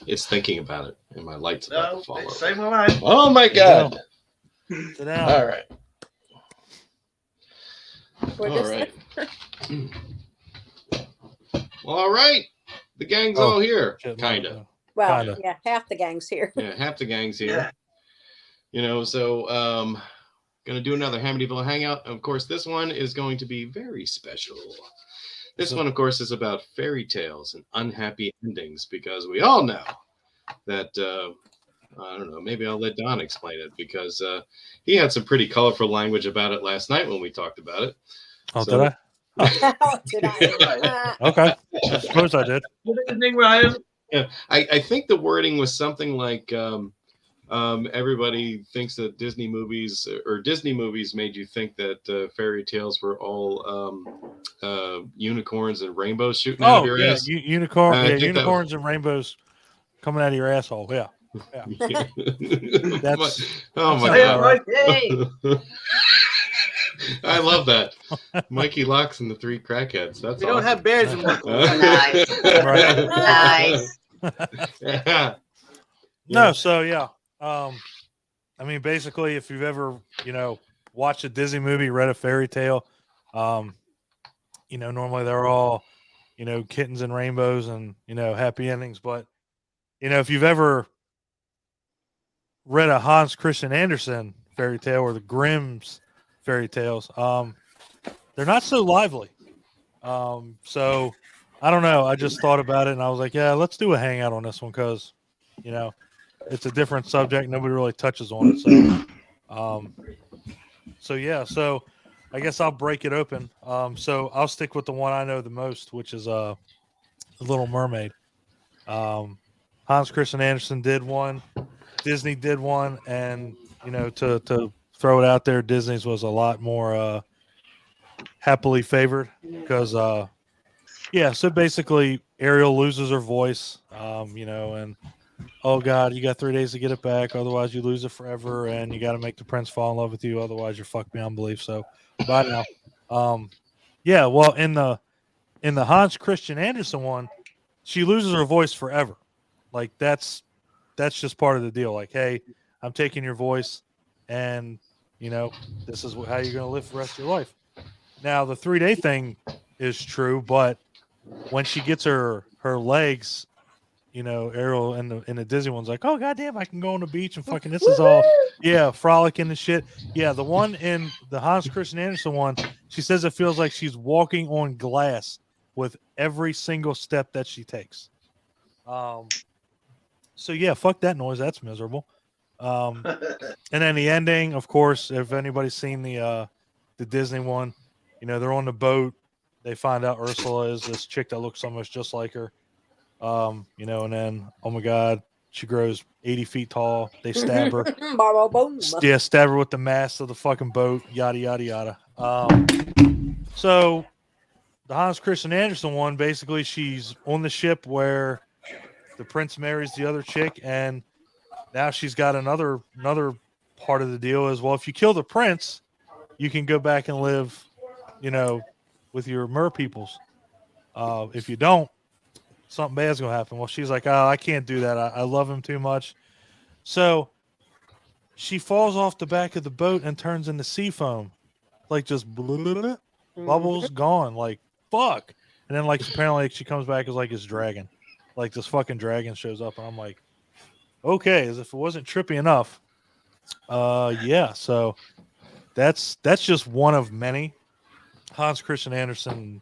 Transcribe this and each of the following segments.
It's thinking about it, and my light's about to fall over. Save my life. Oh my God! Sit down. All right. We're All just right. Well, all right. The gang's all here, kind of. well, Kinda. yeah, half the gang's here. Yeah, half the gang's here. Yeah. You know, so gonna do another Amityville hangout. Of course, this one is going to be very special. This one, of course, is about fairy tales and unhappy endings, because we all know that I don't know, maybe I'll let Don explain it, because he had some pretty colorful language about it last night when we talked about it. Oh, So- did I? Oh, did I? Okay. I suppose I did. Good evening, Ryan. Yeah, I think the wording was something like everybody thinks that Disney movies made you think that fairy tales were all unicorns and rainbows shooting out of your ass. Unicorns and rainbows coming out of your asshole. Yeah. That's oh my Hey, God. Mikey. I love that. Mikey Locks and the Three Crackheads. That's We don't have bears in one. Nice. Right. Nice. Yeah. No, so yeah. I mean, basically, if you've ever, watched a Disney movie, read a fairy tale, normally they're all, kittens and rainbows and, happy endings. But, if you've ever read a Hans Christian Andersen fairy tale or the Grimm's fairy tales, they're not so lively. So I don't know. I just thought about it and I was like, yeah, let's do a hangout on this one because, it's a different subject. Nobody really touches on it. So yeah. So I guess I'll break it open. So I'll stick with the one I know the most, which is Little Mermaid. Hans Christian Andersen did one. Disney did one. And, to throw it out there, Disney's was a lot more happily favored because, so basically Ariel loses her voice, and oh God, you got 3 days to get it back. Otherwise you lose it forever. And you got to make the prince fall in love with you. Otherwise you're fucked beyond belief. So bye now. Well, in the Hans Christian Andersen one, she loses her voice forever. Like that's just part of the deal. Like, hey, I'm taking your voice and this is how you're going to live for the rest of your life. Now the 3-day thing is true, but when she gets her legs, Ariel in the Disney one's like, oh goddamn, I can go on the beach and fucking this is all frolicking and shit. Yeah, the one in the Hans Christian Andersen one, she says it feels like she's walking on glass with every single step that she takes. So yeah, fuck that noise. That's miserable. And then the ending, of course, if anybody's seen the Disney one, they're on the boat. They find out Ursula is this chick that looks almost just like her. And then, oh my God, she grows 80 feet tall. They stab her. Yeah, stab her with the mast of the fucking boat, yada, yada, yada. So the Hans Christian Andersen one, basically she's on the ship where the prince marries the other chick, and now she's got another part of the deal is, well, if you kill the prince, you can go back and live, with your mer peoples. If you don't, something bad's gonna happen. Well, she's like, oh, I can't do that. I love him too much. So she falls off the back of the boat and turns into sea foam, like just bubbles gone. Like fuck. And then like apparently she comes back as like this dragon, like this fucking dragon shows up, and I'm like, okay, as if it wasn't trippy enough. Yeah. So that's just one of many Hans Christian Andersen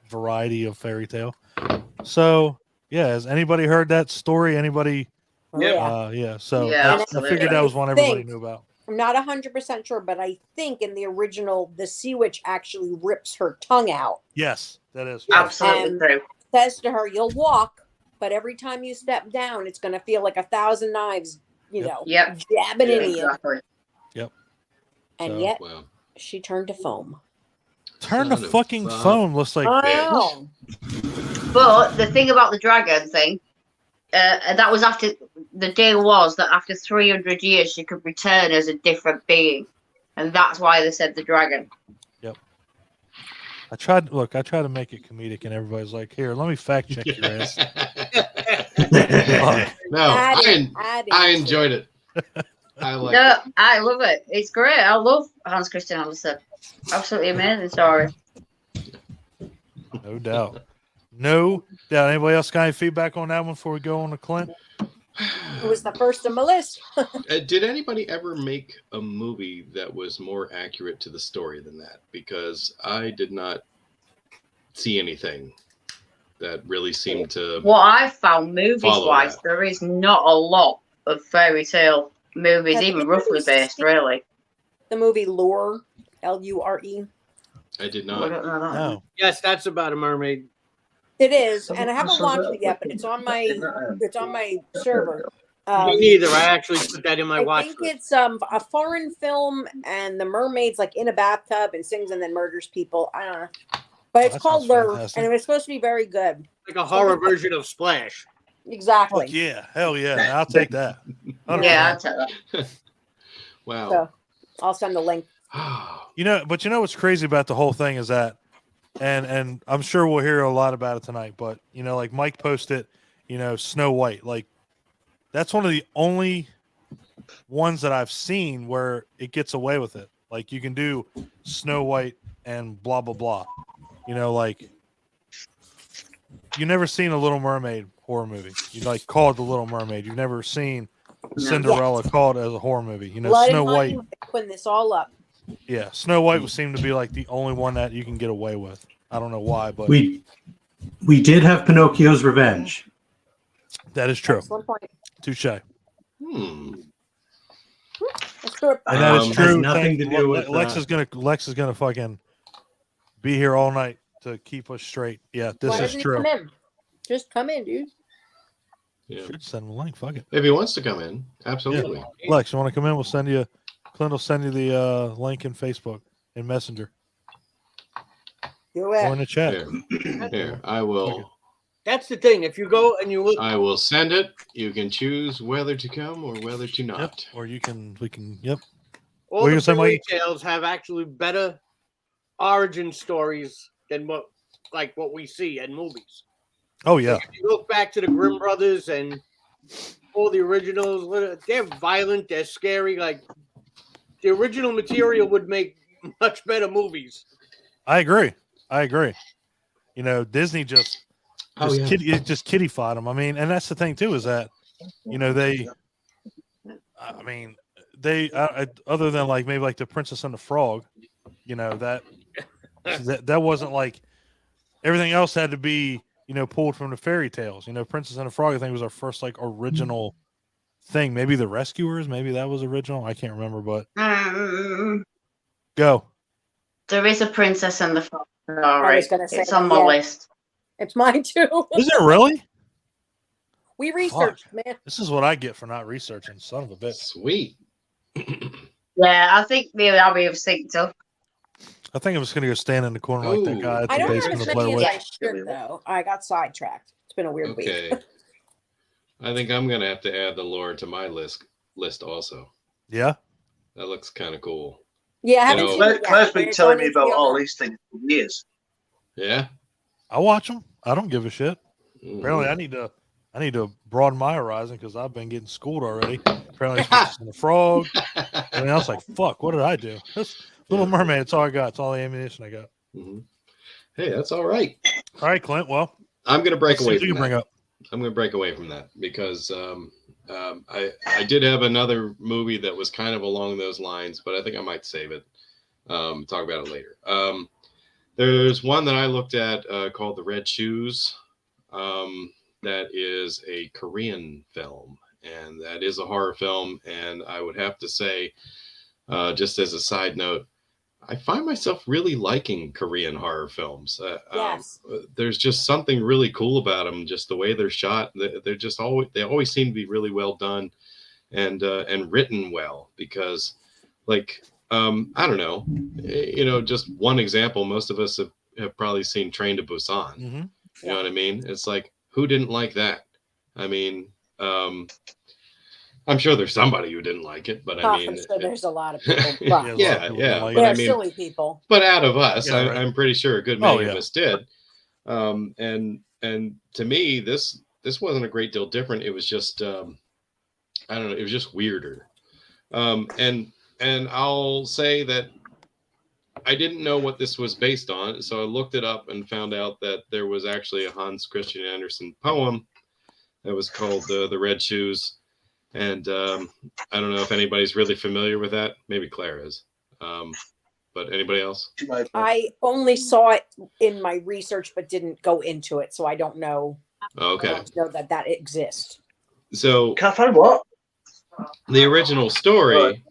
variety of fairy tale. So yeah, has anybody heard that story? Anybody? Yeah. So Yeah, I figured that was one everybody knew about. I'm not 100% sure, but I think in the original, the sea witch actually rips her tongue out. Yes, that is Absolutely And true. says to her, "You'll walk, but every time you step down, it's going to feel like 1,000 knives, Yep. jabbing into you." Exactly. And So- yet Wow. she turned to foam. Turn the Son of fucking fuck. phone looks like Wow. But the thing about the dragon thing, that was after the deal was that after 300 years she could return as a different being, and that's why they said the dragon. I tried to make it comedic, and everybody's like, "Here, let me fact check your ass." No, Adding I to enjoyed it. I like No, it. I love it. It's great. I love Hans Christian Andersen. Absolutely amazing story. No doubt. No doubt. Anybody else got any feedback on that one before we go on to Clint? It was the first on my list. Did anybody ever make a movie that was more accurate to the story than that? Because I did not see anything that really seemed to What I found movies follow wise, that. there is not a lot of fairy tale movies, Have even you roughly based, seen really. The movie Lure, Lure. I did I not. don't know that. No. Yes, that's about a mermaid. It is, and I haven't watched it yet, but it's on my server. Me neither. I actually put that in my I watch think list. it's a foreign film, and the mermaid's like in a bathtub and sings and then murders people. I don't know, but it's that called sounds Lure, fantastic. and it was supposed to be very good. Like a horror version of Splash. Exactly. Fuck yeah. Hell yeah. I'll take that. 100%. Yeah, I'll tell that. Wow. So I'll send the link. You know what's crazy about the whole thing is that, and I'm sure we'll hear a lot about it tonight, but like Mike posted, Snow White, like that's one of the only ones that I've seen where it gets away with it. Like you can do Snow White and blah blah blah. Like you never seen a Little Mermaid horror movie. You like called The Little Mermaid. You've never seen Cinderella called as a horror movie. Blood Snow and White. Honey, putting this all up. Yeah, Snow White would seem to be like the only one that you can get away with. I don't know why, but We did have Pinocchio's Revenge. that is true. Excellent point. Touche. And Let's do it. that is Has true. nothing to do with, Lex is gonna fucking be here all night to keep us straight. Yeah, this Why is doesn't he true. come in? Just come in, dude. Yeah. Should send him a link. Fuck it. If he wants to come in, absolutely. Lex, you want to come in? We'll send you. Clint will send you the link in Facebook and Messenger Do or in it. the chat. Here, I will. That's the thing. If you go and you look, I will send it. You can choose whether to come or whether to not. Yep. Or we can. Yep. all What you the gonna say, fairy Mike? tales have actually better origin stories than what we see in movies. Oh yeah. If you look back to the Grimm brothers and all the originals, they're violent, they're scary. Like the original material would make much better movies. I agree. Disney just Yeah. kittyfied them. I mean, and that's the thing too is that they other than like maybe like the Princess and the Frog, that wasn't like everything else had to be pulled from the fairy tales. Princess and the Frog I think was our first like original thing. Maybe the Rescuers, maybe that was original. I can't remember, but go. There is a Princess and the Frog I story. was gonna say It's on that, my yeah. list. It's mine too. Is it really? We researched, man. This is what I get for not researching. Son of a bitch. Sweet. Yeah, I think maybe I'll be able to sync up. I think I'm just gonna go stand in the corner like that Ooh. guy at I the don't have basement as of many Blair as Witch. I should, though. I got sidetracked. It's been a weird week. Okay. I think I'm gonna have to add the lore to my list also. Yeah. That looks kind of cool. Yeah, I haven't know- seen it yet, Claire's but been it's telling on me about HBO all now. these things for years. Yeah. I watch them. I don't give a shit. Mhm. Apparently, I need to broaden my horizon because I've been getting schooled already. Apparently, it's Princess and the Frog. And I was like, "Fuck, what did I do?" Little Mermaid. It's all I got. It's all the ammunition I got. Mhm. Hey, that's all right. All right, Clint. Well, I'm gonna break let's see away what you from can bring that. up. I'm going to break away from that because I did have another movie that was kind of along those lines, but I think I might save it. Talk about it later. There's one that I looked at called The Red Shoes. That is a Korean film, and that is a horror film. And I would have to say, just as a side note, I find myself really liking Korean horror films. Yes. There's just something really cool about them. Just the way they're shot. They always seem to be really well done, and written well. Because, like, I don't know, just one example. Most of us have probably seen Train to Busan. Mm-hmm. You know what I mean? It's like, who didn't like that? I mean, I'm sure there's somebody who didn't like it, but I mean, I'm sure there's a lot of people. Yeah, a lot But of yeah. people don't like it. But they're I mean, silly people. but out of us, Yeah, right. I'm pretty sure a good many Oh, yeah. of us did. And to me, this this wasn't a great deal different. It was just I don't know. It was just weirder. And I'll say that I didn't know what this was based on, so I looked it up and found out that there was actually a Hans Christian Andersen poem that was called "The Red Shoes," and I don't know if anybody's really familiar with that. Maybe Claire is, but anybody else? I only saw it in my research, but didn't go into it, so I don't know. Okay, I don't know that exists. so Can't find what? the original story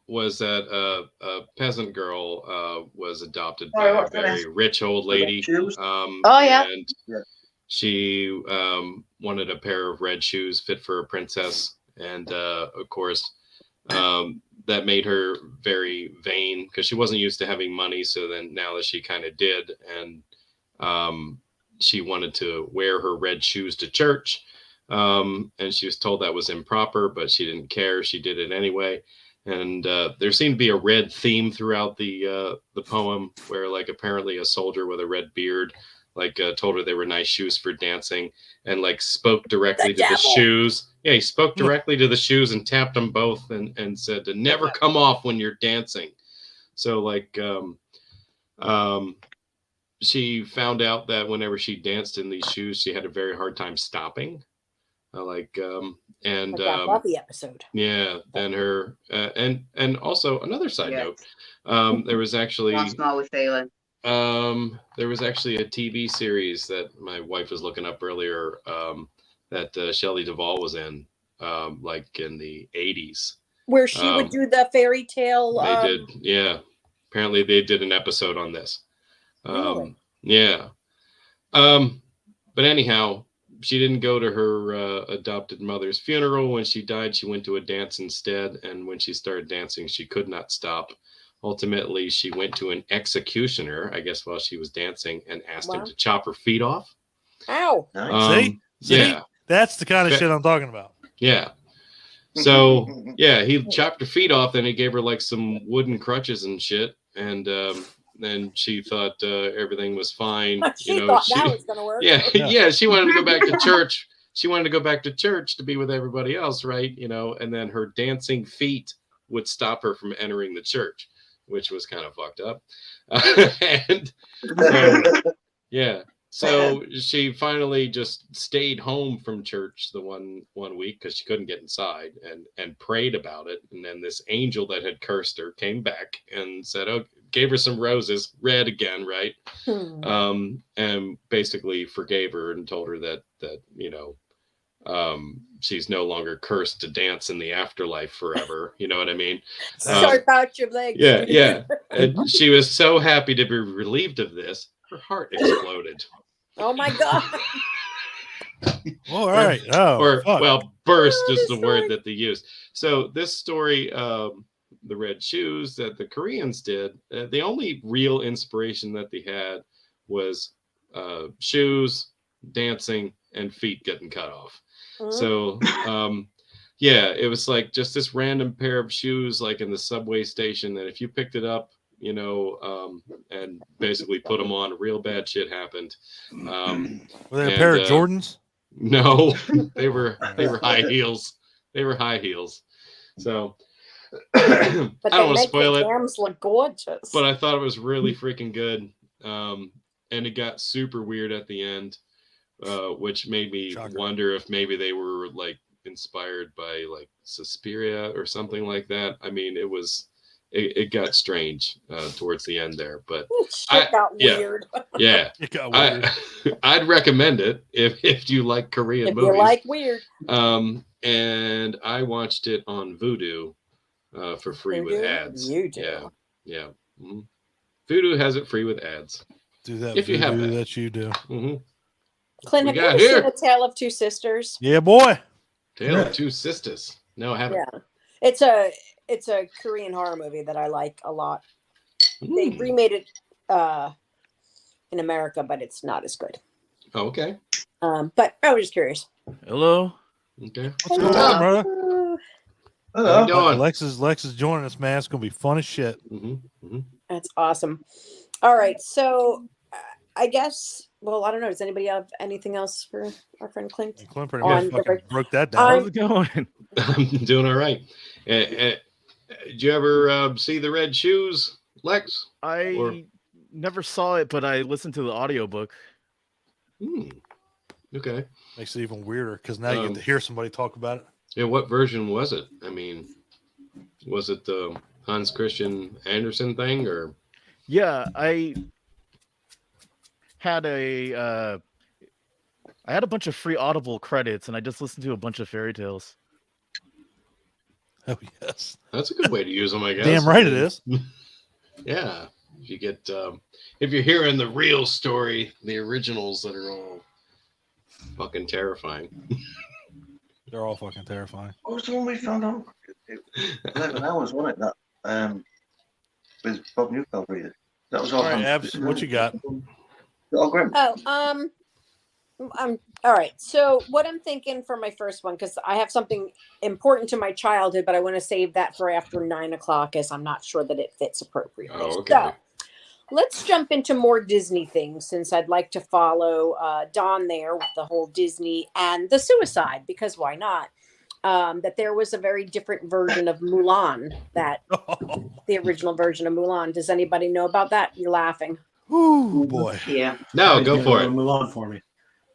was that a peasant girl was adopted by a very rich old lady. And she wanted a pair of red shoes fit for a princess. And of course, that made her very vain because she wasn't used to having money. So then now that she kind of did, and she wanted to wear her red shoes to church. And she was told that was improper, but she didn't care. She did it anyway. And there seemed to be a red theme throughout the poem, where like apparently a soldier with a red beard like told her they were nice shoes for dancing, and like spoke directly to the shoes. Yeah, he spoke directly to the shoes and tapped them both and said to never come off when you're dancing. So like she found out that whenever she danced in these shoes, she had a very hard time stopping. Like that Buffy episode. Yeah, then her and also another side note, there was actually That's Molly Phelan. there was actually a TV series that my wife was looking up earlier that Shelley Duvall was in, like in the 80s, where she would do the fairy tale. They did, yeah. Apparently, they did an episode on this. Really? Yeah. But anyhow, she didn't go to her adopted mother's funeral. When she died, she went to a dance instead. And when she started dancing, she could not stop. Ultimately, she went to an executioner, I guess, while she was dancing and asked him to chop her feet off. Ow. See? Yeah. That's the kind of shit I'm talking about. Yeah. So, yeah, he chopped her feet off. Then he gave her like some wooden crutches and shit. And then she thought everything was fine. She thought that was going to work. Yeah, yeah, she wanted to go back to church. She wanted to go back to church to be with everybody else, right? You know, and then her dancing feet would stop her from entering the church, which was kind of fucked up. And so, yeah, so she finally just stayed home from church the one week because she couldn't get inside, and prayed about it. And then this angel that had cursed her came back and said, "Oh," gave her some roses, red again, right? And basically forgave her and told her that you know, she's no longer cursed to dance in the afterlife forever. You know what I mean? Sorry about your legs. Yeah, yeah. And she was so happy to be relieved of this, her heart exploded. Oh my God. All right. Oh, well, burst is the word that they used. So this story, the red shoes that the Koreans did, the only real inspiration that they had was shoes, dancing, and feet getting cut off. So yeah, it was like just this random pair of shoes like in the subway station that if you picked it up, you know, and basically put them on, real bad shit happened. Were they a pair of Jordans? No, they were high heels. They were high heels. So But I don't want to spoil it. Arms look gorgeous. But I thought it was really freaking good. And it got super weird at the end, which made me wonder if maybe they were like inspired by like Suspiria or something like that. I mean, it got strange towards the end there, but it got weird. Yeah, it got weird. I'd recommend it if you like Korean movies. You like weird. And I watched it on Vudu for free with ads. You do. Yeah, yeah. Mm-hmm. Vudu has it free with ads. Do that if you have that you do. Mm-hmm. Clint, have you ever seen A Tale of Two Sisters? Yeah, boy. Tale of Two Sisters. No, I haven't. Yeah, it's a Korean horror movie that I like a lot. They remade it in America, but it's not as good. Oh, okay. But I was just curious. Hello. Okay. What's going on, brother? Hello. How you doing? Lex is joining us, man. It's gonna be fun as shit. Mm-hmm. Mm-hmm. That's awesome. All right, so I guess. Well, I don't know. Does anybody have anything else for our friend Clint? And Clint pretty On much the fucking reg- broke that down. I'm- How's it going? I'm doing all right. Did you ever see the Red Shoes, Lex? I Or- never saw it, but I listened to the audiobook. Okay. Makes it even weirder because now you get Um, to hear somebody talk about it. Yeah, what version was it? I mean, was it the Hans Christian Andersen thing, or? Yeah, I had a bunch of free Audible credits, and I just listened to a bunch of fairy tales. Oh yes, That's a good way to use them, I guess. damn right it is. Yeah, if you get if you're hearing the real story, the originals that are all fucking terrifying. They're all fucking terrifying. What was the one we found on? 11 hours, wasn't it? That with Bob Newfeld reading. That was all. All right, Abs, what you got? Oh, Grim. Oh, all right. So what I'm thinking for my first one, because I have something important to my childhood, but I want to save that for after 9:00, as I'm not sure that it fits appropriately. Oh, okay. So let's jump into more Disney things, since I'd like to follow Don there with the whole Disney and the suicide, because why not? That there was a very different version of Mulan, that the original version of Mulan. Does anybody know about that? You're laughing. Ooh boy. Yeah. No, go for it. Move on for me.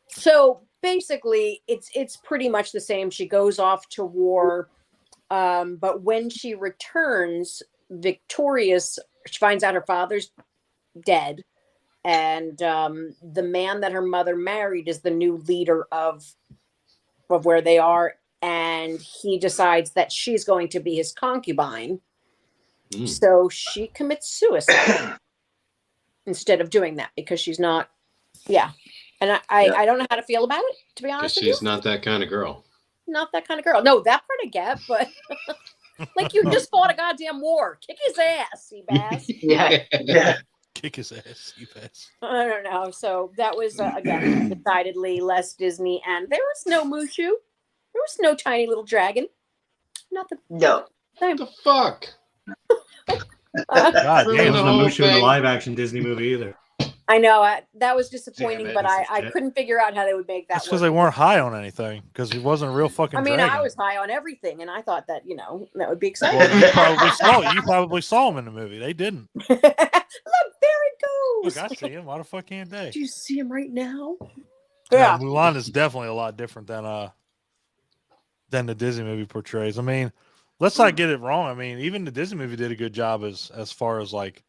So basically, it's pretty much the same. She goes off to war, but when she returns victorious, she finds out her father's dead, and the man that her mother married is the new leader of where they are, and he decides that she's going to be his concubine. So she commits suicide instead of doing that, because she's not. Yeah. And I don't know how to feel about it, to be Because honest with she's you. not that kind of girl. Not that kind of girl. No, that part I get, but like, you just fought a goddamn war. Kick his ass, Seabass. Yeah. Yeah. Kick his ass, you ass. I don't know. So that was, again, decidedly less Disney. And there was no Mushu. There was no tiny little dragon. Nothing. No. What the fuck? God There damn. The wasn't a whole Mushu in the thing. live action Disney movie either. I know. That was disappointing, Damn it, but piece of I shit. couldn't figure out how they would make that That's because work. they weren't high on anything. Because he wasn't a real fucking I mean, dragon. I was high on everything, and I thought that, that would be exciting. Well, you probably saw him in the movie. They didn't. Look, there it goes. Look, I see him. Why the fuck can't they? Do you see him right now? Yeah, Yeah. Mulan is definitely a lot different than the Disney movie portrays. I mean, let's not get it wrong. I mean, even the Disney movie did a good job as far as like,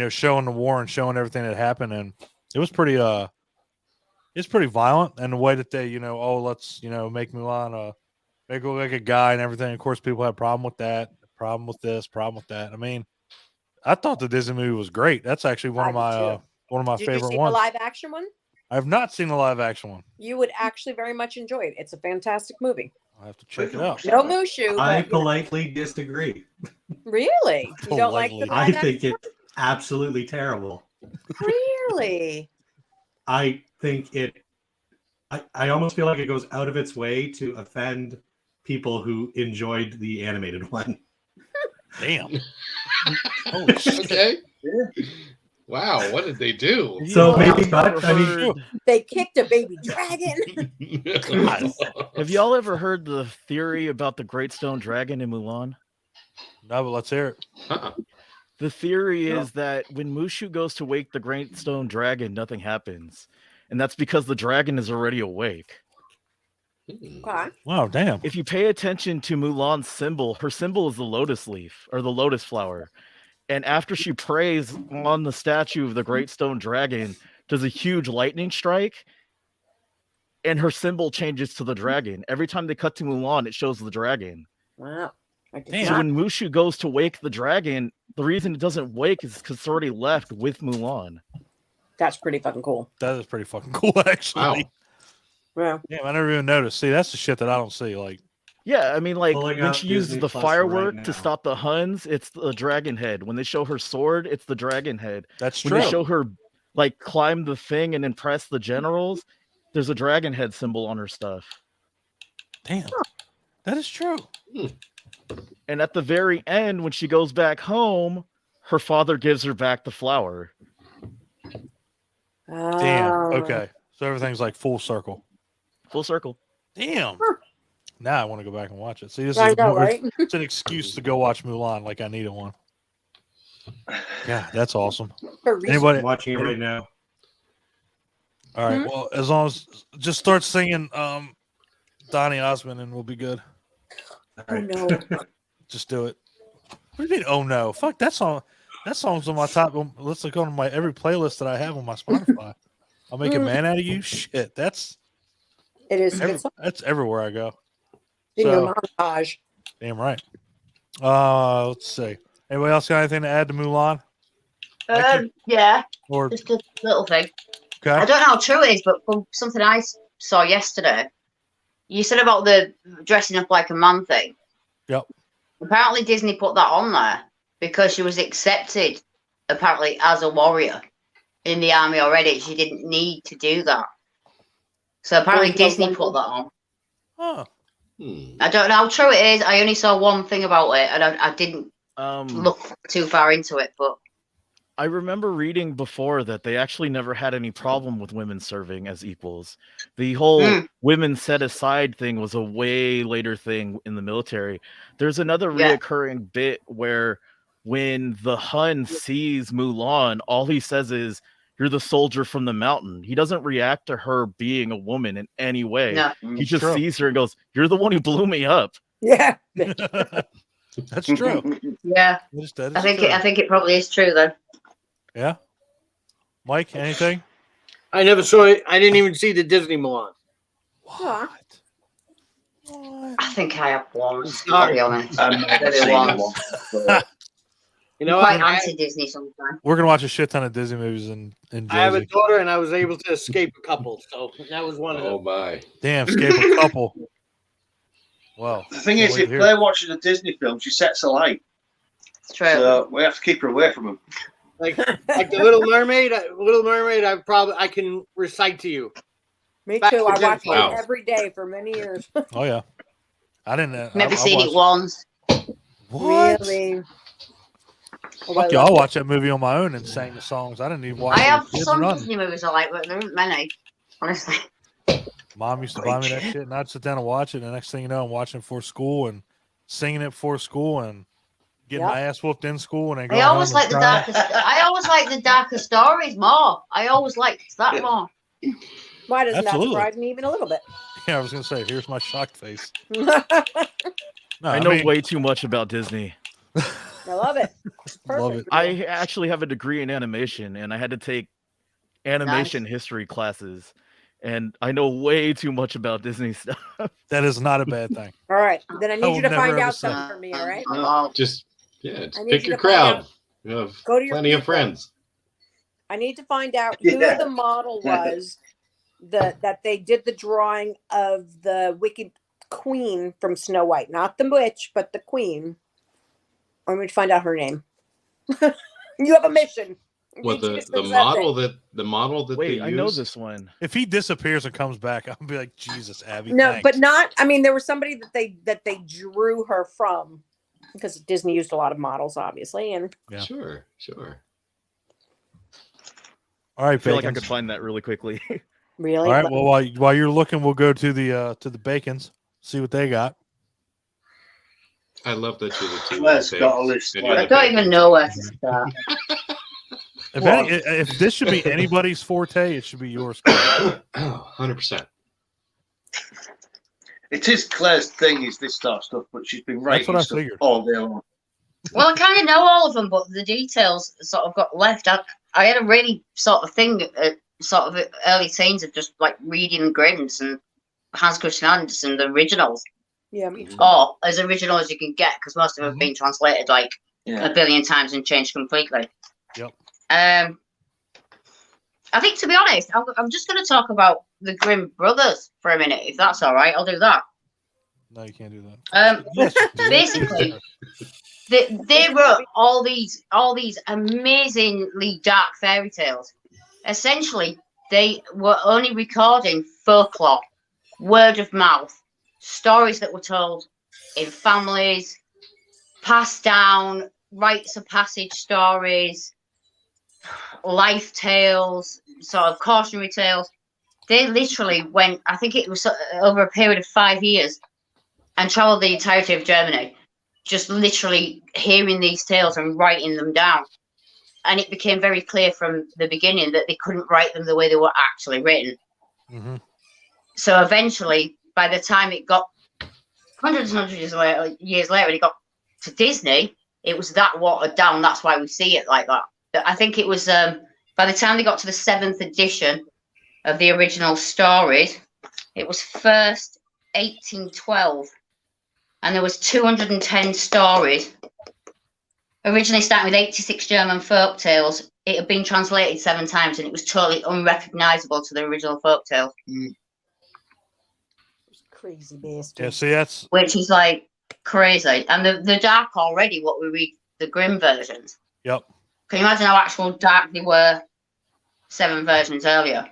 showing the war and showing everything that happened, and it was pretty it's pretty violent. And the way that they let's make Mulan make her look like a guy and everything. Of course, people had a problem with that, problem with this, problem with that. I mean, I thought the Disney movie was great. That's actually one of my Did you favorite see ones. the live action one? I have not seen the live action one. You would actually very much enjoy it. It's a fantastic movie. I'll have to check it out. No Mushu. I But, politely disagree. really? You don't like the Politely. I live think action? it's absolutely terrible. Really? I think I almost feel like it goes out of its way to offend people who enjoyed the animated one. Damn. Holy shit. Okay. Wow, what did they do? So Have maybe, y'all ever but I mean, heard- They kicked a baby dragon. have y'all ever heard the theory about the Great Stone Dragon in Mulan? No, but let's hear it. Uh-uh. The theory is that when Mushu goes to wake the Great Stone Dragon, nothing happens. And that's because the dragon is already awake. Okay. Wow, damn. If you pay attention to Mulan's symbol, her symbol is the lotus leaf or the lotus flower. And after she prays on the statue of the Great Stone Dragon, does a huge lightning strike, and her symbol changes to the dragon. Every time they cut to Mulan, it shows the dragon. Wow. I did Damn. So not- when Mushu goes to wake the dragon, the reason it doesn't wake is because it's already left with Mulan. That's pretty fucking cool. That is pretty fucking cool, actually. Wow. Yeah. Damn, I never even noticed. See, that's the shit that I don't see. Like, Yeah, I mean, like Pulling when up she uses Disney the Plus firework right to now. stop the Huns, it's the dragon head. When they show her sword, it's the dragon head. that's When true. they show her like climb the thing and impress the generals, there's a dragon head symbol on her stuff. Damn. That is true. And at the very end, when she goes back home, her father gives her back the flower. Damn. Oh. Okay. So everything's like full circle. Full circle. Damn. Now I want to go back and watch it. See, this I is know, more, right? it's an excuse to go watch Mulan like I needed one. Yeah, that's awesome. For research. Anybody? I'm watching it right now. All right. Hmm? Well, as long as just start singing Donny Osmond and we'll be good. Oh no. Just do it. What do you mean? Oh no! Fuck that song. That song's on my top. Let's look on my every playlist that I have on my Spotify. I'll make a man out of you. Shit, that's It is. It's everywhere I go. in your So montage. damn right. Let's see. Anybody else got anything to add to Mulan? Yeah, Or just a little thing. I okay? don't know how true it is, but from something I saw yesterday, you said about the dressing up like a man thing. Yep. Apparently, Disney put that on there because she was accepted, apparently, as a warrior in the army already. She didn't need to do that. So apparently, Disney put that on. Oh, I don't know how true it is. I only saw one thing about it, and I didn't Hmm. look too far into it. But I remember reading before that they actually never had any problem with women serving as equals. The whole women set aside thing was a way later thing in the military. There's another reoccurring bit where when the Hun sees Mulan, all he says is, "You're the soldier from the mountain." He doesn't react to her being a woman in any way. no, He just sees her and goes, "You're the one who blew me up." Yeah. that's true. yeah, That is I think true. I think it probably is true then. Yeah. Mike, anything? I never saw it. I didn't even see the Disney Mulan. Aw. I think I have once. I'll Sorry. be honest. I've Maybe seen once. one. But, You know, Quite I anti-Disney sometimes. We're gonna watch a shit ton of Disney movies in have a Jersey. daughter, and I was able to escape a couple, so that was one of Oh them. my. Damn, escape a couple. Well, the thing is, if Claire watches a Disney film, she sets a light. It's true. So we have to keep her away from them. Like the Little Mermaid. I can recite to you. Me Back too. to I watch it Wow. every day for many years. Oh yeah, I didn't. Never I seen it watched- once. What? Really? Fuck you! I watched that movie on my own and sang the songs. I didn't even watch. I it have with kids some or nothing. Disney movies I like, but there aren't many. Honestly. Mom used to buy me that shit, and I'd sit down and watch it. And the next thing you know, I'm watching it for school and singing it for school and getting my ass whooped in school. And then going I always home like and the crying. darker. I always like the darker stories more. I always liked that more. Why doesn't Absolutely. that surprise me even a little bit? Yeah, I was gonna say, here's my shocked face. No, I know mean, way too much about Disney. I love it. It's perfect. Love it. I actually have a degree in animation, and I had to take animation history classes, and I know way too much about Disney stuff. that is not a bad thing. All right. Then I I need will you to never find ever out say- something for me, all right? Oh, Just just I need pick you your to find crowd. out. You have Go to your plenty of people. friends. I need to find out who Yeah. the model was that they did the drawing of the wicked queen from Snow White, not the witch, but the queen. I'm going to find out her name. You have a mission. I What need you the to the possess model it. that Wait, they I know used? this one. If he disappears and comes back, I'll be like, Jesus, Abby. No, thanks. but not. I mean, there was somebody that they drew her from, because Disney used a lot of models, obviously, and Yeah. Sure. All right, I feel like I Bacons. could find that really quickly. really. All right. Well, while you're looking, we'll go to the Bacons, see what they got. I love that you're the two. Claire's that got a takes, list. and you're I the don't bacon. even know where to start. If this should be anybody's forte, it should be yours. Oh, 100%. It is Claire's thing, is this sort of stuff, but she's been writing what I stuff figured. all day long. Well, I kind of know all of them, but the details sort of got left. I had a really sort of thing, sort of early teens of just like reading Grimm's and Hans Christian Andersen, the originals, Yeah, me too. or as original as you can get, because most of them have been translated like Yeah. a billion times and changed completely. Yep. I think, to be honest, I'm just going to talk about the Grimm brothers for a minute, if that's all right. I'll do that. No, you can't do that. Yes, you do. Basically, they wrote all these amazingly dark fairy tales. Essentially, they were only recording folklore, word of mouth, stories that were told in families, passed down, rites of passage stories, life tales, sort of cautionary tales. They literally went, I think it was over a period of 5 years, and traveled the entirety of Germany, just literally hearing these tales and writing them down. And it became very clear from the beginning that they couldn't write them the way they were actually written. Mm-hmm. So eventually, by the time it got hundreds and hundreds of years later, and it got to Disney, it was that watered down. That's why we see it like that. I think it was by the time they got to the 7th edition of the original stories, it was first 1812, and there was 210 stories. Originally starting with 86 German folk tales, it had been translated 7 times, and it was totally unrecognizable to the original folk tales. Crazy bastard. Yeah, see, that's Which is like crazy. And the dark already, what we read, the grim versions. yep. Can you imagine how actual dark they were 7 versions earlier?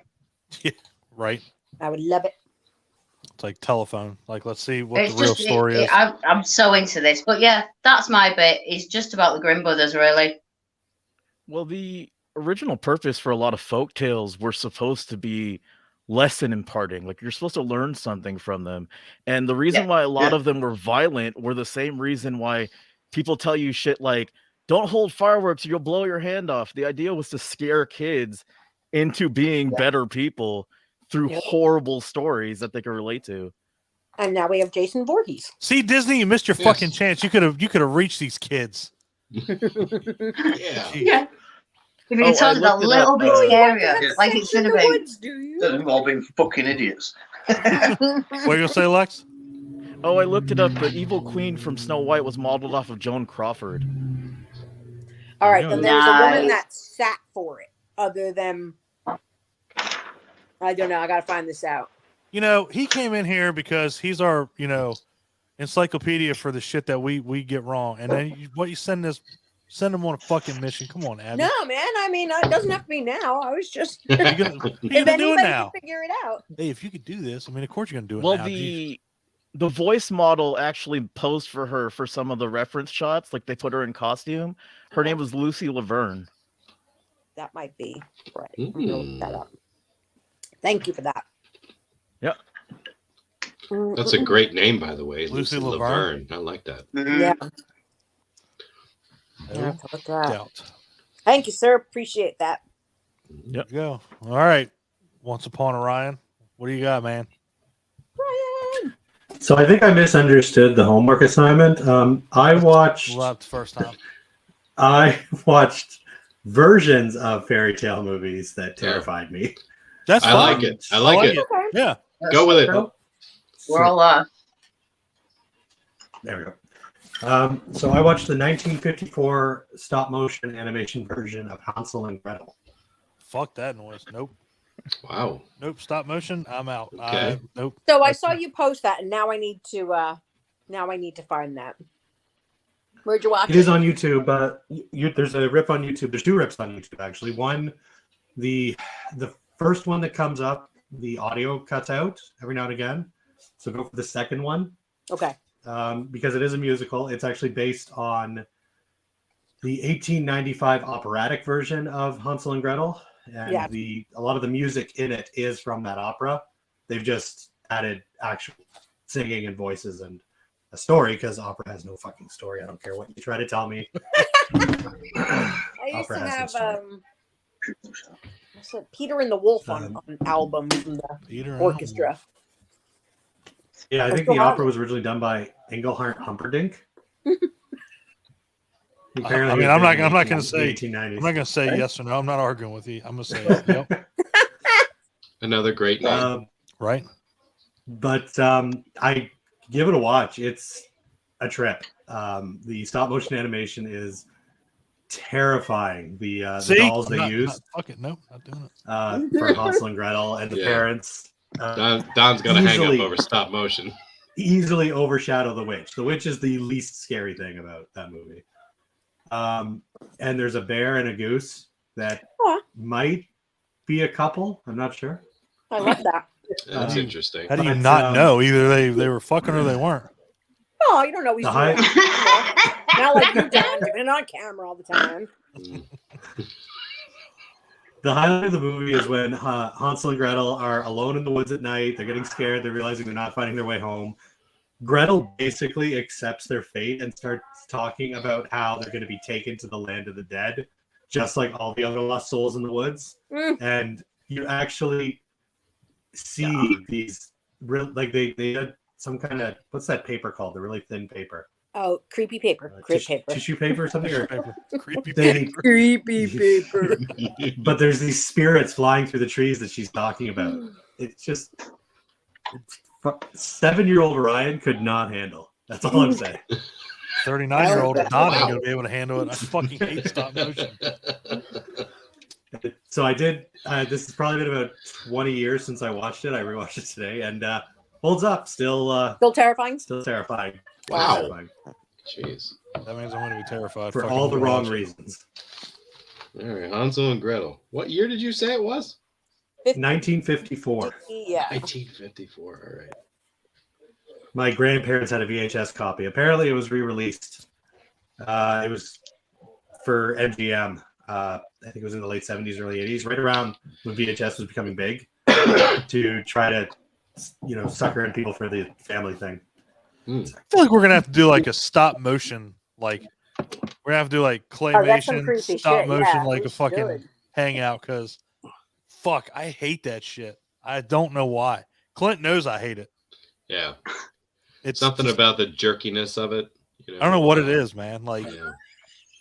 Right. I would love it. It's like telephone. Like, let's see what It's the real just, story is. I'm so into this. But yeah, that's my bit. It's just about the Grimm brothers, really. Well, the original purpose for a lot of folk tales were supposed to be lesson imparting. Like, you're supposed to learn something from them. And the reason why a lot of them were violent were the same reason why people tell you shit like, don't hold fireworks, you'll blow your hand off. The idea was to scare kids into being better people through horrible stories that they could relate to. And now we have Jason Voorhees. See, Disney, you missed your fucking chance. You could have reached these kids. Yeah. Yeah. If you told it a little bit scarier, like it should have been. Woods, do you? They've all been fucking idiots. What are you gonna say, Lex? Oh, I looked it up. The evil queen from Snow White was modeled off of Joan Crawford. All right, then there's a woman Nice. that sat for it. Other than, I don't know. I gotta find this out. You know, he came in here because he's our, encyclopedia for the shit that we get wrong. And then you send him on a fucking mission. Come on, Abby. No, man. I mean, it doesn't have to be now. I was just. You're gonna do it now. Can figure it out. Hey, if you could do this, I mean, of course you're gonna do it Well, now. Jeez. the voice model actually posed for her for some of the reference shots. Like, they put her in costume. Her name was Lucy Laverne. That might be right. I'm gonna look that up. Thank you for that. Yep. That's a great name, by the way. Lucy Lucy Laverne. Laverne. I like that. Yeah. No Look that. doubt. Thank you, sir. Appreciate that. There you go. All right. Once Upon a Ryan. What do you got, man? Ryan. So I think I misunderstood the homework assignment. I watched Well, that's the first time. versions of fairy tale movies that terrified me. That's I fine. like it. I like it. Okay. Yeah. Go with it. We're all There we go. So I watched the 1954 stop motion animation version of Hansel and Gretel. Fuck that noise. Nope. Wow. Nope. Stop motion. I'm out. Okay. Nope. So I saw you post that, and now I need to find that. Where'd you watch It is on YouTube. There's a rip on YouTube. There's 2 rips on YouTube actually. One, the first one that comes up, the audio cuts out every now and again. So go for the second one. Okay. Because it is a musical. It's actually based on the 1895 operatic version of Hansel and Gretel, and Yeah. a lot of the music in it is from that opera. They've just added actual singing and voices and a story, because opera has no fucking story. I don't care what you try to tell me. I used Opera to has have no what's it, Peter and the Wolf on an album from the Peter and orchestra. Yeah, I think the opera was originally done by Engelhart Humperdinck. I Apparently, mean, it was I'm not in going to the say. 1890s. I'm not going to say yes or no. I'm not arguing with you. I'm going to say yep. Another great name. Right. But I give it a watch. It's a trip. The stop motion animation is terrifying. The dolls they use Fuck it. No, not doing it. for Hansel and Gretel and the Yeah. parents Don's going to hang easily- up over stop motion. easily overshadow the witch. The witch is the least scary thing about that movie. And there's a bear and a goose that might be a couple. I'm not sure. I love that. That's interesting. How do you But, not know? Either they were fucking or they weren't. Oh, you don't know he's The doing high- it. Not like you, John, doing it on camera all the time. The highlight of the movie is when Hansel and Gretel are alone in the woods at night. They're getting scared. They're realizing they're not finding their way home. Gretel basically accepts their fate and starts talking about how they're going to be taken to the land of the dead, just like all the other lost souls in the woods. And you actually see these like they had some kind of, what's that paper called? The really thin paper. Oh, creepy paper. Creepy paper. Tissue paper or something? Or Creepy they, Creepy paper. but there's these spirits flying through the trees that she's talking about. It's just 7-year-old Ryan could not handle. That's all I'm saying. 39-year-old Don ain't gonna be able to handle it. I fucking hate stop motion. So I did. This has probably been about 20 years since I watched it. I rewatched it today, and holds up. Still terrifying. Still terrifying. Wow. Terrifying. Jeez. That means I'm going to be terrified For fucking all the watch wrong it. reasons. All right, Hansel and Gretel. What year did you say it was? 1954. Yeah. 1954. All right. My grandparents had a VHS copy. Apparently, it was re-released. It was for MGM. I think it was in the late 70s, early 80s, right around when VHS was becoming big, to try to, sucker in people for the family thing. I feel like we're going to have to do like a stop motion, like we're going to have to do like claymation, creepy stop shit. motion, Yeah, like we a fucking should. hangout, because fuck, I hate that shit. I don't know why. Clint knows I hate it. Yeah. It's Something just, about the jerkiness of it. I don't know what it is, man. Like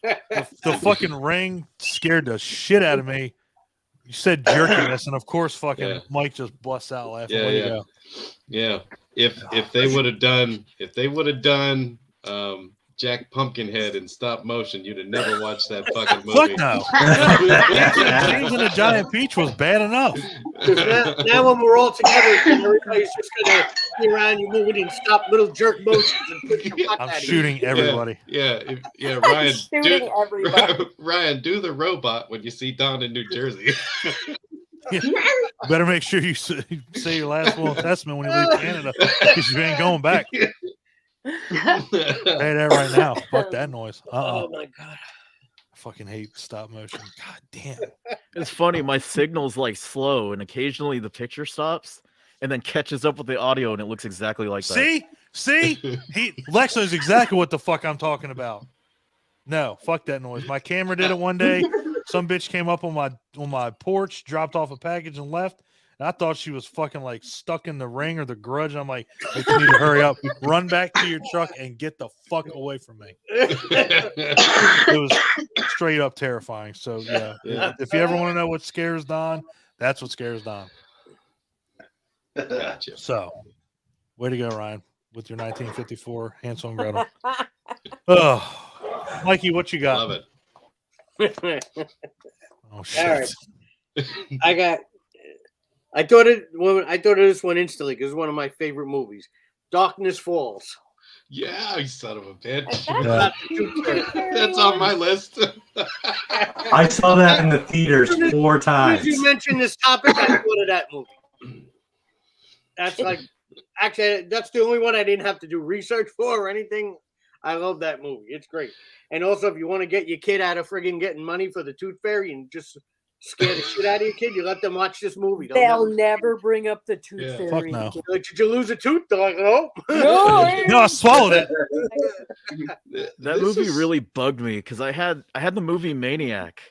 the fucking ring scared the shit out of me. You said jerkiness, and of course, fucking Mike just busts out laughing. Yeah, Way yeah. to go. Yeah. If they would have done Jack Pumpkinhead in stop motion, you'd have never watched that fucking movie. Fuck no. James and the Giant Peach was bad enough. Now when we're all together, everybody's just gonna be around you moving and stop little jerk motions and put your fuck I'm out of shooting everybody. Ryan, Shooting everybody. Ryan, do the robot when you see Don in New Jersey. Better make sure you say your last will and testament when you leave Canada, because you ain't going back. Say that right now. Fuck that noise. Oh my god. I fucking hate stop motion. God damn. It's funny. My signal's like slow, and occasionally the picture stops and then catches up with the audio, and it looks exactly like that. See, Lex knows exactly what the fuck I'm talking about. No, fuck that noise. My camera did it one day. Some bitch came up on my porch, dropped off a package, and left. And I thought she was fucking like stuck in the ring or the grudge. I'm like, hey, you need to hurry up, run back to your truck, and get the fuck away from me. It was straight up terrifying. So yeah, if you ever want to know what scares Don, that's what scares Don. Gotcha. So, way to go, Ryan, with your 1954 Hansel and Gretel. Oh, Mikey, what you got? Love it. Oh shit! All right. I thought of this one instantly because it's one of my favorite movies. Darkness Falls. Yeah, you son of a bitch. That's on my list. I saw that in the theaters 4 As times. soon as you mentioned this topic, I thought of that movie. That's that's the only one I didn't have to do research for or anything. I love that movie. It's great. And also, if you want to get your kid out of friggin' getting money for the Tooth Fairy and just scare the shit out of your kid, you let them watch this movie. They'll never bring up the Tooth Yeah. Fairy. Fuck no. Like, did you lose a tooth? They're like, no. No, I swallowed it. That movie really bugged me because I had the movie Maniac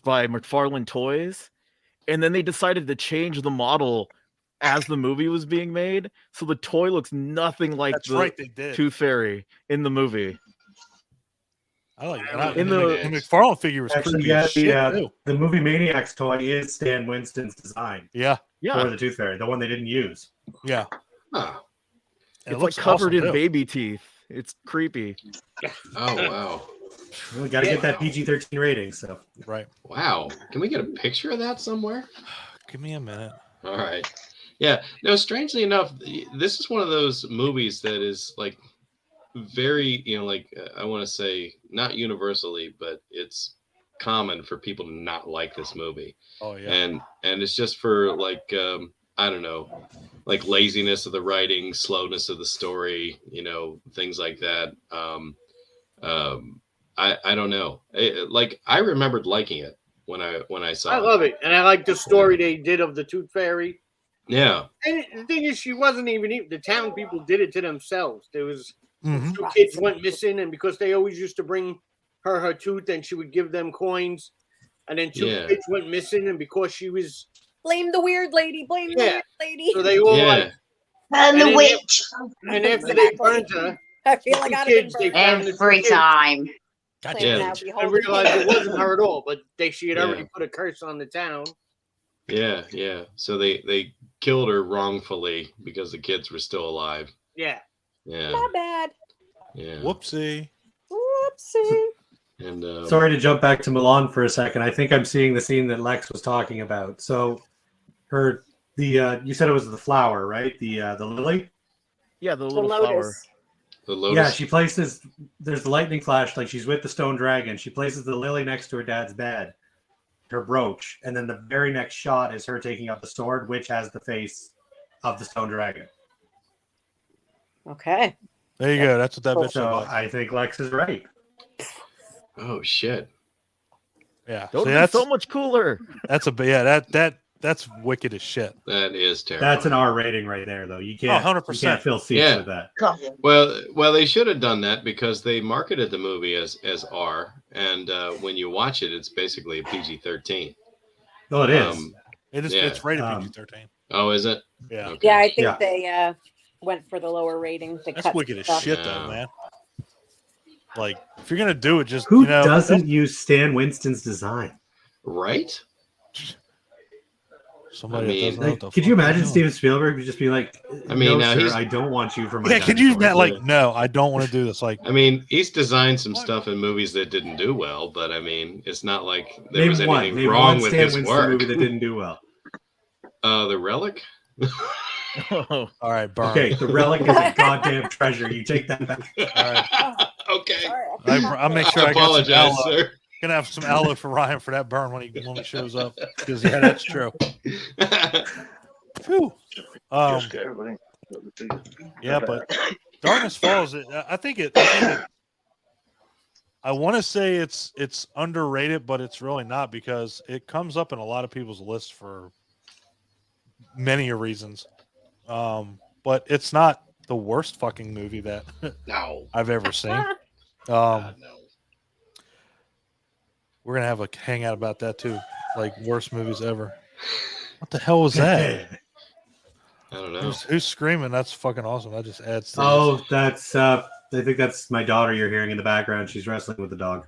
by McFarlane Toys, and then they decided to change the model as the movie was being made, so the toy looks nothing like That's the right, they did. Tooth Fairy in the movie. I like In the the- McFarlane figure was Actually, creepy yeah, as shit too. the movie Maniacs toy is Stan Winston's design Yeah, Yeah, for the Tooth Fairy, the one they didn't use. yeah. Huh. And it it's like looks covered awesome, in too. baby teeth. It's creepy. Oh wow. We got to get that PG-13 rating. So Right. Wow. Can we get a picture of that somewhere? Give me a minute. All right. Yeah. No, strangely enough, this is one of those movies that is like very, I want to say not universally, but it's common for people to not like this movie. Oh yeah. And it's just for like, I don't know, like laziness of the writing, slowness of the story, things like that. I don't know. I remembered liking it. when I saw I love it, and I like the story they did of the Tooth Fairy. Yeah. And the thing is, she wasn't even the town people did it to themselves. There was Mhm. two kids went missing, and because they always used to bring her tooth, and she would give them coins, and then two Yeah. kids went missing, and because she was Blame the weird lady. Blame the Yeah. weird lady. so they all Yeah. like, And And the then witch. and after they burnt her, I feel like the I'd have been kids they burned. found the two Every kids time. Gotcha. Yeah. Now behold and the realized it king. wasn't her at all, but she had Yeah. already put a curse on the town. Yeah. Yeah. So they killed her wrongfully because the kids were still alive. Yeah. Yeah. My bad. Yeah. Whoopsie. Whoopsie. And Sorry to jump back to Milan for a second. I think I'm seeing the scene that Lex was talking about. So, you said it was the flower, right? The lily. Yeah, the The little flower. lotus. the lotus. Yeah, she places. There's the lightning flash. Like she's with the stone dragon. She places the lily next to her dad's bed, her brooch, and then the very next shot is her taking up the sword, which has the face of the stone dragon. Okay. There you go. That's what that bitch So looked like. I think Lex is right. Oh shit. Yeah. That would See, be that's so much cooler. that's wicked as shit. That is terrible. That's an R rating right there, though. You can't. 100%. You can't fill seats Yeah. with that. God. Well, they should have done that because they marketed the movie as R, and when you watch it, it's basically a PG-13. Oh, it is. It is. Yeah. It's rated Um, PG-13. Oh, is it? Yeah. Okay. Yeah, I think Yeah. they went for the lower rating. They That's cut wicked as stuff. shit, Yeah. though, man. Like, if you're gonna do it, just Who you know, doesn't use Stan Winston's design? Right? somebody I that mean, doesn't know Like, what the could you fuck they're imagine doing. Steven Spielberg would just be like, I mean, "No, sir, he's- I don't want you for my." Yeah, could you dinosaur." like? No, I don't want to do this. Like, I mean, he's designed some stuff in movies that didn't do well, but I mean, it's not like there was Name one. anything Name wrong one with Stan his Winston work. movie that didn't do well. The Relic. Oh, all right, burn. Okay, The Relic is a goddamn treasure. You take that back. Okay. Sorry. I'll make sure I I got some apologize, aloe. sir. Gonna have some aloe for Ryan for that burn when he shows up. Because yeah, that's true. Phew. Just get everybody. Yeah, but Darkness Falls. I think it. I want to say it's underrated, but it's really not because it comes up in a lot of people's lists for many reasons. But it's not the worst fucking movie that No. I've ever seen. God, no. We're gonna have a hangout about that too, like worst movies ever. What the hell was that? I don't know. Who's screaming? That's fucking awesome. That just adds to this. Oh, that's. I think that's my daughter you're hearing in the background. She's wrestling with the dog.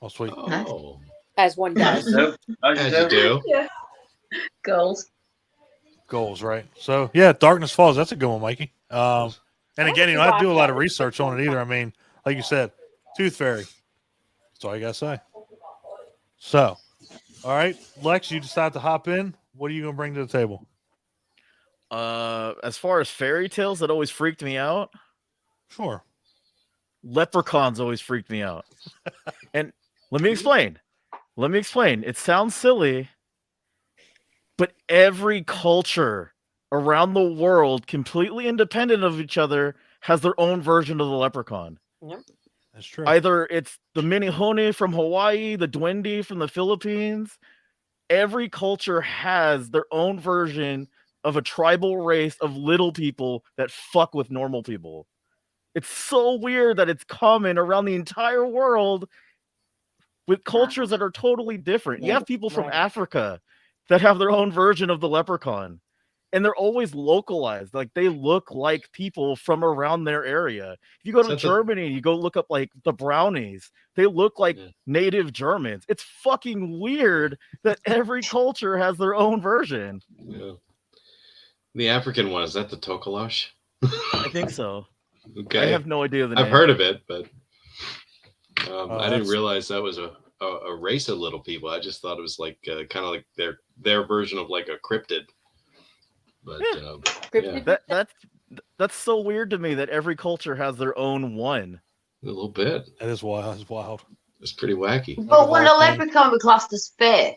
Oh, sweet. Oh, As one does. Nope. as you do. Girls. Goals, right? So yeah, Darkness Falls. That's a good one, Mikey. And I'll again, have you to don't have to watch do a lot that. of research on it either. I mean, like you said, Tooth Fairy. That's all you gotta say. So, all right, Lex, you decide to hop in. What are you gonna bring to the table? as far as fairy tales that always freaked me out, Sure. leprechauns always freaked me out. And let me explain. It sounds silly, but every culture around the world, completely independent of each other, has their own version of the leprechaun. That's true. Either it's the Minihone from Hawaii, the Duende from the Philippines. Every culture has their own version of a tribal race of little people that fuck with normal people. It's so weird that it's common around the entire world with cultures that are totally different. You have people from Right. Africa that have their own version of the leprechaun, and they're always localized. Like they look like people from around their area. If you go to So it's Germany, you go look up like the brownies. They look like Yeah. native Germans. It's fucking weird that every culture has their own version. Yeah. The African one, is that the Tokolosh? I think so. Okay. I have no idea the name. I've heard of it, but Oh, I didn't that's- realize that was a race of little people. I just thought it was like kind of like their version of like a cryptid. But yeah, That's so weird to me that every culture has their own one. a little bit. That is wild. That's wild. It's pretty wacky. But wouldn't a Volcano. leprechaun be classed as fair?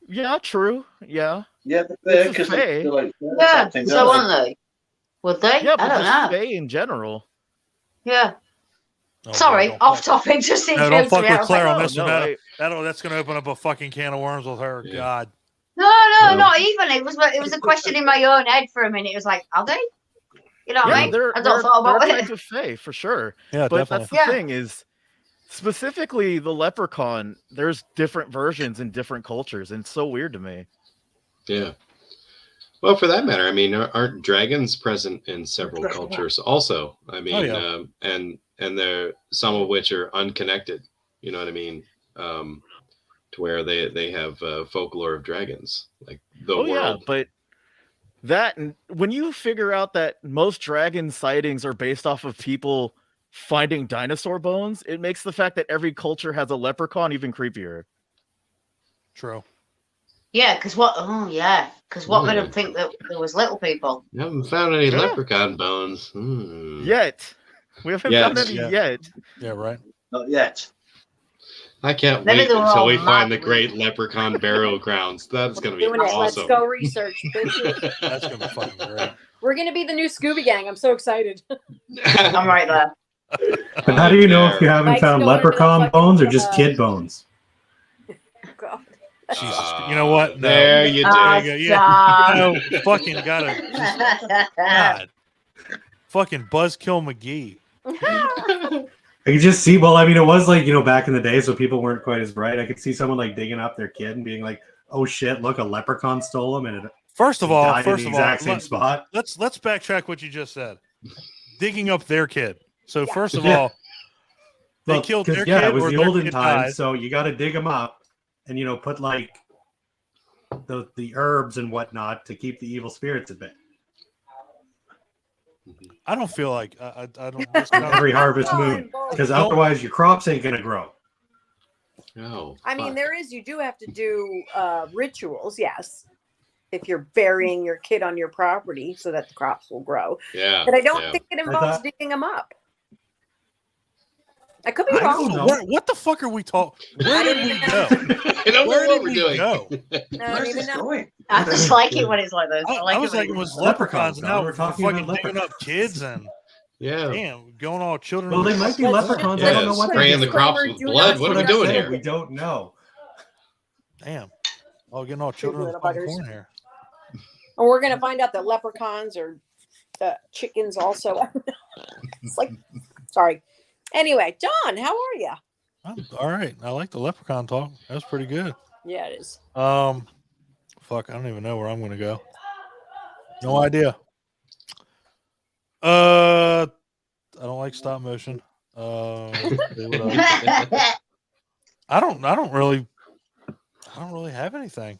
Yeah, true. Yeah. Yeah, but It's a because fae. they're like Yeah, something, so don't wouldn't they? Would they? Yeah, I but don't just know. fae in general. Yeah. Oh, Sorry, no, don't off fuck- topic. Just No, don't fuck with Claire on No, this one. no, Adam That's gonna open up a fucking can of worms with her. Yeah. God. No, not even. It was a question in my own head for a minute. It was like, are they? You know what I Yeah, mean? there I don't thought are about types it. of fae for sure. Yeah, But definitely. that's the Yeah. thing is, specifically the leprechaun. There's different versions in different cultures, and it's so weird to me. Yeah. Well, for that matter, I mean, aren't dragons present in several cultures also? I mean, yeah. and they're some of which are unconnected. You know what I mean? To where they have folklore of dragons, like the Oh yeah, world. but that when you figure out that most dragon sightings are based off of people finding dinosaur bones, it makes the fact that every culture has a leprechaun even creepier. True. Yeah, because what? Oh, yeah, because what made Yeah. them think that there was little people? You haven't found any Yeah. leprechaun bones. Hmm. Yet. We haven't Yet. found any Yeah. yet. Yeah, right. Not yet. I can't Maybe wait they were until all we find mad the great leprechaun burial grounds. That's gonna be Doing it. Let's awesome. go research. Bitches. That's gonna be fucking great. We're gonna be the new Scooby Gang. I'm so excited. I'm right there. But how do you know if you haven't Mike's found going into the leprechaun fucking, bones or just kid bones? God. Jesus. You know what? No. There you Ah, do. Yeah. stop. No, fucking gotta. God. Fucking Buzzkill McGee. I could just see. Well, I mean, it was like back in the day, so people weren't quite as bright. I could see someone like digging up their kid and being like, "Oh shit! Look, a leprechaun stole him," and it First of all, died in the exact same spot. let's backtrack what you just said. Digging up their kid. So Yeah. first of Yeah. all, they Well, killed 'cause, their yeah, kid it was or the their olden kid times, died. so you got to dig them up and put like the herbs and whatnot to keep the evil spirits at bay. I don't feel like I don't. It's not- Every harvest moon, because otherwise your crops ain't gonna grow. No. I mean, fuck. you do have to do rituals, yes. If you're burying your kid on your property so that the crops will grow. Yeah. But I don't yeah. think it involves thought- digging them up. I could be I wrong. don't know. What the fuck are we talking? Where did we go? I don't Where know did what we're we doing. go? No, I don't Where's even this know. going? I just like it when it's like this. I was like, it when was Leprechauns, leprechauns, and no, now we're we're talking fucking about digging up kids and Yeah. damn, going all children. Well, they might be Let's- leprechauns. I Yeah, don't know what they spraying the do. crops with blood. What are we That's doing it. here? We don't know. Damn. Oh, getting all children of the little fucking buggers. corn here. And we're gonna find out that leprechauns are chickens also. It's like, sorry. Anyway, John, how are you? I'm all right. I like the leprechaun talk. That was pretty good. Yeah, it is. Fuck, I don't even know where I'm gonna go. No idea. I don't like stop motion. I don't really have anything.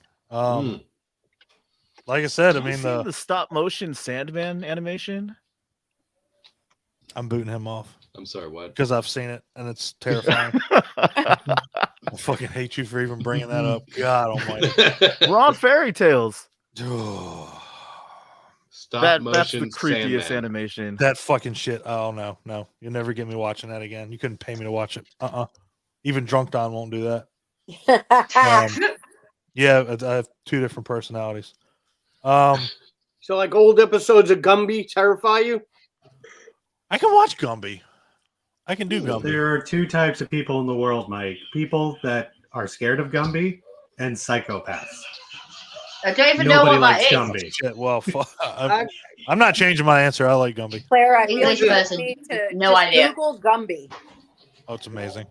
Like I said, I Have you mean seen the stop motion Sandman animation? I'm booting him off I'm sorry, what? because I've seen it and it's terrifying. I fucking hate you for even bringing that up. God almighty. We're on fairy tales. Stop That's motion the creepiest Sandman. animation. That fucking shit. Oh no. You'll never get me watching that again. You couldn't pay me to watch it. Even Drunk Don won't do that. Yeah, I have two different personalities. So, like old episodes of Gumby terrify you? I can watch Gumby. I can do Gumby. There are two types of people in the world, Mike. People that are scared of Gumby and psychopaths. I don't even know Nobody what that likes is. Gumby. Shit, well, I'm not changing my answer. I like Gumby. Claire, I feel English like you person, need to no just idea. Google Gumby Oh, it's amazing.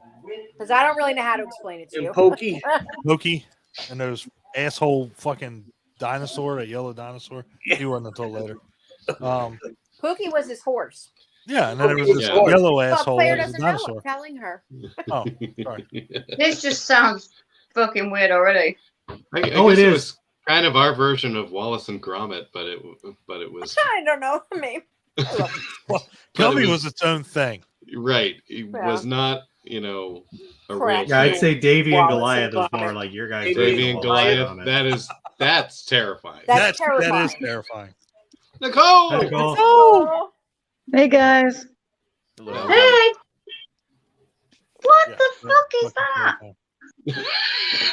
because I don't really know how to explain it to And you. Pokey. Loki and those asshole fucking dinosaur, that yellow dinosaur. He wasn't until later. Pookie was his horse. Yeah, and then it was this Yeah. yellow But asshole Claire that was a doesn't know. I'm dinosaur. telling her. Oh, sorry. This just sounds fucking weird already. I Oh, guess it it is. was kind of our version of Wallace and Gromit, but it was I don't know. Maybe. Well, But Gumby it was its own thing. right. It Yeah. was not, a real Correct. Yeah, I'd thing. say Davy and Wallace Goliath and is more Gromit. like your guys. Davy Davy and Goliath. That's terrifying. That's That is terrifying. terrifying. Nicole. Nicole. Oh, Hey guys. Hello. Hey, what Yeah, the yeah, fuck is fucking that? terrifying.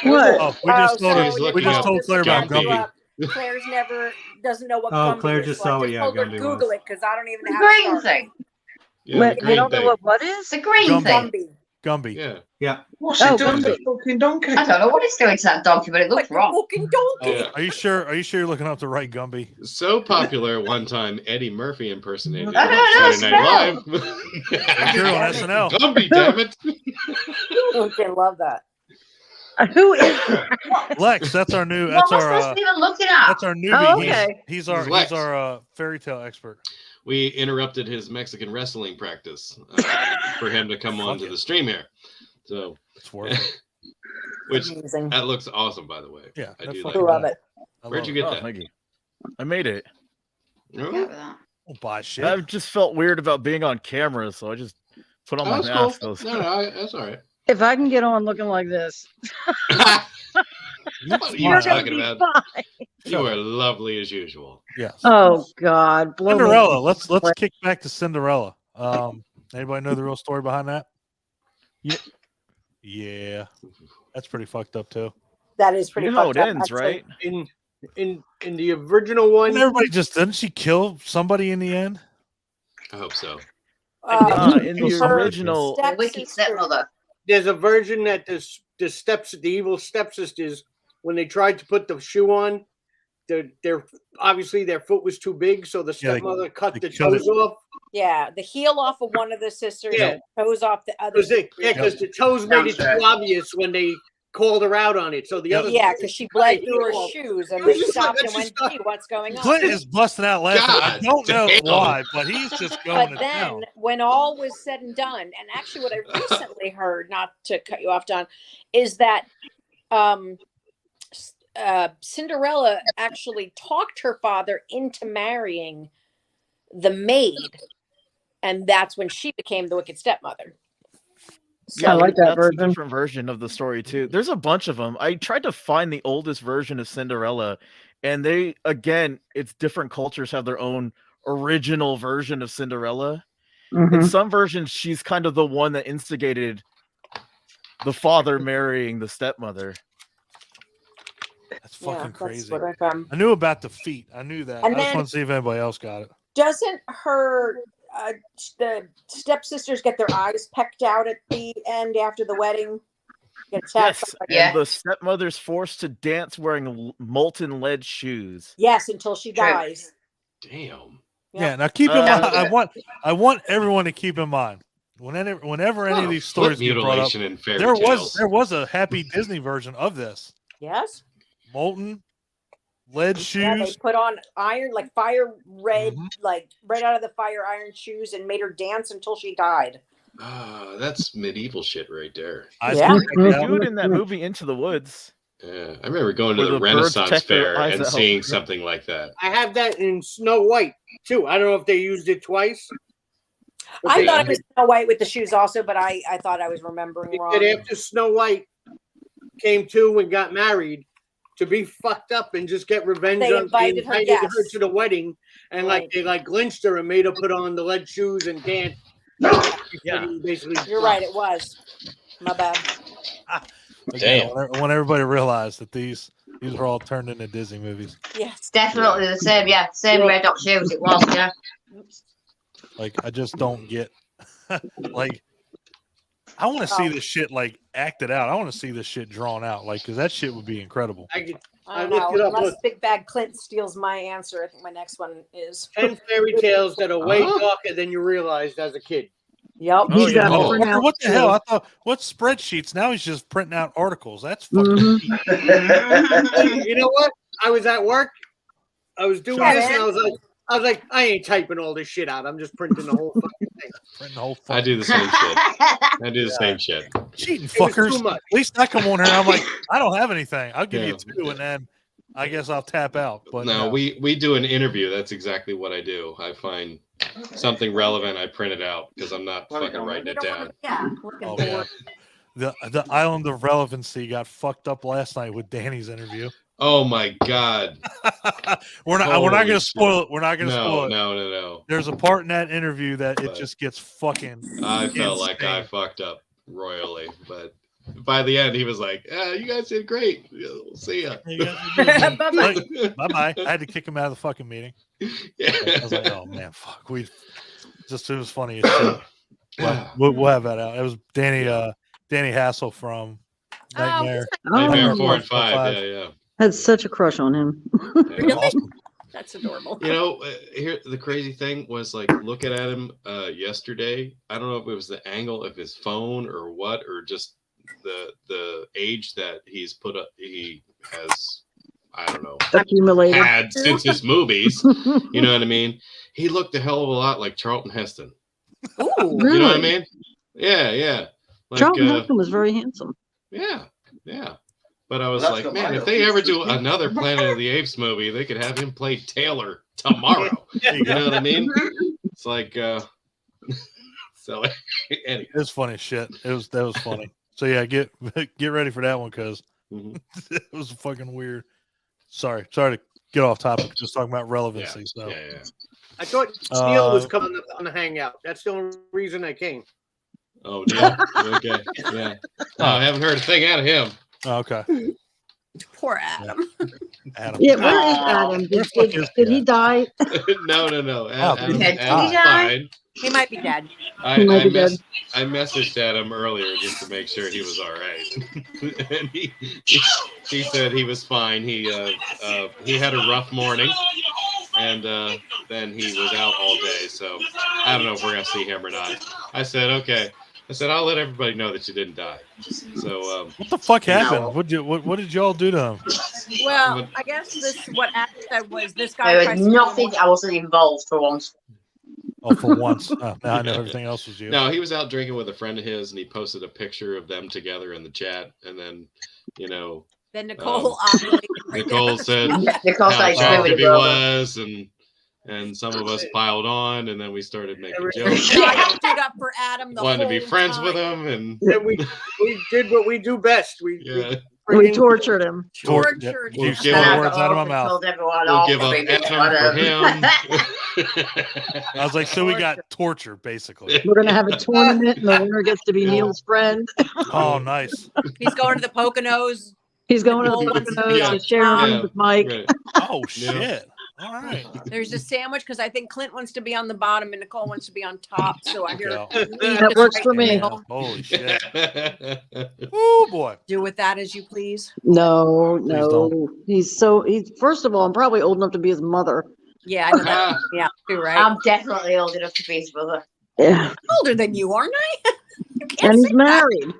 What? Oh, we just told sorry, her. he's We looking just up told Claire about Gumby. Gumby. Claire's never doesn't know what Oh, Gumby Claire is. just so saw I what, yeah, told her Gumby Google was. it because I don't even The know how to green start. thing. Yeah, Wait, the you green don't know thing. what is? The green Gumby. thing. Gumby. Gumby. Yeah. What's it doing to Gumby. the fucking donkey? I don't know what it's doing to that donkey, but it looks Like a wrong. fucking donkey. Yeah. Are you sure? Are you sure you're looking up the right Gumby? So popular one time Eddie Murphy impersonated him I on don't know, Saturday Night You're on Live. SNL. Gumby, damn it. Okay, love that. Who is? Lex, that's our new. What That's was our. this even looking at? That's our newbie. Oh, okay. He's our. He's Lex. He's our fairy tale expert. We interrupted his Mexican wrestling practice for him to come on to the stream here. So, It's worth it. which Amazing. that looks awesome, by the way. Yeah, I that do fucking like Love that. it. I Where'd love you it. get Oh, that? thank you. I made it. No? Yeah, with that. Don't buy shit. I just felt weird about being on camera, so I just put on Oh, my that's mask. cool. I was- No, that's all right. If I can get on looking like this, What are you you're gonna talking be about? fine. You are lovely as usual. Yes. Oh God, blow me. Cinderella. Let's kick back to Cinderella. Anybody know the real story behind that? Yeah. That's pretty fucked up too. That is pretty You know how it fucked up, ends, actually. right? In the original one, And everybody just didn't she kill somebody in the end? I hope so. In the Her original, The wicked stepmother. there's a version that the evil stepsisters, when they tried to put the shoe on, their obviously their foot was too big, so the Yeah, they- stepmother cut they the cut toes it. off. Yeah, the heel off of one of the sisters, Yeah. toes off the other. Because the toes made it too obvious when they called her out on it. So the other Yeah, because she bled through her Well, shoes, and it was they just like, stopped and let's went, just "Gee, what's going on?" Clint is busting out laughing. I God don't know damn. why, but he's just going But to then, town. when all was said and done, and actually, what I recently heard, not to cut you off, Don, is that Cinderella actually talked her father into marrying the maid, and that's when she became the wicked stepmother. I like that that's version. a different version of the story too. There's a bunch of them. I tried to find the oldest version of Cinderella, and they again, it's different cultures have their own original version of Cinderella. Mhm. In some versions, she's kind of the one that instigated the father marrying the stepmother. That's fucking That's crazy. what I found. I knew about the feet. I knew that. And I just then- want to see if anybody else got it. Doesn't her the stepsisters get their eyes pecked out at the end after the wedding? Get attacked Yes, by- Yeah. and the stepmother's forced to dance wearing molten lead shoes. Yes, until she True. dies. Damn. Yeah. Now keep in Uh, mind. I want everyone to keep in mind whenever any of these Foot stories get brought up, mutilation in fairy there tales. was a happy Disney version of this. Yes. Molten lead Yeah, they shoes. put on iron, like fire red, Mhm. like right out of the fire iron shoes, and made her dance until she died. Ah, that's medieval shit right there. Eyes Yeah. pecked They out. do it in that movie Into the Woods. Yeah, I remember going to Where the the birds Renaissance peck their Fair eyes and out. seeing something like that. I have that in Snow White too. I don't know if they used it twice. but I they- thought it was Snow White with the shoes also, but I thought I was remembering they wrong. said after Snow White came to and got married, to be fucked up and just get revenge They on invited her guests. to the wedding, and Right. they lynched her and made her put on the lead shoes and dance. Yeah. Basically, You're right, it was. My bad. Again, I want everybody to realize that these are all turned into Disney movies. Yes. Definitely the same, yeah. Same red dot shoes it was, yeah. Like I just don't get like I want to see Oh. this shit like acted out. I want to see this shit drawn out, like because that shit would be incredible. I get I I don't looked know. it up, Unless look. Big Bad Clint steals my answer, I think my next one is. 10 fairy tales that are way Huh? darker than you realized as a kid. Yep. Oh, He's yeah. got Oh. a printout What the too. hell? I thought what spreadsheets? Now he's just printing out articles. That's fucking. Mhm. cheap. You know what? I was at work. I was doing Yeah, this, and man. I was like, I ain't typing all this shit out. I'm just printing the whole fucking thing. Printing the whole I fucking do the same shit. I do the same shit. cheating It was fuckers. too much. At least I come on here and I'm like, I don't have anything. I'll give Yeah. you two, and then I guess I'll tap out. But No, we do an interview. That's exactly what I do. I find something relevant, I print it out because I'm not fucking writing You it don't wanna- down. yeah. Looking Oh for yeah. The island of relevancy got fucked up last night with Danny's interview. Oh my god. we're not Holy gonna shit. spoil it. We're not gonna spoil No, it. no. There's a part in that interview that it But- just gets fucking. I felt like I Insane. fucked up royally, but by the end he was like, "You guys did great. We'll see ya." Bye-bye. Bye bye. I had to kick him out of the fucking meeting. I was like, oh man, fuck. It was funny as shit. But we'll have that out. It was Danny Danny Hassel from Nightmare. Nightmare Oh, 4 and 5. Yeah. had such a crush on him. Really? Awesome. That's adorable. You know, here the crazy thing was like looking at him yesterday. I don't know if it was the angle of his phone or what, or just the age that he has. I don't know. Accumulated. Had since his movies. You know what I mean? He looked a hell of a lot like Charlton Heston. Ooh. Really? You know what I mean? Yeah. Like, Charlton Heston was very handsome. Yeah. But I was Well, that's like, got man, my if they ever do opinion. another Planet of the Apes movie, they could have him play Taylor tomorrow. You know what I mean? It's like, so anyway. It was funny as shit. That was funny. So yeah, get ready for that one because it was fucking weird. Sorry to get off topic. Just talking about relevancy. So Yeah. I thought Neil was coming up on the hangout. That's the only reason I came. Oh, yeah. Okay. Yeah. No, I haven't heard a thing out of him. Oh, okay. Poor Adam. Adam. Yeah, where is Adam? Did he die? No. Adam's die? fine. He might be dead. He might be dead. I messaged Adam earlier just to make sure he was all right, and he said he was fine. He had a rough morning, and then he was out all day. So I don't know if we're gonna see him or not. I said okay. I said I'll let everybody know that you didn't die. So What the fuck happened? What did y'all do to him? Well, I guess what Adam said was this guy. There tries was to nothing. I wasn't involved for once. Oh, for once. Now I know everything else was you. no, he was out drinking with a friend of his, and he posted a picture of them together in the chat, and then Then Nicole obviously. Nicole said Because how I attractive he screwed it. was, and some of us piled on, and then we started making jokes. I stood up for Adam. Wanted to be whole friends time. with him, and And we did what we do best. We We tortured him. Tortured You We'll stole give the up- words out of my mouth. Told everyone we'll off give up for being Adam for him. I was like, so we got torture, basically. We're gonna have a tournament, and the winner gets to be Neil's friend. Oh, nice. He's going to the Poconos. He's going to the Nicole wants to Poconos be to on share top. rooms with Mike. Right. Oh shit. All right. There's a sandwich because I think Clint wants to be on the bottom and Nicole wants to be on top. So I hear Okay. That works for me. Yeah. Holy shit. Oh boy. Do with that as you please. No, Please no. He's first of all, I'm probably old enough to be his mother. Yeah, I know that. Yeah, you're right. I'm definitely old enough to be his brother. Yeah. Older than you, aren't I? You can't And he's say that. married.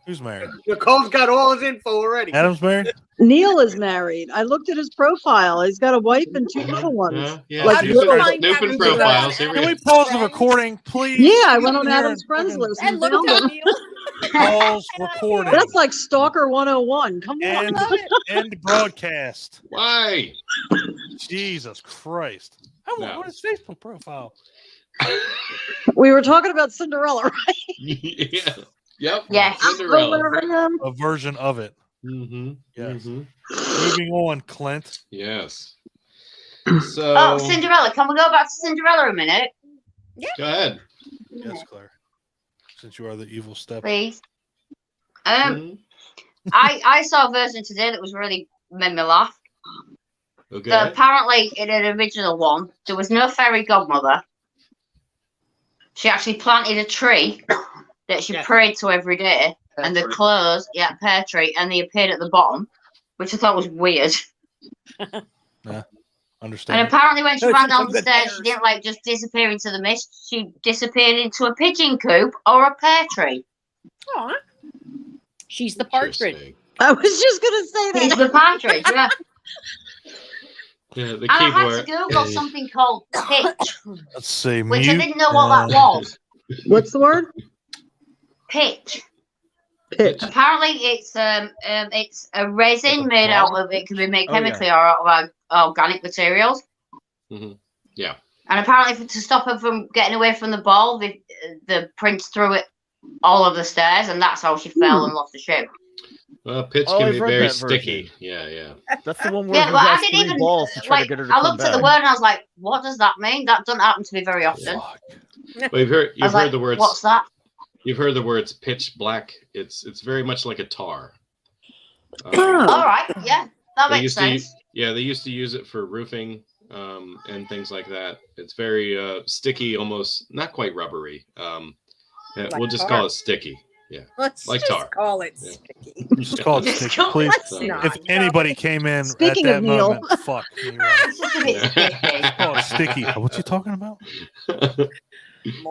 Who's married? Nicole's got all his info already. Adam's married? Neil is married. I looked at his profile. He's got a wife and two little ones. Yeah. Like How do you little- find Snooping Adam's profiles. Here friends? we Can we go. pause the recording, please? Yeah, I went on Sit here Adam's and friends fucking list And and look found at him. Neil. Pause recording. That's like Stalker 101. Come on. End broadcast. Why? Jesus Christ. No. What is Facebook profile? We were talking about Cinderella, right? Yeah. Yep. Yes. Cinderella. A version of it. Mm-hmm. Yes. Mm-hmm. Moving on, Clint. Yes. So Oh, Cinderella. Can we go back to Cinderella a minute, go ahead. Yes, Claire. Since you are the evil step. please? Mhm. I saw a version today that was really made me laugh. Okay. So apparently, in an original one, there was no fairy godmother. She actually planted a tree that she prayed to every day, and the clothes, pear tree, and they appeared at the bottom, which I thought was weird. Understand. And apparently, when she Those ran are down some the good stairs, pears. she didn't just disappear into the mist. She disappeared into a pigeon coop or a pear tree. Aw. She's the partridge. Interesting. I was just gonna say It's that. the partridge, yeah. Yeah, the And I had keyboard. to Google something called pitch, Let's see. which I mute didn't know what that and- was. What's the word? Pitch. Pitch. Apparently, it's a resin made out of. It can be made chemically or out of organic materials. Mhm. Yeah. And apparently, to stop her from getting away from the ball, the prince threw it all over the stairs, and that's how she fell and lost the ship. Well, pitch Oh, can I've be read very that version. sticky. Yeah. That's the one where Yeah, he but I has didn't three even balls to try to like. get her to I come looked at the back. word and I was like, "What does that mean?" That doesn't happen to me very often. Fuck. Well, you've heard I was like, the words. "What's that?" You've heard the words pitch black. It's very much like a tar. Oh. All right, yeah, that They makes used sense. to they used to use it for roofing and things like that. It's very sticky, almost not quite rubbery. Yeah, Like we'll just tar. call it sticky. Yeah, Let's like just tar. call it Yeah. sticky. Just call it Just sticky, call it please. Let's So- not. If anybody came in Speaking at of that Neil. moment, fuck me. Right? It's just a bit sticky. Call it sticky. What you talking about? Moist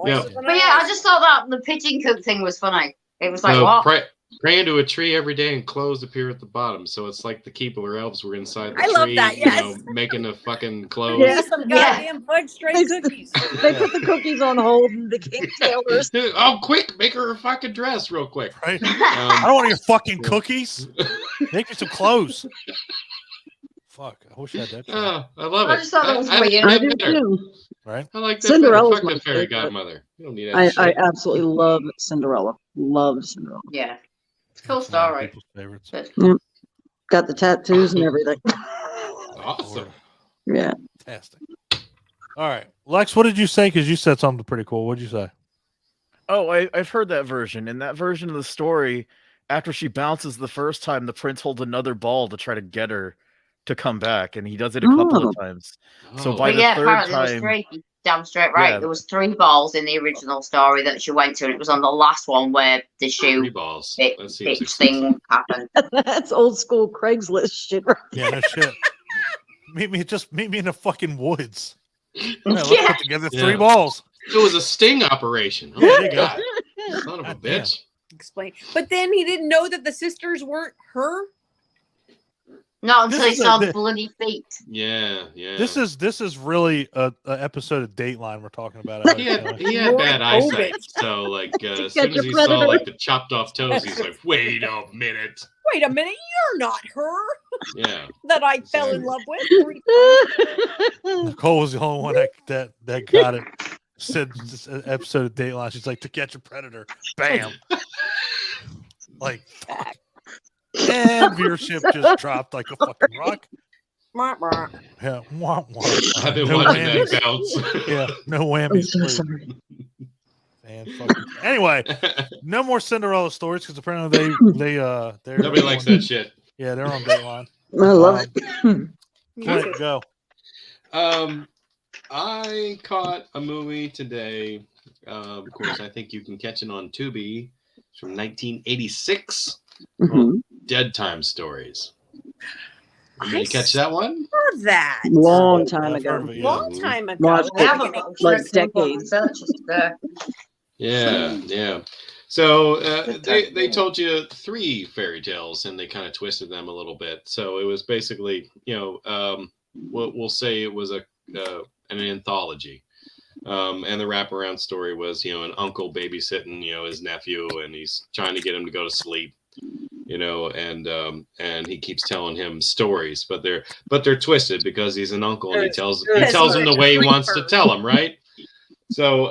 Yeah. as an But yeah, I ice. just thought that the pigeon coop thing was funny. It was like, So what? pray into a tree every day and clothes appear at the bottom. So it's like the Keebler elves were inside the I tree, love that, yes. making the fucking clothes. Yeah. Give me some Yeah. goddamn fudge straight They- cookies. They put the cookies on hold and became tailors. Oh, quick, make her a fucking dress real quick. Right? I Um, don't want your fucking cookies. Make me some clothes. Fuck. I wish I had that. shit. I love I it. just thought that was I weird. like I that do better. too. Right? I like that Cinderella's better. my Fuck the fairy favorite. godmother. You don't need that I shit. absolutely love Cinderella. Love Cinderella. Yeah. It's a cool That's one of story. people's favorites. But Got the tattoos and everything. Awesome. Yeah. Fantastic. All right. Lex, what did you say? Because you said something pretty cool. What did you say? Oh, I've heard that version. In that version of the story, after she bounces the first time, the prince holds another ball to try to get her to come back, and he does it a couple Oh. of times. So Oh, by But the yeah, third apparently there was time- three. Damn straight right. Yeah. There was 3 balls in the original story that she went to, and it was on the last one where the three shoe balls. bit, That seems bitch expensive. thing happened. That's old school Craigslist shit right Yeah, no shit. Meet me in the fucking woods. Yeah, let's Yeah. put together Yeah. 3 balls. It was a sting operation. Oh Yeah, my there you go. god. Son of a God damn. bitch. Explain. But then he didn't know that the sisters weren't her. Not until This he is a- saw the- the bloody feet. Yeah, yeah. This is really a episode of Dateline we're talking about. I He have a had, feeling. he had bad Roy eyesight, Orbit. so like as Catch soon as a he saw predator. like the chopped off toes, he's like, "Wait a minute." Wait a minute, you're not her Yeah, that I fell in Exactly. love with. now. Nicole was the only one that got it. Said this episode of Dateline. She's like, to catch a predator. Bam. Like, fuck. And viewership just dropped like a fucking rock. Mwah, mwah. Yeah. Wah, wah. I've been No watching whammies. that bounce. Yeah. No I'm whammies. so please. sorry. And fucking. Anyway, no more Cinderella stories because apparently they're Nobody likes that shit. Yeah, they're on Dateline. I love it. Clint, go. I caught a movie today. Of course, I think you can catch it on Tubi. It's from 1986. Mhm. Dead Time Stories. Did I you catch that one? Heard that. Long time I've heard ago. of it, yeah. Long time ago. Watched I it. haven't Like looked at some decades. searches there. Yeah, yeah. So they told you 3 fairy tales, and they kind of twisted them a little bit. So it was basically, we'll say it was an anthology, and the wraparound story was, an uncle babysitting, his nephew, and he's trying to get him to go to sleep, and he keeps telling him stories, but they're twisted because he's an uncle, and he tells him the way he wants to tell him, right? So,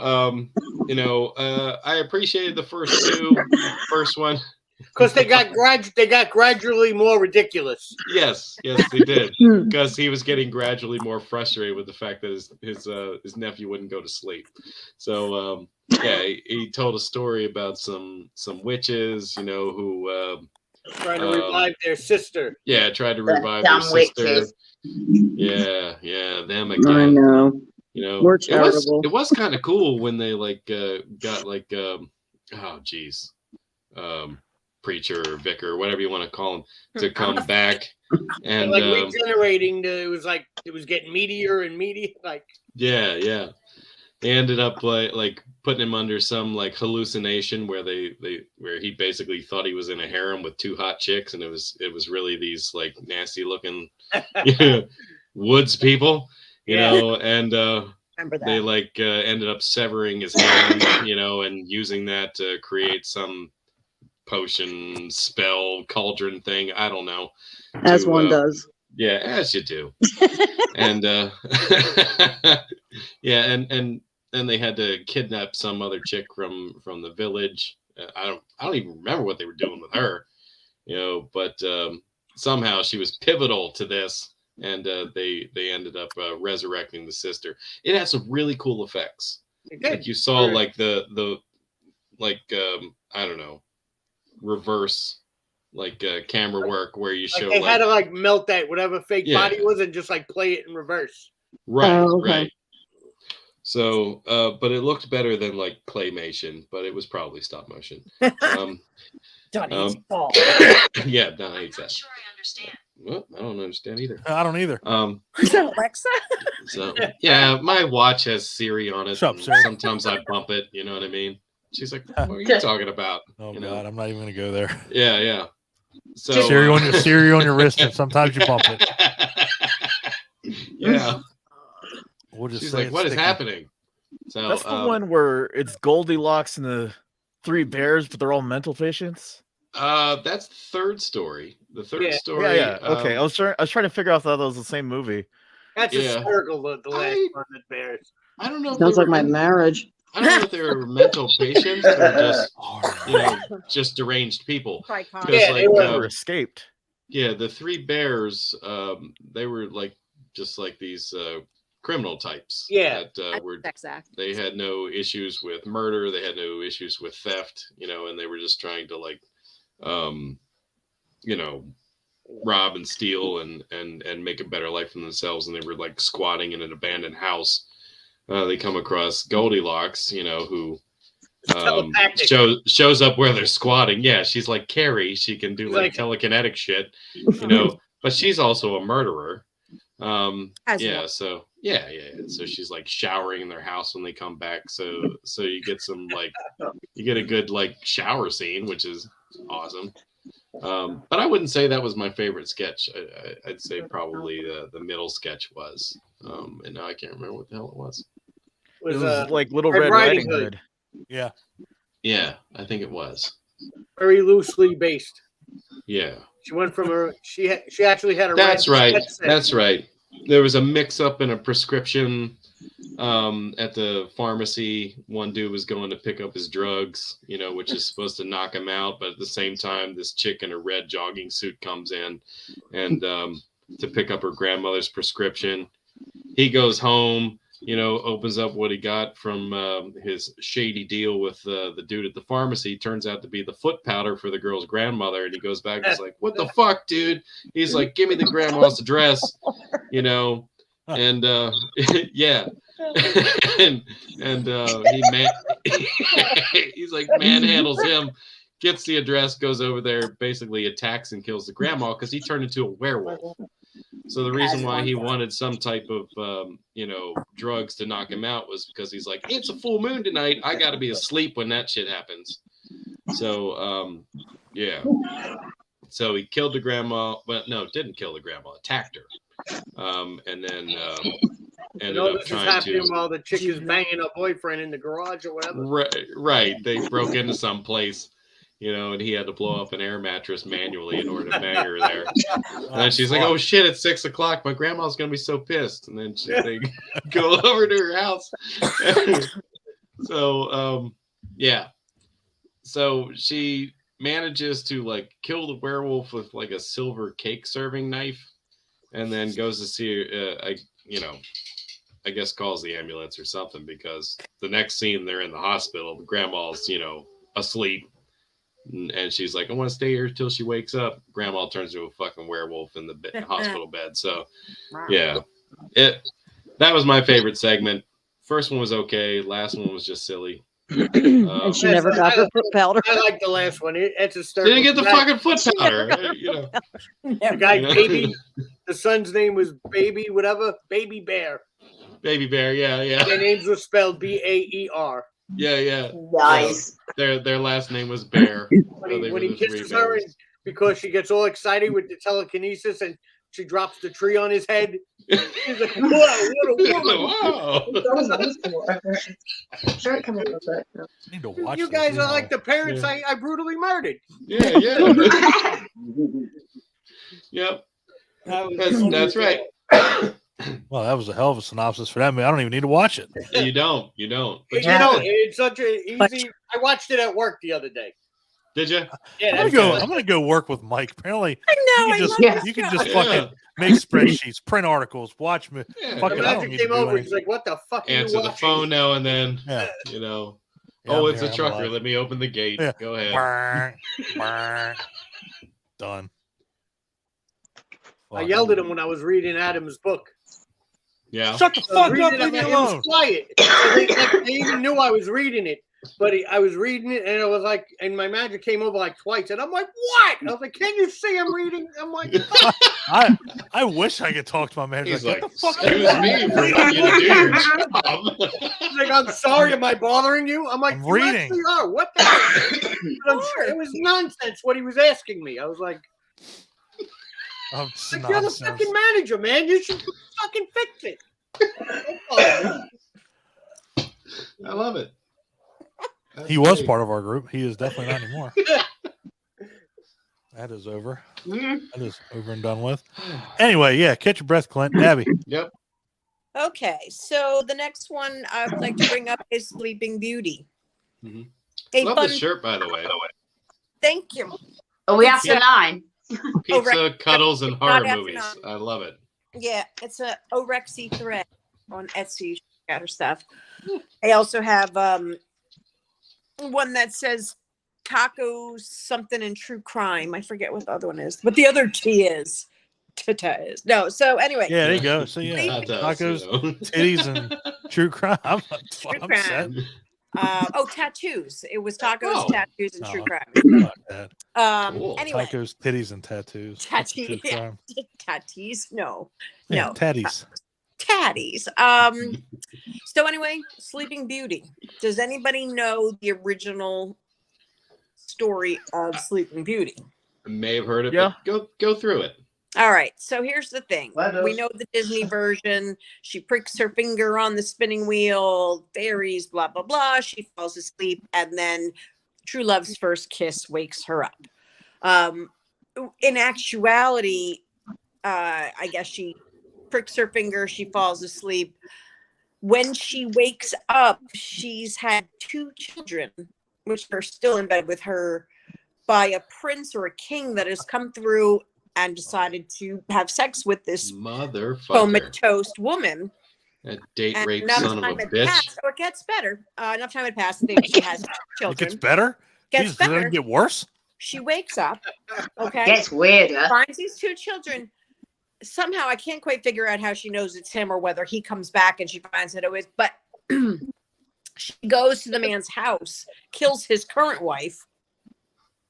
I appreciated the first one. Because they got gradually more ridiculous. Yes, they did. Hmm. Because he was getting gradually more frustrated with the fact that his nephew wouldn't go to sleep. So, he told a story about some witches, who Trying to revive their sister. tried to The revive their dumb sister. witches. Yeah, them I again. know. We're It was charitable. kind of cool when they got preacher or vicar, whatever you want to call him, to come back and Like regenerating. It was getting meatier and meatier. Like yeah. They ended up like putting him under some hallucination where where he basically thought he was in a harem with 2 hot chicks, and it was really these nasty looking woods people, and Remember that. they ended up severing his hand, and using that to create some potion spell cauldron thing. I don't know. As to, one does. Yeah, as you do. And and then they had to kidnap some other chick from the village. I don't even remember what they were doing with her, but somehow she was pivotal to this, and they ended up resurrecting the sister. It had some really cool effects. Like you saw the I don't know, reverse camera work where you show they had to melt that whatever fake Yeah. body was and just play it in reverse. Right, Oh, okay. right. So, but it looked better than like claymation, but it was probably stop motion. Don't eat Um, salt. yeah, Don hates that. Well, I don't understand either. I don't either. Is that Alexa? So yeah, my watch has Siri on it. Shut up, and Siri. sometimes I bump it. You know what I mean? She's like, "What are you talking about?" Oh You God, know? I'm not even gonna go there. Yeah, yeah. So Siri on your wrist, and sometimes you bump it. Yeah. We'll just She's say like, it's "What is sticky. happening?" So That's the one where it's Goldilocks and the three bears, but they're all mental patients. That's the third story. The third Yeah. story. Yeah. Okay, I was trying to figure out if that was the same movie. That's Yeah. hysterical. The last one that bears. I don't know. If Sounds they like were my marriage. I don't know if they were mental patients or just just deranged people. Probably common. Because Yeah, like they were. Never escaped. yeah, the three bears, they were like just like these criminal types. Yeah. That were Sex act. they had no issues with murder, they had no issues with theft, and they were just trying to like you know rob and steal and make a better life for themselves, and they were like squatting in an abandoned house. They come across Goldilocks, who Telepathic. shows up where they're squatting. Yeah, she's like Carrie. She can do like telekinetic shit, but she's also a murderer. As So so she's like showering in their house when they come back. So you get some like you get a good like shower scene, which is awesome. But I wouldn't say that was my favorite sketch. I'd say probably the middle sketch was. And now I can't remember what the hell it was. Was, It was like Little Red Red Riding Riding Hood. Yeah. Yeah, I think it was. very loosely based. Yeah. She went from her. She actually had a. That's right. headset. That's right. There was a mix-up in a prescription at the pharmacy. One dude was going to pick up his drugs, which is supposed to knock him out, but at the same time, this chick in a red jogging suit comes in and to pick up her grandmother's prescription. He goes home, opens up what he got from his shady deal with the dude at the pharmacy. Turns out to be the foot powder for the girl's grandmother. And he goes back and he's like, "What the fuck, dude?" He's like, "Give me the grandma's address," and yeah. and he's like manhandles him, gets the address, goes over there, basically attacks and kills the grandma because he turned into a werewolf. So the reason why he wanted some type of drugs to knock him out was because he's like, "It's a full moon tonight. I got to be asleep when that shit happens." So yeah. So he killed the grandma, but no, didn't kill the grandma. Attacked her, and then ended up This is trying happening to. while the chick is banging her boyfriend in the garage or whatever. Right. They broke into some place, and he had to blow up an air mattress manually in order to bang her there. And then she's like, "Oh shit, it's 6 o'clock. My grandma's gonna be so pissed." And then they go over to her house. So yeah. So she manages to like kill the werewolf with like a silver cake serving knife, and then goes to see I guess calls the ambulance or something, because the next scene they're in the hospital. The grandma's, asleep. And she's like, "I want to stay here till she wakes up." Grandma turns into a fucking werewolf in the hospital bed. So, yeah, that was my favorite segment. First one was okay. Last one was just silly. And she never got her foot powder. I like the last one. It's a story. Didn't get the fucking foot powder. The guy, Baby, the son's name was Baby, whatever, Baby Bear. Baby Bear, yeah. Their names were spelled BAER. Yeah. Nice. Their last name was Bear. When he kisses her, and because she gets all excited with the telekinesis and she drops the tree on his head. He's like, "Whoa, what a woman!" Wow. Sure, it came up with it. Need to watch You this, guys are like the parents Yeah. I brutally murdered. Yeah. Yep. That's right. Well, that was a hell of a synopsis for that movie. I don't even need to watch it. You don't. But It's such a easy. I watched it at work the other day. Did you? Yeah, I'm gonna go work with Mike. Apparently, I know. you can just fucking make spreadsheets, print articles, watch me. Yeah. Fuck The it, I don't magic need to came do over. anything. He's like, "What the fuck?" Answer the phone now and then. Yeah. Oh, I'm it's here, a I'm trucker. alive. Let me open the gate. Yeah. Go ahead. Done. I yelled at him when I was reading Adam's book. Yeah. Shut the So I was fuck up, reading leave it, me it was alone. quiet. So they even knew I was reading it. But I was reading it, and it was like, and my manager came over like twice, and I'm like, "What?" I was like, "Can you see I'm reading?" I'm like, I wish I could talk to my manager. He's Like, like, get the fuck excuse out of me here. for letting you do your job. He's like, "I'm sorry, am I bothering you?" I'm like, I'm "You reading." actually are. What the hell?" It was nonsense what he was asking me. I was like, Oh, it's "You're the nonsense. fucking manager, man. You should fucking fix it." I love it. That's He was great. part of our group. He is definitely not anymore. That is over. Mhm. That is over and done with. Anyway, yeah, catch your breath, Clint. Abby. Yep. Okay, so the next one I would like to bring up is Sleeping Beauty. Mhm. A Love fun. the shirt, by the way. Thank you. Are we It's, after 9? Pizza, cuddles, and Not horror after movies. nine. I love it. Yeah, it's a Orexy thread on Etsy. You should check out her stuff. I also have one that says Taco something in true crime. I forget what the other one is, but the other T is. Tata is. No, so anyway. Yeah, there you go. So yeah, That does, tacos, you know. titties, and true crime. I'm True upset. crime. Tattoos. It was tacos, Oh. tattoos, and true Oh. crime. Fuck that. Cool. Anyway, Tacos, titties, and tattoos. That's a true Tatty, yeah. crime. tatties. No, Yeah, no, tatties. tatties. So anyway, Sleeping Beauty. Does anybody know the original story of Sleeping Beauty? I may have heard it, Yeah. but go through it. All right. So here's the thing. Let We us. know the Disney version. She pricks her finger on the spinning wheel, fairies, blah, blah, blah. She falls asleep, and then true love's first kiss wakes her up. In actuality, I guess she pricks her finger, she falls asleep. When she wakes up, she's had 2 children, which are still in bed with her, by a prince or a king that has come through and decided to have sex with this Motherfucker. comatose woman. That date And rape enough son of a time had bitch. passed, or it gets better. Enough time had passed. She has It children. gets better. Gets Jesus, does better. it get worse? She wakes up. Okay. Gets weirder. Finds these 2 children. Somehow I can't quite figure out how she knows it's him or whether he comes back and she finds that it was, but she goes to the man's house, kills his current wife,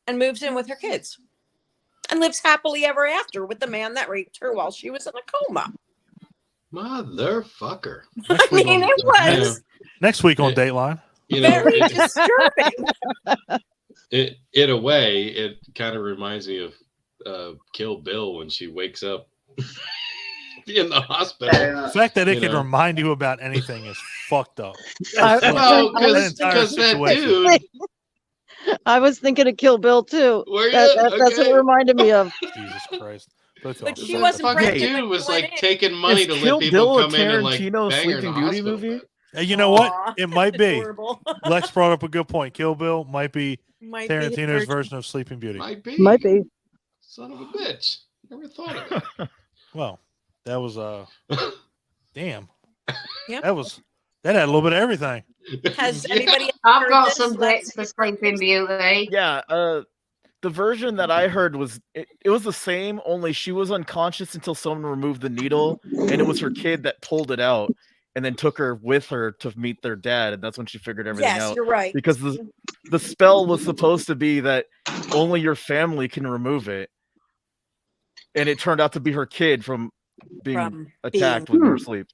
and moves in with her kids. And lives happily ever after with the man that raped her while she was in a coma. Motherfucker. Next I week mean, on- it was Next week on Yeah. Dateline. You know, very disturbing. in a way, it kind of reminds me of Kill Bill when she wakes up in the hospital. The fact that it You can know. remind you about anything is fucked up. I- Well, That entire because that situation. dude, I was thinking of Kill Bill too. were you? That's what it Okay. reminded me of. Jesus Christ. Both But y'all she suck. wasn't Fucking pregnant dude when was she went like in. taking money Is to Kill let people Bill a come in and like Tarantino bang her in the Sleeping Beauty hospital movie? bed. Hey, you know what? Aw, It might be. adorable. Lex brought up a good point. Kill Bill might be Might be Tarantino's her- version of Sleeping Beauty. Might be. Might be. Son of a bitch. Never thought of that. Well, that was damn. Yep. That had a little bit of everything. Has Yeah. anybody I've heard got this? some Lex? bits for Sleeping Beauty. Yeah, the version that I heard was it was the same, only she was unconscious until someone removed the needle, and it was her kid that pulled it out and then took her with her to meet their dad, and that's when she figured everything Yes, out. you're right. Because the spell was supposed to be that only your family can remove it, and it turned out to be her kid from being From attacked being- when her asleep.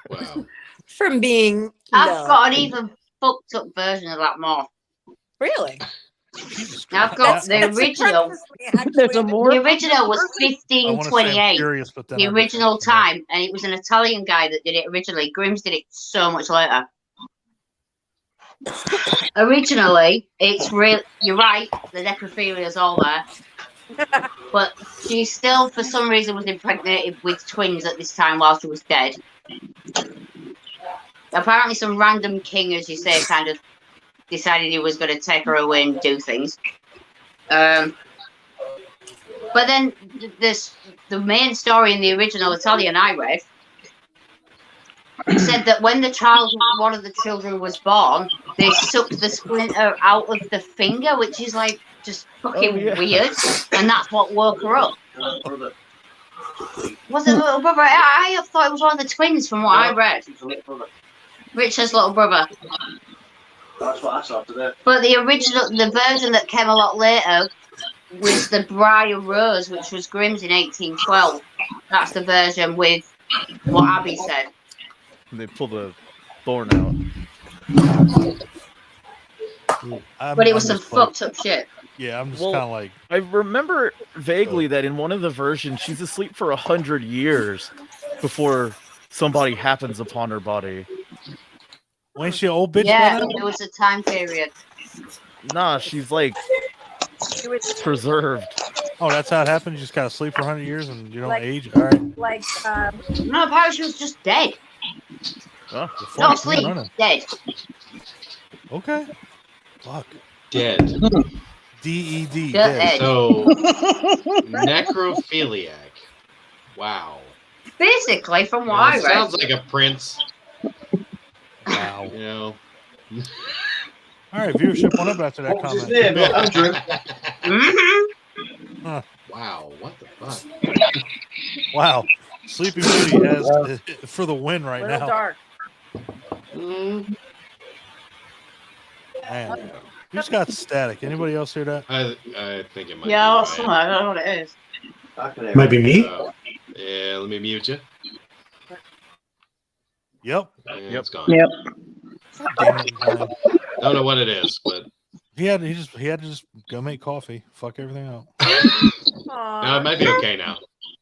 Wow. From being I've loved. got an even fucked up version of that more. Really? Jesus I've Christ. got the That original. surprises me, actually. There's a more. The original was I want to say I'm 1528. curious, but then The I just- original time, and it was an Italian guy that did it originally. Grimm's did it so much later. Originally, it's real. You're right. The necrophilia is all there, but she still, for some reason, was impregnated with twins at this time while she was dead. Apparently, some random king, as you say, kind of decided he was going to take her away and do things. But then the main story in the original Italian I read said that when one of the children was born, they sucked the splinter out of the finger, which is like just fucking Oh, yeah. weird, and that's what woke her up. Was it little brother? I thought it was one of the twins from what I read. Richard's little brother. That's what I saw today. But the version that came a lot later was the Briar Rose, which was Grimm's in 1812. That's the version with what Abby said. They pull the thorn out. But it was some fucked up shit. Yeah, I'm just Well, kind of like, I remember vaguely that in one of the versions, she's asleep for 100 years before somebody happens upon her body. when she an old bitch? Yeah, by now? it was a time period. Nah, she's like She was preserved. Oh, that's how it happens. You just gotta sleep for 100 years and you don't Like- age. All right. like, No, apparently she was just dead. Huh? The fuck, Not I'm asleep, running. dead. Okay. Fuck. Dead. DED. Dead. Dead. So necrophiliac. Wow. Basically, from what Yeah, I it read. sounds like a prince. Wow. You know. All right. Viewership went up after that What was his comment. name? Andrew. Mhm. Wow. What the fuck? Wow. Sleeping Beauty has for the win right little now. dark. Mm, Man. Who's got static? Anybody else hear that? I think it might Yeah, be that's something. I don't know what it is. I can hear Might be me. yeah, let me mute you. Yep. And Yep. It's gone. Yep. Damn it, Brian. Don't know what it is, but He had to just go make coffee. Fuck everything out. no, it might be okay now.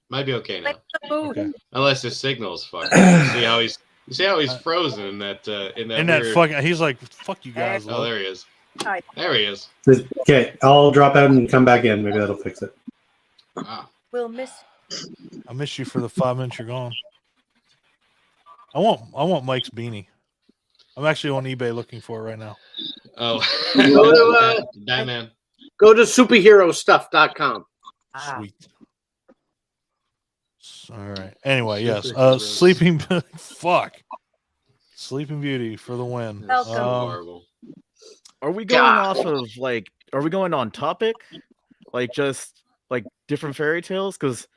Might be okay now. Like the movie. Okay. Unless his signal's fucked. You see how he's frozen in that And that weird... fucking, he's like, fuck you guys. Oh, there he is. Hi. There he is. Okay, I'll drop out and come back in. Maybe that'll fix it. Wow. We'll miss. I missed you for the 5 minutes you're gone. I want Mike's beanie. I'm actually on eBay looking for it right now. Oh, Go to, Batman. Go to superherostuff.com. Ah. Sweet. All right. Anyway, yes. Superheroes. Sleeping fuck. Sleeping Beauty for the win. Welcome. So horrible. Are we going God. off of like? Are we going on topic? Like just like different fairy tales? Because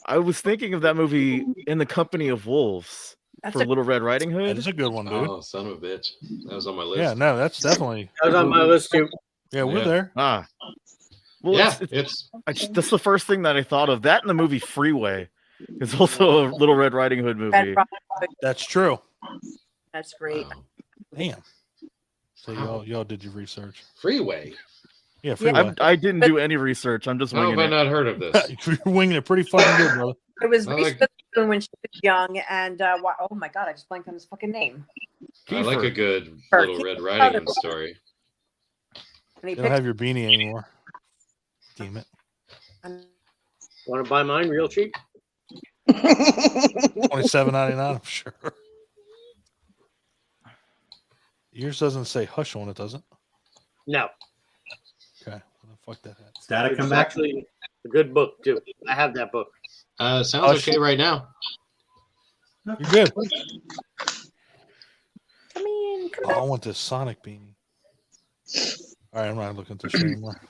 I was thinking of that movie In the Company of Wolves That's for a- Little Red Riding That Hood. is a good one, dude. Oh, son of a bitch. That was on my list. Yeah, no, that's definitely. That was on my list too. Yeah, we're Yeah. there. Ah, well, Yeah, it's that's the first thing that I thought of. That and the movie Freeway is also a Little Red Riding Hood movie. That's true. That's great. Wow. Damn. So y'all did your research. Freeway. Yeah, Freeway. I didn't do any research. I'm just How have winging I it. not heard of this? You're winging it pretty fucking good, brother. It was I Reese like- Witherspoon when she was young, and oh my god, I just blanked on his fucking name. I like a good Kiefer. Little Red Riding Hood story. And he You don't picked. have your beanie anymore. Damn it. Want to buy mine real cheap? $27.99, I'm sure. Yours doesn't say hush on it, does it? No. Okay. What the fuck that hat? Static, come It's back. actually a good book too. I have that book. Sounds Oh, okay right now. You're good. Come in. Come Oh, I want this Sonic beanie. All right, I'm not looking at this shit anymore.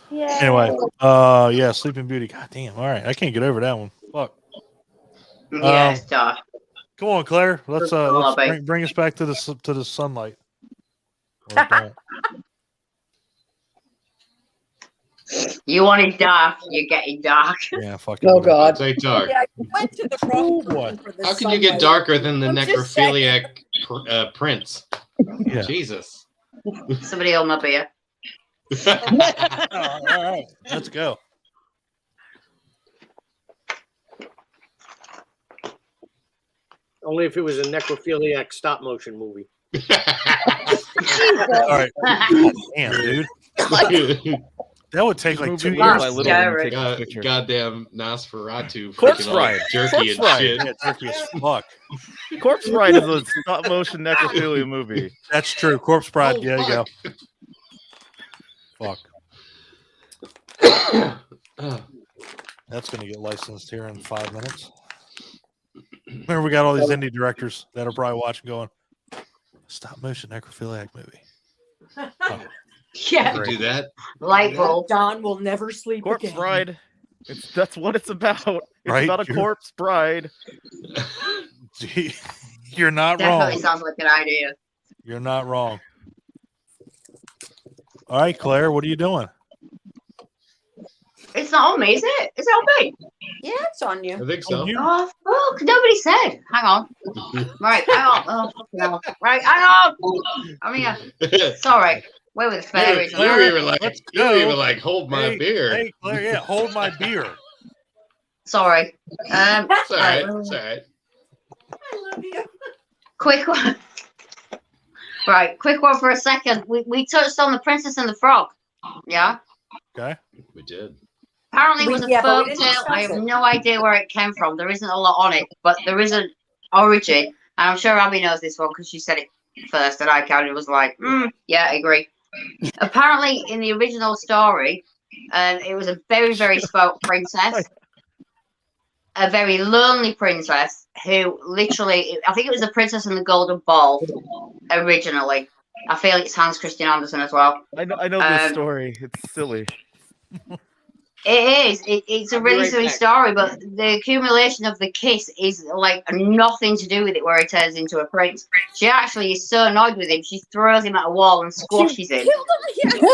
Yeah. Anyway, yeah, Sleeping Beauty. God damn. All right, I can't get over that one. Fuck. Yeah, it's dark. Come on, Claire. Let's Lobby. bring us back to the sunlight. Or don't. You wanted dark, you're getting dark. Yeah, fucking. Oh, whatever. God. Say dark. Yeah, you went to the wrong person for the How can you get sunlight. darker than the I'm just saying. necrophiliac prince? Yeah. Jesus. Somebody hold my beer. All right, let's go. Only if it was a necrophiliac stop motion movie. All right, damn, dude. That would take like 2 Moving years. by little Scary. and take a picture. Goddamn Nosferatu. Corpse freaking all Bride. Jerky Corpse and Bride. shit. Yeah, jerky as fuck. Corpse Bride is a stop motion necrophilia movie. That's true. Corpse Bride. Oh, Yeah, you go. fuck. Fuck. That's gonna get licensed here in 5 minutes. Remember, we got all these indie directors that are probably watching, going, "Stop motion necrophiliac movie." Oh, Yeah. You do that? Light bulb. Don will never sleep Corpse again. Bride. That's what it's about. It's Right, about a you're- corpse bride. Gee, you're not Definitely wrong. sounds like an idea. You're not wrong. All right, Claire, what are you doing? It's not on me, is it? Is it on me? Yeah, it's on you. I think so. You- Oh, fuck. Nobody said. Hang on. Right, hang on. Oh, fucking hell. Right, hang on. I'm here. Sorry. Where were the fairies? You were even like, Let's you were go. even like, hold my Hey, beer. Hey, Claire, yeah, hold my beer. Sorry. It's all right. It's all right. I love you. Quick one. Right, quick one for a second. We touched on the Princess and the Frog. Yeah. Okay. We did. Apparently, it was a Yeah, but we folk didn't tale. I discuss have it. no idea where it came from. There isn't a lot on it, but there is an origin. And I'm sure Abby knows this one because she said it first, and I kind of was like, yeah, I agree. Apparently, in the original story, it was a very, very spoke princess, a very lonely princess who literally, I think it was the Princess and the Golden Ball originally. I feel it's Hans Christian Andersen as well. I know this story. It's silly. It is. It's a I'll be really right silly back. story, but the accumulation of the kiss is like nothing to do with it where he turns into a prince. She actually is so annoyed with him, she throws him at a wall and squashes him. Killed him. Yeah.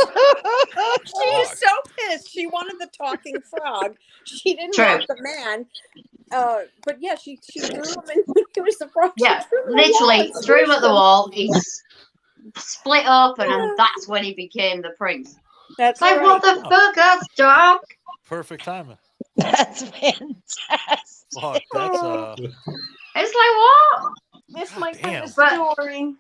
She was so pissed. She wanted the talking frog. She didn't True. want the man. But yeah, she threw him in when he was the frog. She Yeah, threw him at the wall literally and threw him at the squished wall. He's split open, and that's when he became the prince. That's It's like, right. what the fuck? That's dark. Perfect timing. That's fantastic. Fuck, that's It's like, what? This God might damn. be the story.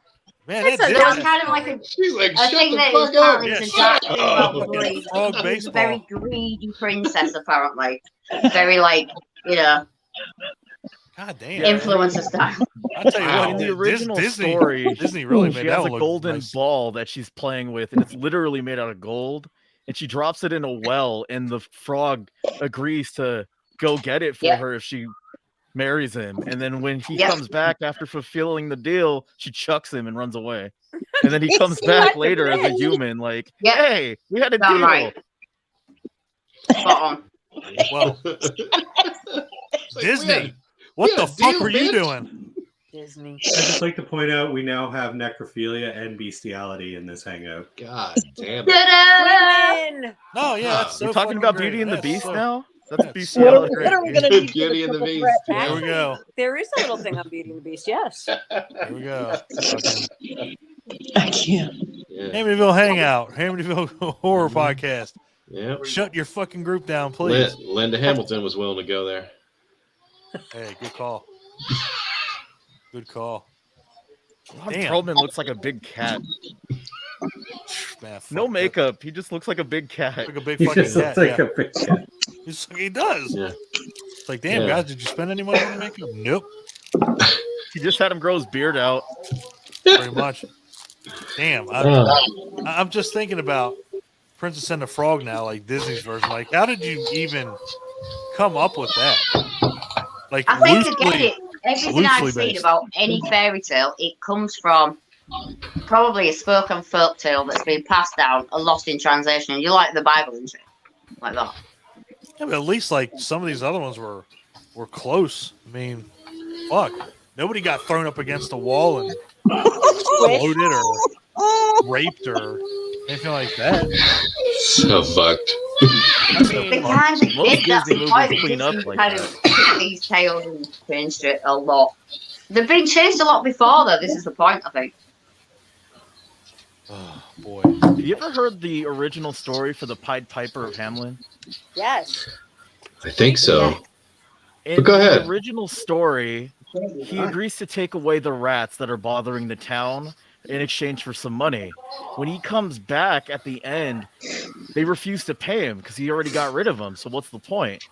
man, It's that a It was Disney kind of like She's like, a shut thing the that is fuck up. apparently Yeah, was a shut dark up. thing about Fucking greed. frog She was a baseball. very greedy princess, apparently. Very, like, God damn. Yeah, influencer style. I'll tell you Wow. what, In the Dis- original Disney, story, Disney really she made has that a look golden nice. ball that she's playing with, and it's literally made out of gold. And she drops it in a well, and the frog agrees to go get it for Yeah. her if she marries him. And then when he Yeah. comes back after fulfilling the deal, she chucks him and runs away. And then he He comes let back the later as a bitch. human, like, Yeah. hey, we had a Damn deal. right. Spot on. Well, It's like, Disney, what yeah, the fuck deal, were you bitch. doing? Disney. I'd just like to point out we now have necrophilia and bestiality in this hangout. God damn it. Ta-da! Women. No, yeah, that's so We're talking fucking about great. Beauty and the That's Beast so- now? That's that's bestiality. so What are we great. gonna need? Beauty and the Beast. There we go. There is a little thing on Beauty and the Beast. Yes. There we go. Fucking I can't. Yeah. Amityville Hangout, Amityville Horror Podcast. Yeah. Shut your fucking group down, please. Linda Hamilton was willing to go there. Hey, good call. Good call. Ron Damn. Perlman looks like a big cat. Man, fuck No that. makeup. He just looks like a big cat. Like a big He fucking just cat. looks like Yeah. a big cat. He does. Yeah. It's like, damn, Yeah. guys, did you spend any money on the makeup? Nope, He just had him grow his beard out. pretty much. Damn, I'm just thinking about Princess and the Frog now, like Disney's version. Like, how did you even come up with that? Like, I think to loosely, get it, everything I've loosely seen based. about any fairy tale, it comes from probably a spoken folk tale that's been passed down and lost in translation. You like the Bible and shit. Like that. Yeah, but at least like some of these other ones were close. I mean, fuck, nobody got thrown up against a wall and exploded or raped or anything like that. So fucked. The times it Most did, that's Disney why movies clean up Disney like kind that. of took these tales and changed it a lot. They've been changed a lot before, though. This is the point, I think. Oh boy. Have you ever heard the original story for the Pied Piper of Hamelin? Yes. I think so. In But go ahead. the original story, he agrees to take away the rats that are bothering the town in exchange for some money. When he comes back at the end, they refuse to pay him because he already got rid of them. So what's the point?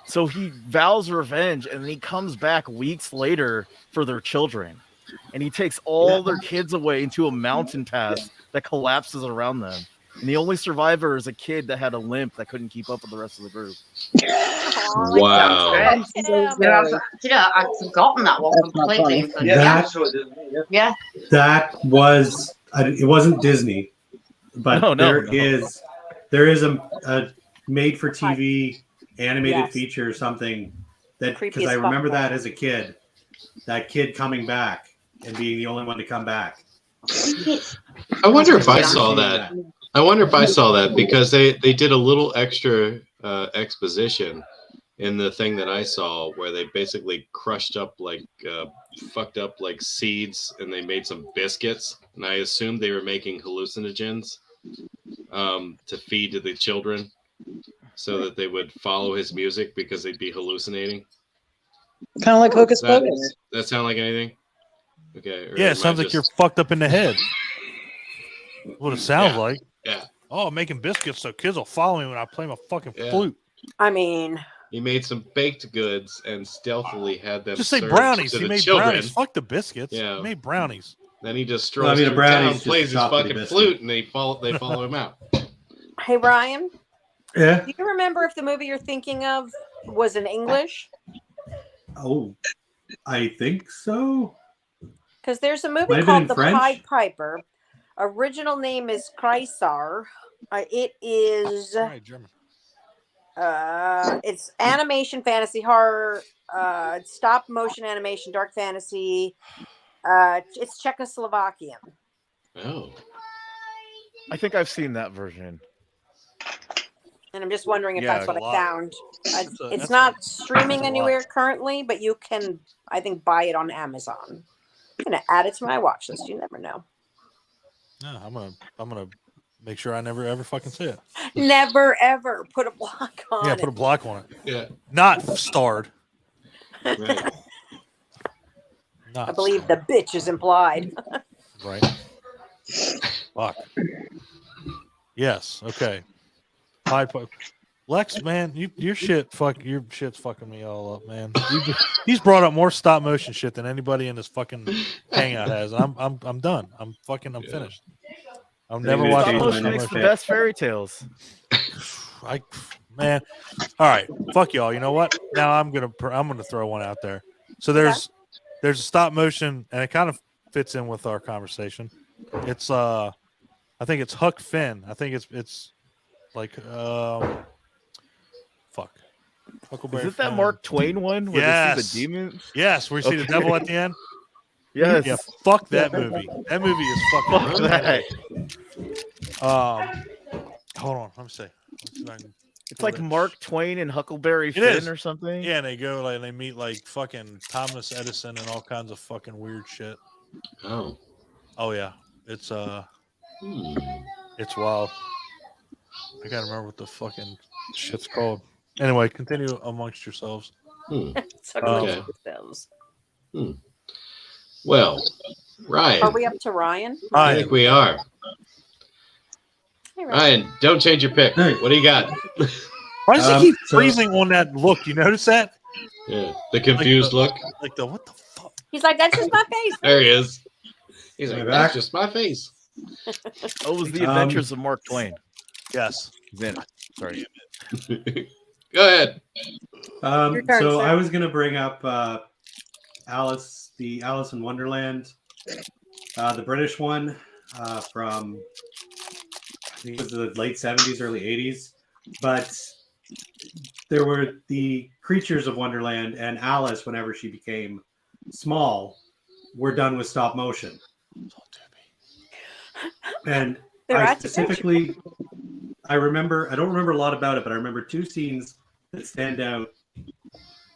So he vows revenge, and then he comes back weeks later for their children. And he takes all their kids away into a mountain pass that collapses around them. And the only survivor is a kid that had a limp that couldn't keep up with the rest of the group. Wow. I'd forgotten that one That's not completely. funny. But That- yeah. That was it wasn't Disney, but No, there is a made for TV animated Yes. feature or something that Creepy because as I fuck, remember though. that as a kid, that kid coming back and being the only one to come back. I wonder if I remember saw seeing that. I wonder if I saw that because they did a little extra exposition in the thing that I saw where they basically crushed up like fucked up like seeds and they made some biscuits and I assumed they were making hallucinogens to feed to the children so that they would follow his music because they'd be hallucinating. Kind of like Hocus That, Pocus. that sound like anything? Okay. Or Yeah, am I it sounds like you're just- fucked up in the head. What it sounds Yeah. like. Yeah. Oh, I'm making biscuits so kids will follow me when I play my fucking Yeah. flute. I mean, He made some baked goods and stealthily had them Just say served brownies. to He the made children. brownies. Fuck the biscuits. Yeah. He made brownies. Then he just Well, I strolls mean, a through brownie's town, just a plays his chocolatey fucking biscuit. flute, and they follow him out. hey Ryan, Yeah. do you remember if the movie you're thinking of was in English? Oh, I think so. Because there's a movie Might have been called in The French. Pied Piper. Original name is Kreisar. It is All right, German. it's animation, fantasy, horror, stop motion animation, dark fantasy. It's Czechoslovakian. Oh. I think I've seen that version. And I'm just wondering if Yeah, that's what a I lot. found. That's It's a not streaming lot. anywhere currently, but you can, I think, buy it on Amazon. I'm gonna add it to my watch list. You never know. No, I'm gonna make sure I never ever fucking see it. Never ever put a block on Yeah, it. put a block on it. Yeah. Not starred. Right. Not I believe the bitch is implied. Right. Fuck. Yes. Okay. Pied Piper. Lex, man, your shit's fucking me all up, man. He's brought up more stop motion shit than anybody in this fucking hangout has. And I'm done. I'm Yeah. finished. I'll Think never we watch Stop changed another my motion stop makes next the motion. best fairy tales. Man. All right, fuck y'all. You know what? Now I'm gonna throw one out there. So there's a stop motion, and it kind of fits in with our conversation. It's I think it's Huck Finn. I think it's like fuck. Huckleberry Is it that Finn. Mark Twain one where they Yes. see the demons? Yes, where you see the Okay. devil at the end. Yes. Yeah, fuck that movie. That movie is fucking. Fuck that. Hold on. Let me see. Let's see if I can It's pull like that Mark Twain and Huckleberry It Finn is. or something. Yeah, and they go like they meet like fucking Thomas Edison and all kinds of fucking weird shit. Oh. Oh yeah, it's Hmm. it's wild. I gotta remember what the fucking shit's called. Anyway, continue amongst yourselves. Hmm. So Okay. those. Well, Ryan, Are we up to Ryan? I Ryan. think we are. Hey, Ryan, don't change your pick. Hey. What do you got? Why does he keep so- freezing on that look? You notice that? Yeah, the confused look. Like the what the fuck? He's like, that's just my face. There he is. He's Am like, I that's back? just my face. Oh, it was the Adventures of Mark Twain. Yes. He's in it. Sorry. Go ahead. Your turn, So sir. I was gonna bring up Alice in Wonderland, the British one from I think it was the late 70s, early 80s. But there were the creatures of Wonderland and Alice, whenever she became small, were done with stop motion. And They're I actually- specifically, I don't remember a lot about it, but I remember two scenes that stand out.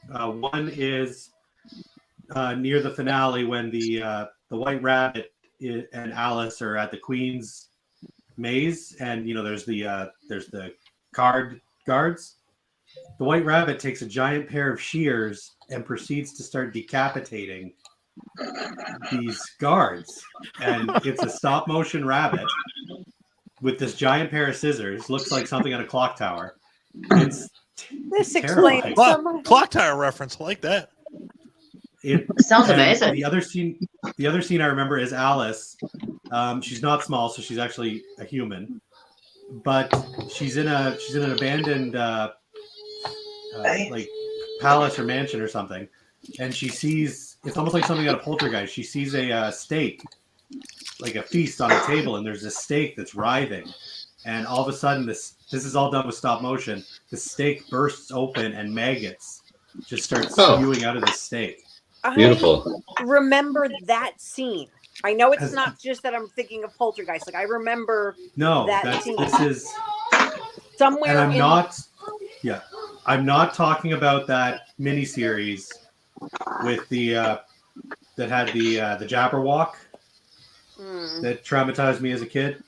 One is near the finale when the White Rabbit and Alice are at the Queen's maze, and there's the card guards. The White Rabbit takes a giant pair of shears and proceeds to start decapitating these guards, and it's a stop motion rabbit with this giant pair of scissors. Looks like something on a clock tower. It's This terrifying. explains so much. Clock tower reference. I like that. It Sounds and amazing. The other scene I remember is Alice. She's not small, so she's actually a human, but she's in an abandoned like palace or mansion or something, and she sees, it's almost like something out of Poltergeist. She sees a steak, like a feast on a table, and there's a steak that's writhing, and all of a sudden this is all done with stop motion. The steak bursts open and maggots just start spewing out of the steak. Beautiful. I remember that scene. I know it's Has- not just that I'm thinking of Poltergeist. Like I remember No, that scene this is, somewhere. and I'm not talking about that miniseries with the that had the Jabberwock that traumatized me as a kid.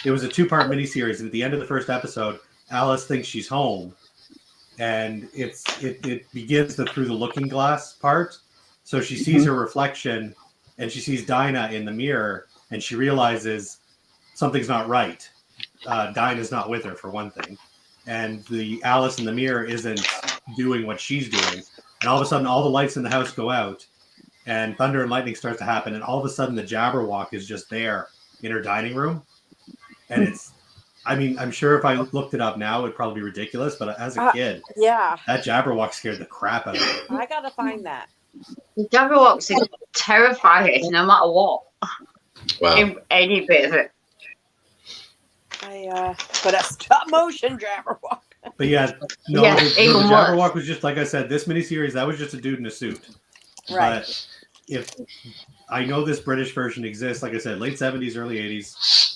It was a 2-part miniseries, and at the end of the first episode, Alice thinks she's home, and it begins through the looking glass part. So she sees her reflection, and she sees Dinah in the mirror, and she realizes something's not right. Dinah's not with her, for one thing, and the Alice in the mirror isn't doing what she's doing. And all of a sudden, all the lights in the house go out, and thunder and lightning starts to happen, and all of a sudden, the Jabberwock is just there in her dining room, and it's. I mean, I'm sure if I looked it up now, it'd probably be ridiculous. But as a kid, that Jabberwock scared the crap out of me. I gotta find that. The Jabberwocks is terrifying no matter what. Wow. In any bit of it. But a stop motion Jabberwock. But yeah, no, Yeah, the even Jabberwock was just like I said. This miniseries, that was just a dude in a suit. Right. But if I know this British version exists, like I said, late 70s, early 80s.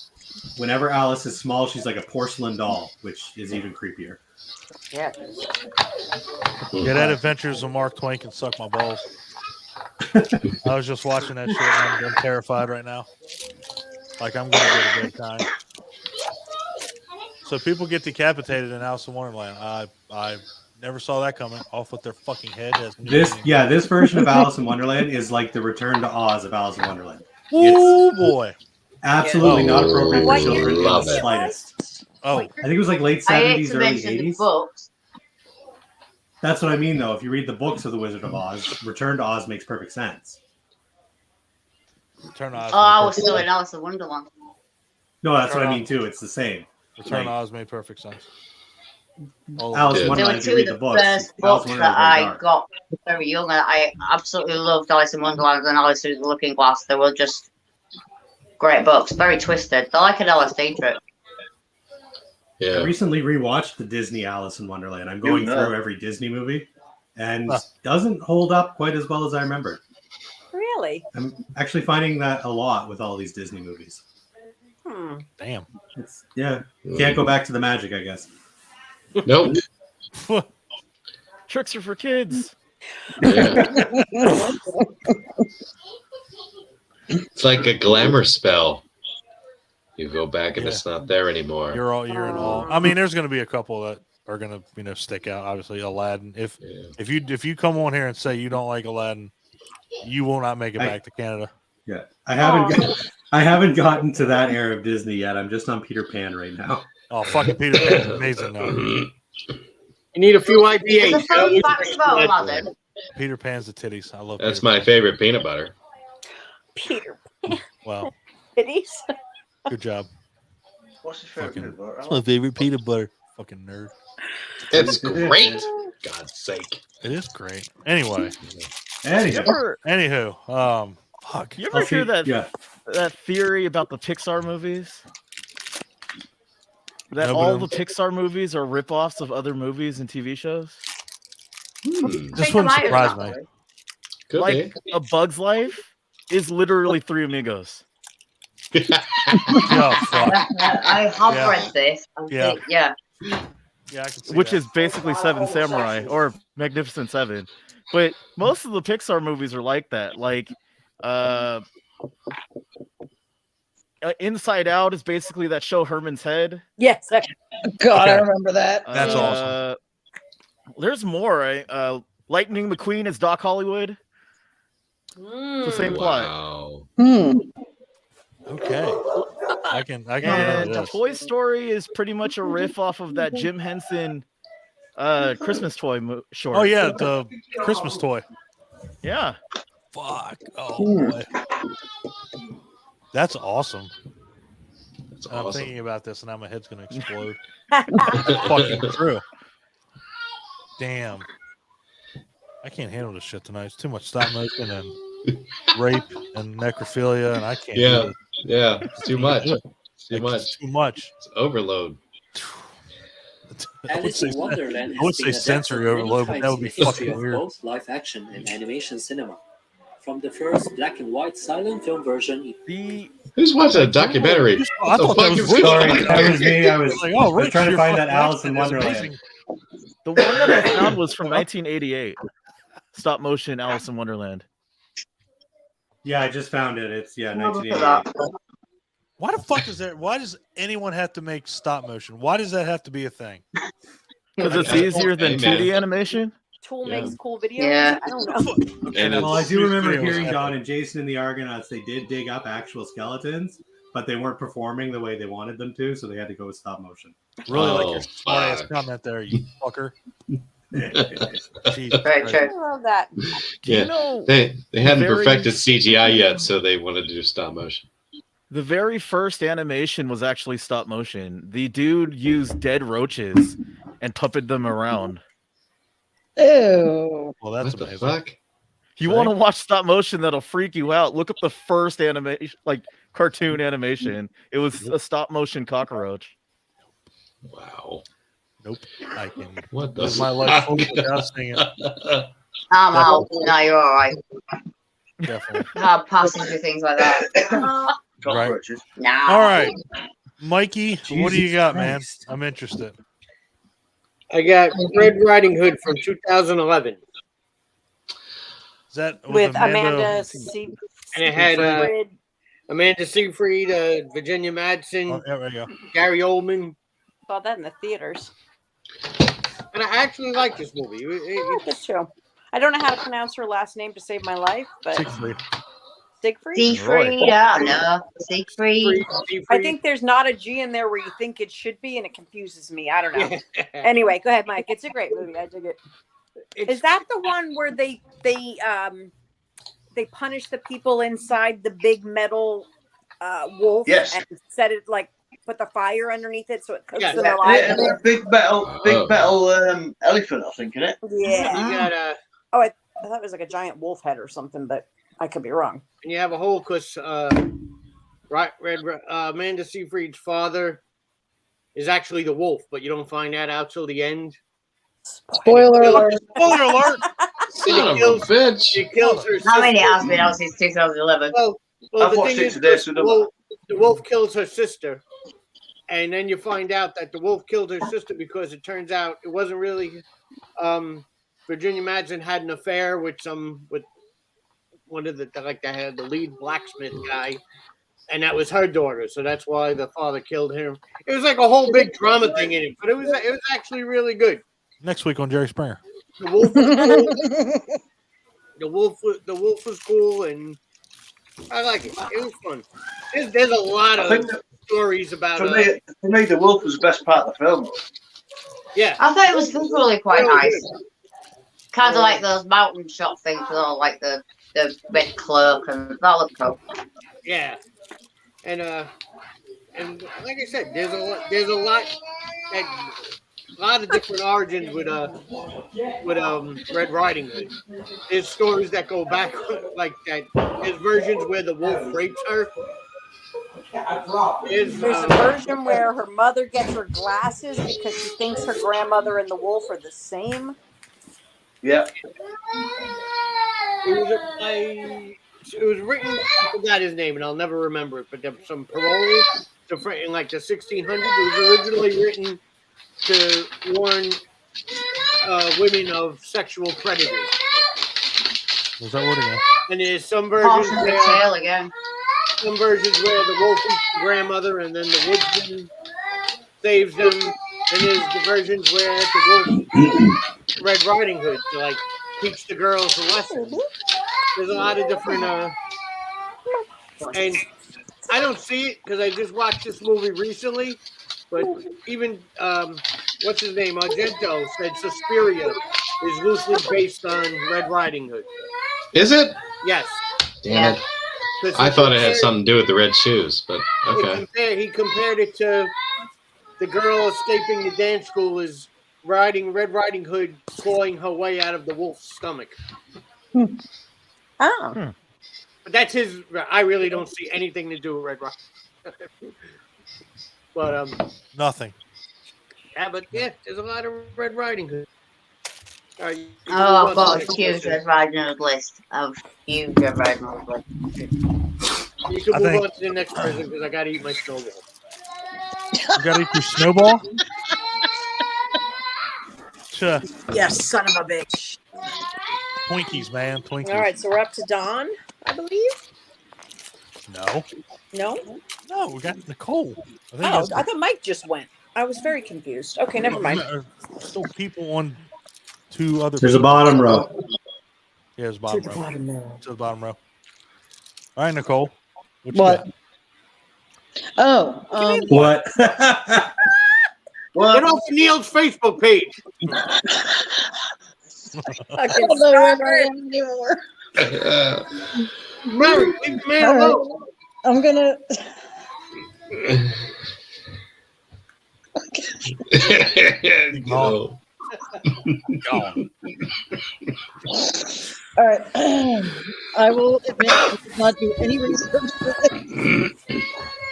Whenever Alice is small, she's like a porcelain doll, which is even creepier. Yeah. Yeah, that Adventures of Mark Twain can suck my balls. I was just watching that shit and I'm terrified right now. Like I'm gonna get a good time. So people get decapitated in Alice in Wonderland. I never saw that coming. Off with their fucking head. This version of Alice in Wonderland is like the Return to Oz of Alice in Wonderland. Oh boy. Absolutely not appropriate What for children in the love it. slightest. Oh, I think it was like late I hate 70s, to early mention the 80s. books. That's what I mean, though. If you read the books of The Wizard of Oz, Return to Oz makes perfect sense. Return to Oz. Oh, I was still in Alice in Wonderland. No, that's what I mean, too. It's the same. Return to Oz made perfect sense. All Alice of in it. There were Wonderland, if you two of read the the books, first Alice books in that Wonderland is very I dark. got very young, and I absolutely loved Alice in Wonderland and Alice Through the Looking Glass. They were just great books, very twisted. They're like an LSD trip. I Yeah. recently rewatched the Disney Alice in Wonderland. I'm going through every Disney movie, and doesn't hold up quite as well as I remembered. Really? I'm actually finding that a lot with all these Disney movies. Damn. Can't go back to the magic, I guess. Nope. Tricks are for kids. Yeah. It's like a glamour spell. You go back and it's not there anymore. You're in all. I mean, there's going to be a couple that are going to stick out. Obviously, Aladdin. If you come on here and say you don't like Aladdin, you will not make it back to Canada. Yeah, I haven't gotten to that era of Disney yet. I'm just on Peter Pan right now. Oh, fucking Peter Pan's amazing though. You need a few IPAs. There's a fun fact about Aladdin. Peter Pan's the titties. I love. That's Peter my Pan. favorite peanut butter. Peter. Wow. Titties. Good job. What's your favorite peanut butter? That's my favorite peanut butter. Fucking nerd. It's great. God's sake. It is great. Anyway. Anywho, fuck. You ever hear that theory about the Pixar movies? That all the Pixar movies are rip-offs of other movies and TV shows? This wouldn't surprise me. Could like A Bug's Life is literally Three Amigos. Oh, fuck. I have read this. Yeah. Yeah. Yeah, I can see Which that. is basically Seven Samurai or Magnificent Seven. But most of the Pixar movies are like that. Like Inside Out is basically that show Herman's Head. Yes. God, I remember that. That's awesome. There's more. Lightning McQueen is Doc Hollywood. The same plot. Wow. Okay. I can get into this. Toy Story is pretty much a riff off of that Jim Henson Christmas toy short. Oh yeah, the Christmas toy. Yeah. Fuck. Oh boy. That's awesome. That's I'm awesome. thinking about this and now my head's gonna explode. Fucking true. Damn. I can't handle this shit tonight. It's too much stop motion and rape and necrophilia, and I can't. do it. Yeah, it's too much. Too much. Too much. It's overload. I would Alice say, in Wonderland I would has say been sensory adapted many overload, but that times would in be the history fucking of weird. both live action and animation cinema. From the first black and white silent film version, Who's watching a documentary? I thought that was Rich. Sorry, that was me. I was, Like, oh, I was Rich, trying to your find that fucking Alice in accent is Wonderland. amazing. The one that I found was from 1988. Stop motion Alice in Wonderland. Yeah, I just found it. It's Look at 1988. Why the fuck is there? Why does anyone have to make stop motion? Why does that have to be a thing? Because it's easier than Hey, man. 2D animation. Tool Yeah. makes cool videos. Yeah. I don't know. And Well, I it's, do remember Studio was hearing Don epic. and Jason and the Argonauts. They did dig up actual skeletons, but they weren't performing the way they wanted them to, so they had to go with stop motion. Really Oh, like your smart ass fuck. comment there, you fucker. Jesus Very Christ. true. I love that. Do Yeah. you know they hadn't very- perfected CGI yet, so they wanted to do stop motion. the very first animation was actually stop motion? The dude used dead roaches and puppeted them around. Ew. Well, that's What the amazing. fuck? You Right. want to watch stop motion that'll freak you out? Look up the first animation, like cartoon animation. It was a stop motion cockroach. Wow. Nope. I can What the live my life fuck? without seeing it. I'm out. No, you're all right. Definitely. I'm passing through things like that. Right. Cockroaches. Nah. All right. Mikey, what do you Jesus got, man? Christ. I'm interested. I got Red Riding Hood from 2011, Is that With Amanda and it had Seyfried. Amanda Seyfried, Virginia Madsen, Oh, yeah, there you go. Gary Oldman, Saw that in the theaters. and I actually like this movie. That's true. I don't know how to pronounce her last name to save my life, but Siegfried. Siegfried. Siegfried, no. Siegfried. I think there's not a G in there where you think it should be, and it confuses me. I don't know. Anyway, go ahead, Mike. It's a great movie. I dig it. Is that the one where they punish the people inside the big metal wolf Yes. and set it like put the fire underneath it so it cooks Yeah. them Yeah, alive? a big metal elephant, I think, isn't it? Yeah. You got I thought it was like a giant wolf head or something, but I could be wrong. and you have a whole because Amanda Seyfried's father is actually the wolf, but you don't find that out till the end. Spoiler alert. Spoiler alert! Son of a kills- bitch. She kills her sister. How many has been out since 2011? Well, I've the watched thing it is, today, so don't- the wolf kills her sister, and then you find out that the wolf killed her sister because it turns out it wasn't really. Virginia Madsen had an affair with one of the lead blacksmith guy, and that was her daughter. So that's why the father killed him. It was like a whole big drama thing in it, but it was actually really good. Next week on Jerry Springer. The wolf was cool. The wolf was cool, and I like it. It was fun. There's a lot I of think that stories about. for me, the wolf was the best part of the film. Yeah, I thought it was visually quite nice. Kind of like those mountain shot things with all like the red cloak, and that looked cool. yeah, and like I said, there's a lot of different origins with Red Riding Hood. There's stories that go back like that. There's versions where the wolf rapes her. There's a version where her mother gets her glasses because she thinks her grandmother and the wolf are the same. Yeah. It was written. I forgot his name, and I'll never remember it. But there was some parole in like the 1600s. It was originally written to warn women of sexual predators. Was that word again? And there's some versions Caution the where tail again. the wolf eats the grandmother, and then the woodsman saves them. And there's the versions where the wolf Red Riding Hood to like teach the girls a lesson. There's a lot of different and I don't see it because I just watched this movie recently. But even what's his name? Argento said Suspiria is loosely based on Red Riding Hood. Is it? Yes. Damn it. I thought it had something to do with the red shoes, but okay. He compared it to the girl escaping the dance school is Red Riding Hood clawing her way out of the wolf's stomach. Oh. But that's his. I really don't see anything to do with Red Riding. But Nothing. yeah, but yeah, there's a lot of Red Riding Hood. All right, you can Oh, move I've on to got the a next huge question. Red Riding Hood list. I've huge Red Riding Hood list. You can I move think- on to the next person because I gotta eat my snowball. You gotta eat your snowball? Sure. Yes, son of a bitch. Twinkies, man. Twinkies. All right, so we're up to Dawn, I believe. No. No? No, we got Nicole. I think Oh, it's I thought Mike just went. I was very confused. Okay, never mind. still people on two other There's a people. bottom row. Yeah, there's To bottom the row. bottom row. To the bottom row. All right, Nicole. What you What? got? Oh, What? Get off Neil's Facebook page. I Fucking don't know where stop I it. am anymore. Mary, leave the man All right. alone. I'm gonna. Go. Gone. All right. I will admit I did not do any research for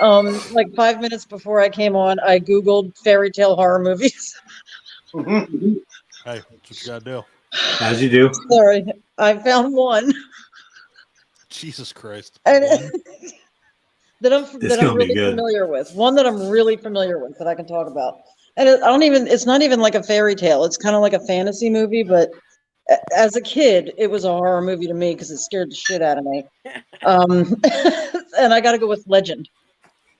this. Like 5 minutes before I came on, I Googled fairy tale horror movies. Hey, that's what you gotta do. As you do. Sorry, I found one, Jesus Christ. and One? that I'm This that I'm gonna be really good. familiar with. One that I'm really familiar with that I can talk about. And I don't even. It's not even like a fairy tale. It's kind of like a fantasy movie, but as a kid, it was a horror movie to me because it scared the shit out of me. And I got to go with Legend.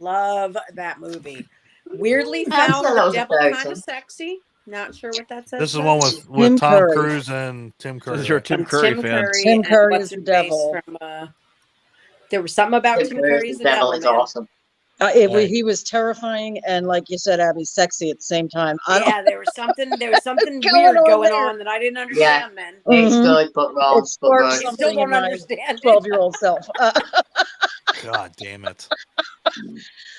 Love that movie. Weirdly I found said that the was a devil fairy kind tale. of sexy. Not sure what that says. This is about one it. with Tim Tom Curry. Cruise and Tim Curry. This is your right? Tim From Curry Tim fan. Curry Tim and Curry what's is the her face devil. from there was something about Tim Curry as the devil, is man. awesome. Right. He was terrifying and, like you said, Abby, sexy at the same time. I don't- Yeah, there was something Going weird on going there. on that I didn't understand, man. It's Mhm. good, but wrong. It But sparked good. I still something in don't my understand it. 12-year-old self. God damn it.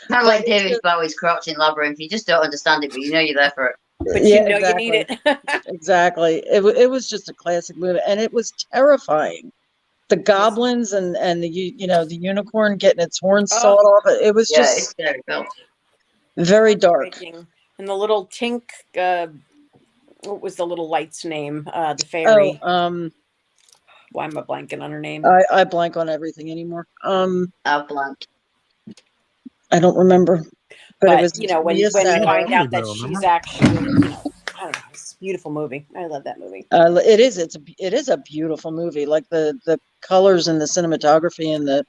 Kind of like David Bowie's Crouch in Labyrinth. You just don't understand it, but you know you're there for it. But Yeah, you know you need exactly. it. Exactly. It was just a classic movie, and it was terrifying. The goblins and the the unicorn getting its horns Oh. sawed off. It was Yeah, it's just scary film. very dark. Breaking. And the little Tink, what was the little light's name? The fairy. Oh, Why am I blanking on her name? I blank on everything anymore. I've blanked. I don't remember, but it was you know, when Mia we Sara. find out that Remember? she's actually, I don't know, it's a beautiful movie. I love that movie. It is. It is a beautiful movie. Like the colors and the cinematography and the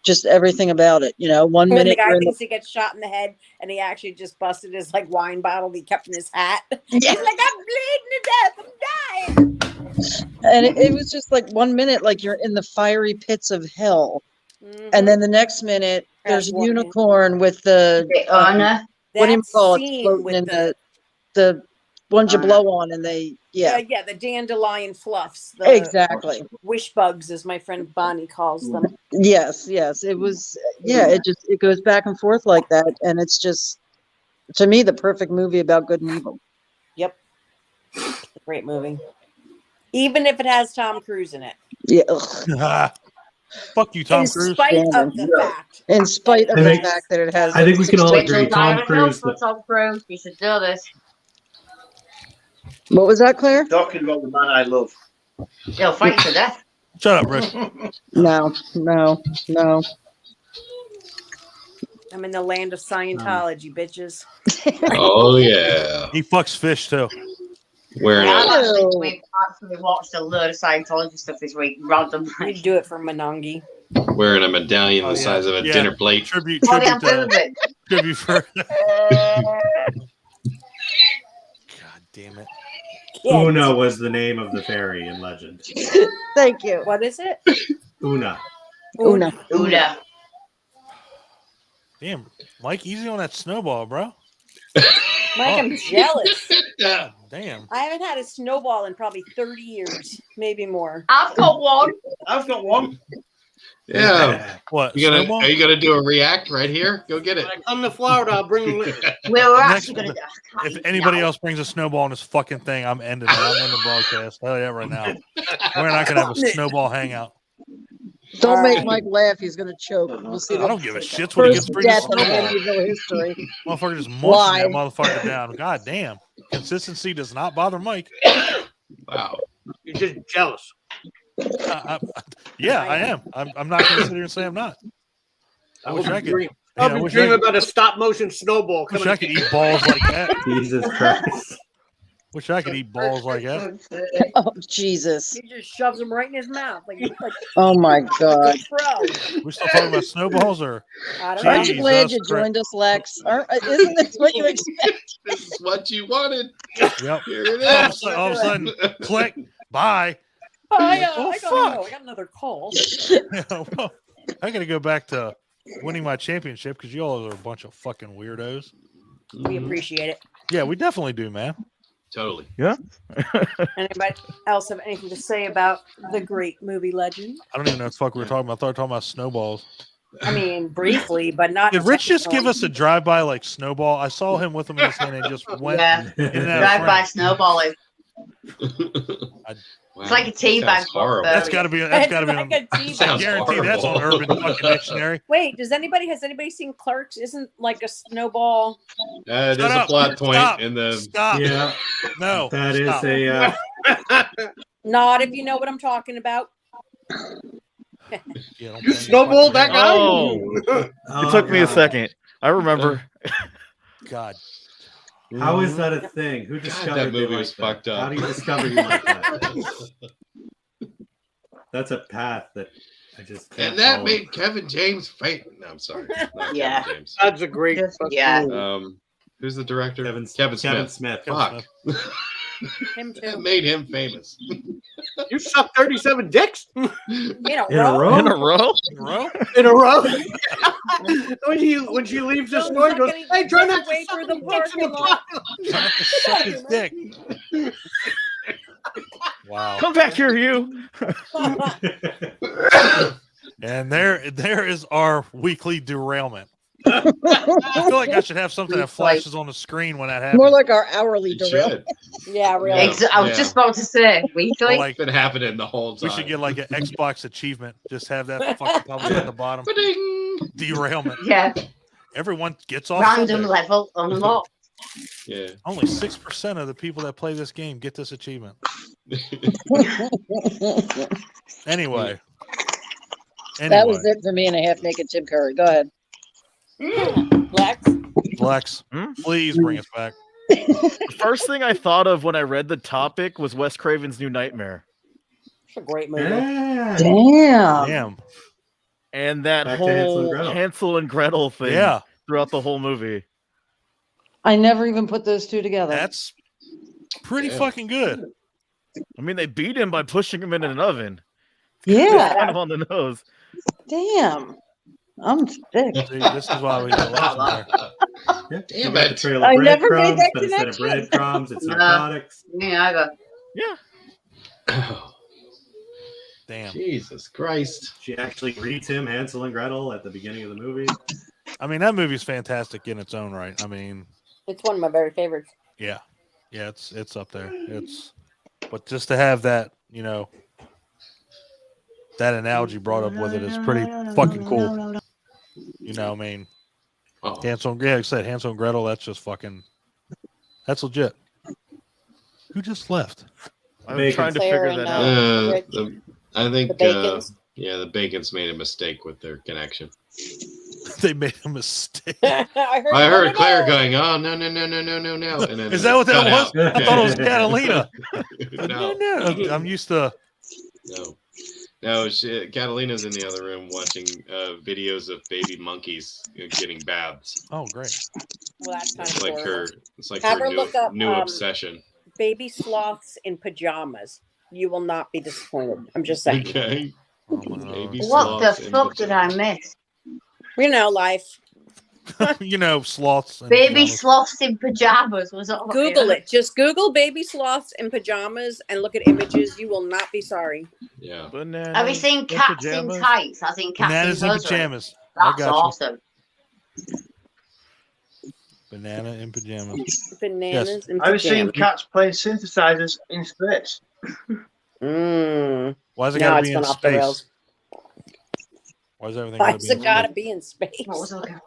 just everything about it. You know, 1 When the minute guy you're in thinks he gets shot in the head and he actually just busted his like wine bottle he kept in his hat. Yeah. He's like, I'm bleeding to death. I'm dying. and it was just like 1 minute like you're in the fiery pits of hell, and then the next minute there's a That's one. unicorn with the The honor. what do you That call it? scene Floating with in the ones you Honor. blow on, and they the dandelion fluffs. The exactly. wish bugs, as my friend Bonnie calls them. Yes, it was. Yeah, it goes back and forth like that, and it's just to me the perfect movie about good and evil. Yep. It's a great movie. Even if it has Tom Cruise in it. Yeah. Ugh. Fuck you, Tom in Cruise. spite of the fact. In spite of I the think- fact that it has. I think we can all Wait till agree. Tom Diana Cruise. for Tom Cruise. You should do this. What was that, Claire? Talking about the man I love. He'll fight you to death. Shut up, Rick. No. I'm in the land of Scientology, bitches. Oh yeah, He fucks fish too. wearing Yeah, a we've actually watched a load of Scientology stuff this week, randomly. We do it for Monongi. wearing a medallion Oh, the yeah. size of a Yeah. dinner plate. Tribute Oh, yeah, to it. tribute for God damn it. Una was the name of the fairy in Legend. Thank you. What is it? Una. Una. Una. Damn. Mike, easy on that snowball, bro. Mike, I'm jealous. Yeah. Damn. I haven't had a snowball in probably 30 years, maybe more. I've got one. I've got one. Yeah. What? You gonna snowball? are you gonna do a react right here? Go get it. When I come to Florida, I'll bring them with me. We were Next- actually going to If anybody else brings a snowball in this fucking thing, I'm ending it. I'm ending the broadcast. Tell you that right now. We're not gonna have a snowball hangout. Don't make Alright. Mike laugh. He's gonna choke. We'll see I the don't give a shit when he gets first sprayed with death in snowball. Amityville history. Motherfucker just munching Why? that motherfucker down. God damn. Consistency does not bother Mike. Wow. You're just jealous. Yeah, I am. I'm not going to sit here and say I'm not. I wish I could. dream. Yeah, I'll I be wish dreaming I about a stop motion snowball wish coming. I could eat balls like that. Jesus Christ. Wish I could eat balls like that. Oh Jesus! He just shoves them right in his mouth like Oh my a God! pro. We're still talking about snowballs, or I don't Aren't you know. glad Jesus you Christ. joined us, Lex? Isn't this what you expect? This is what you wanted. Yep. Here it All of a is. sudden, click. Bye. I Oh, gotta fuck. go. I got another call. Well, I got to go back to winning my championship because you all are a bunch of fucking weirdos. We appreciate it. Yeah, we definitely do, man. Totally. Anybody else have anything to say about the great movie Legend? I don't even know what the fuck we were talking about. I thought we were talking about snowballs. I mean, briefly, but not. Did Rich just give us a drive-by like snowball? I saw him with him in his hand and just went Yeah. in and out of Drive by frame. snowballing. It's like a tea bag. Sounds horrible. That's got to be. That's got to be. Like a tea I Sounds guarantee that's on horrible. Urban fucking Dictionary. Wait, has anybody seen Clerks? Isn't like a snowball? There's Shut a up. plot point Stop. in the. Stop. Yeah, No. that is stop. a. Not if you know what I'm talking about. Yeah, don't You bang snowballed your that fucking guy? head. It took me a second. I remember. God. How is that a thing? Who discovered that movie they was like that? fucked up. How do you discover you like that? That's a path that I just can't And that follow. made Kevin James famous. No, I'm sorry. Not Yeah. Kevin James. That's a great. Yeah. Who's the director? Kevin Smith. Smith. Fuck. Him That too. made him famous. You sucked 37 dicks In a In a row. row? In a row? Bro? in a row. when she leaves the store, she goes, Sucking "Hey, try not to way suck through the the dicks in the parking lot." parking Trying to suck his dick. Wow. Come back here, you. And there is our weekly derailment. I feel like I should have something that flashes on the screen when that happens. More like our hourly It derailment. should. Yeah, really. Yeah. I was just about to say, Or weekly. like It's been happening the whole we time. should get like an Xbox achievement. Just have that fucking public at the bottom. Ba-ding! Derailment. Yeah. Everyone gets off. Random Sunday. level unlocked. Yeah. Only 6% of the people that play this game get this achievement. Anyway. That was it for me and a half naked Tim Curry. Go ahead. Lex. Lex, Hmm? please bring us back. The first thing I thought of when I read the topic was Wes Craven's New Nightmare. It's a great movie. Yeah. Damn. Damn. And that Back to Hansel and whole Gretel. Hansel and Gretel thing Yeah. throughout the whole movie. I never even put those two together. That's pretty Yeah. fucking good. I mean, they beat him by pushing him in an oven. Yeah. Kind of on the nose. Damn. I'm sick. See, this is why we get legendary. Yeah. Damn You got the it. trail I of never made breadcrumbs, that but instead of connection. breadcrumbs, it's No. narcotics. Yeah, I got. Yeah. Damn. Jesus Christ. She actually reads him Hansel and Gretel at the beginning of the movie. I mean, that movie's fantastic in its own right. I mean, It's one of my very favorites. yeah, it's up there. But just to have that, that analogy brought up with it is pretty fucking cool. I mean, Oh. Hansel, yeah, like I said, Hansel and Gretel. That's just fucking. That's legit. Who just left? I'm Bacon. trying to Claire figure that and, out. Rich. I think The Bacons. yeah, the Bacons made a mistake with their connection. They made a mistake. I I heard no, no, Claire no. going, "Oh no, no, no, no, no, no, no!" And then Is that what that cut was? out. I thought it was Catalina. No, No, I'm used to. no. Catalina's in the other room watching videos of baby monkeys getting baths. Oh, great. Well, that's kind It's of like adorable. her. It's like Have her her look up, new obsession. Baby sloths in pajamas. You will not be disappointed. I'm just saying. Okay. Oh, my God. Baby What the sloths in fuck did I pajamas. miss? Life. Sloths. And Baby pajamas. sloths in pajamas was all. Google it. Just Google baby sloths in pajamas and look at images. You will not be sorry. Yeah. Bananas Have you seen in cats pajamas? in tights? As in cats Bananas in in hosiery? pajamas. I That's got you. awesome. Banana in pajamas. Bananas in I've seen pajamas. cats playing synthesizers in space. Why is it No, got to it's be gone in off the space? rails. Why is everything Why gotta is be it in gotta space? be in space? What was I looking?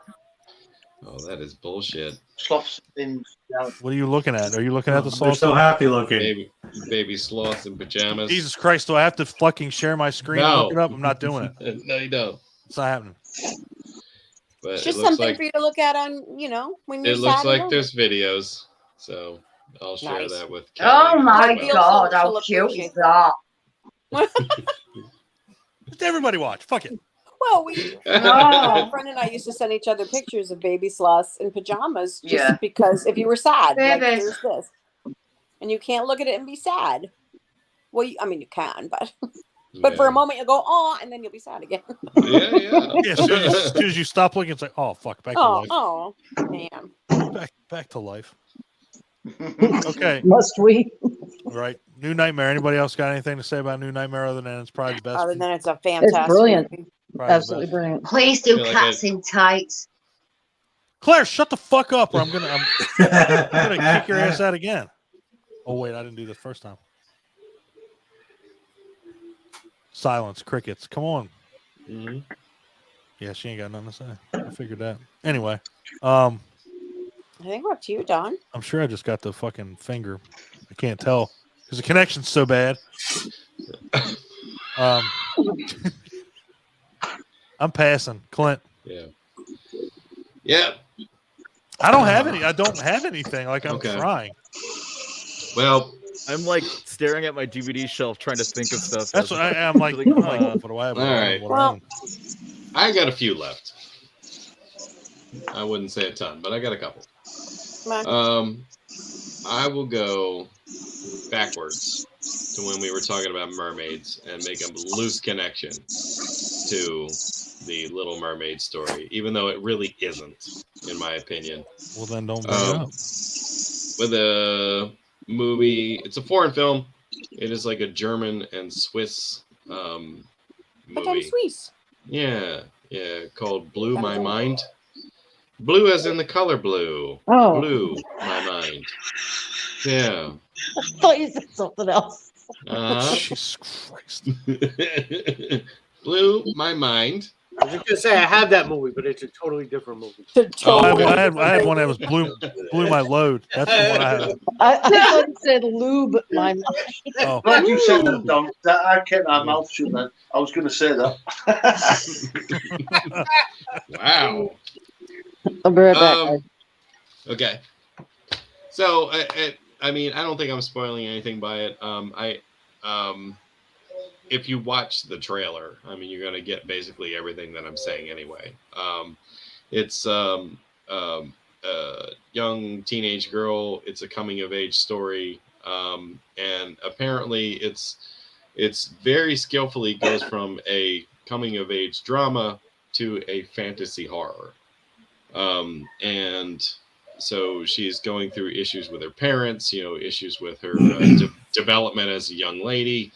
Oh, that is bullshit. Sloths in. What are you looking at? Are you looking at the They're sauce? so happy looking. Baby sloths in pajamas. Jesus Christ! Do I have to fucking share my screen and look No. it up? I'm not doing it. No, you don't. It's not happening. But It's it just looks something like for you to look at on, when you're it looks sad like alone. there's videos. So I'll share Nice. that with Kelly. Oh my Maybe god, how she'll cute is appreciate that? Let everybody watch. Fuck it. Well, my No. friend and I used to send each other pictures of baby sloths in pajamas, just Yeah. because if you were sad, like Babies. here's this, and you can't look at it and be sad. Well, you can, but for a moment you'll go, oh, and then you'll be sad again. Yeah. Yeah, as soon as you stop looking, it's like, oh fuck, back to life. Oh, man. Back to life. Okay, Must we? all right. New Nightmare. Anybody else got anything to say about New Nightmare other than it's probably the best? Other than it's a fantastic brilliant. movie. Probably the Absolutely best. brilliant. Please do Feel like cats in tights. Claire, shut the fuck up, or I'm gonna kick your ass out again. Oh wait, I didn't do this first time. Silence, crickets. Come on. Mhm. Yeah, she ain't got nothing to say. I figured that. Anyway, I think we're up to you, Don. I'm sure I just got the fucking finger. I can't tell because the connection's so bad. I'm passing, Clint. Yeah. I don't have any. I don't have anything. Like I'm Okay. trying. Well, I'm like staring at my DVD shelf trying to think of stuff. That's what I'm like. What do I have? all right. Well, I got a few left. I wouldn't say a ton, but I got a couple. come on. I will go backwards to when we were talking about mermaids and make a loose connection to the Little Mermaid story, even though it really isn't, in my opinion. Well, then don't bring it up. With a movie, it's a foreign film. It is like a German and Swiss Madame movie. Suisse. Yeah, called Blue My Mind. Blue as in the color blue. Oh. Blue My Mind. Yeah. I thought you said something else. Jesus Christ. Blew my mind. I was just gonna say I have that movie, but it's a totally different movie. I had one that was blew my load. That's the one I had. I thought you said lube my mind. Oh. Glad you said that, Dom. I kept my mouth shut then. I was going to say that. Wow. I'll be right back. guys. Okay. So I mean, I don't think I'm spoiling anything by it. If you watch the trailer, I mean, you're gonna get basically everything that I'm saying anyway. It's a young teenage girl. It's a coming of age story, and apparently it's very skillfully goes from a coming of age drama to a fantasy horror. And so she's going through issues with her parents, issues with her development as a young lady.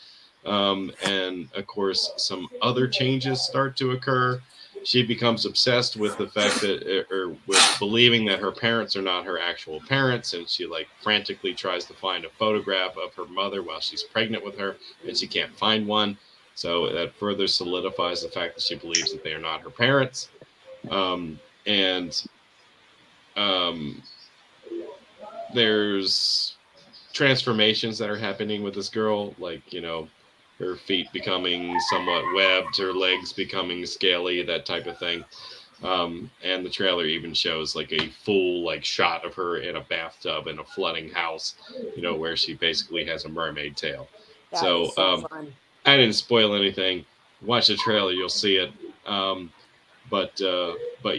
And of course, some other changes start to occur. She becomes obsessed with the fact that, or with believing that her parents are not her actual parents. And she frantically tries to find a photograph of her mother while she's pregnant with her, and she can't find one. So that further solidifies the fact that she believes that they are not her parents. There's transformations that are happening with this girl, her feet becoming somewhat webbed, her legs becoming scaly, that type of thing. And the trailer even shows a full shot of her in a bathtub in a flooding house, where she basically has a mermaid tail. That is so fun. I didn't spoil anything. Watch the trailer, you'll see it. But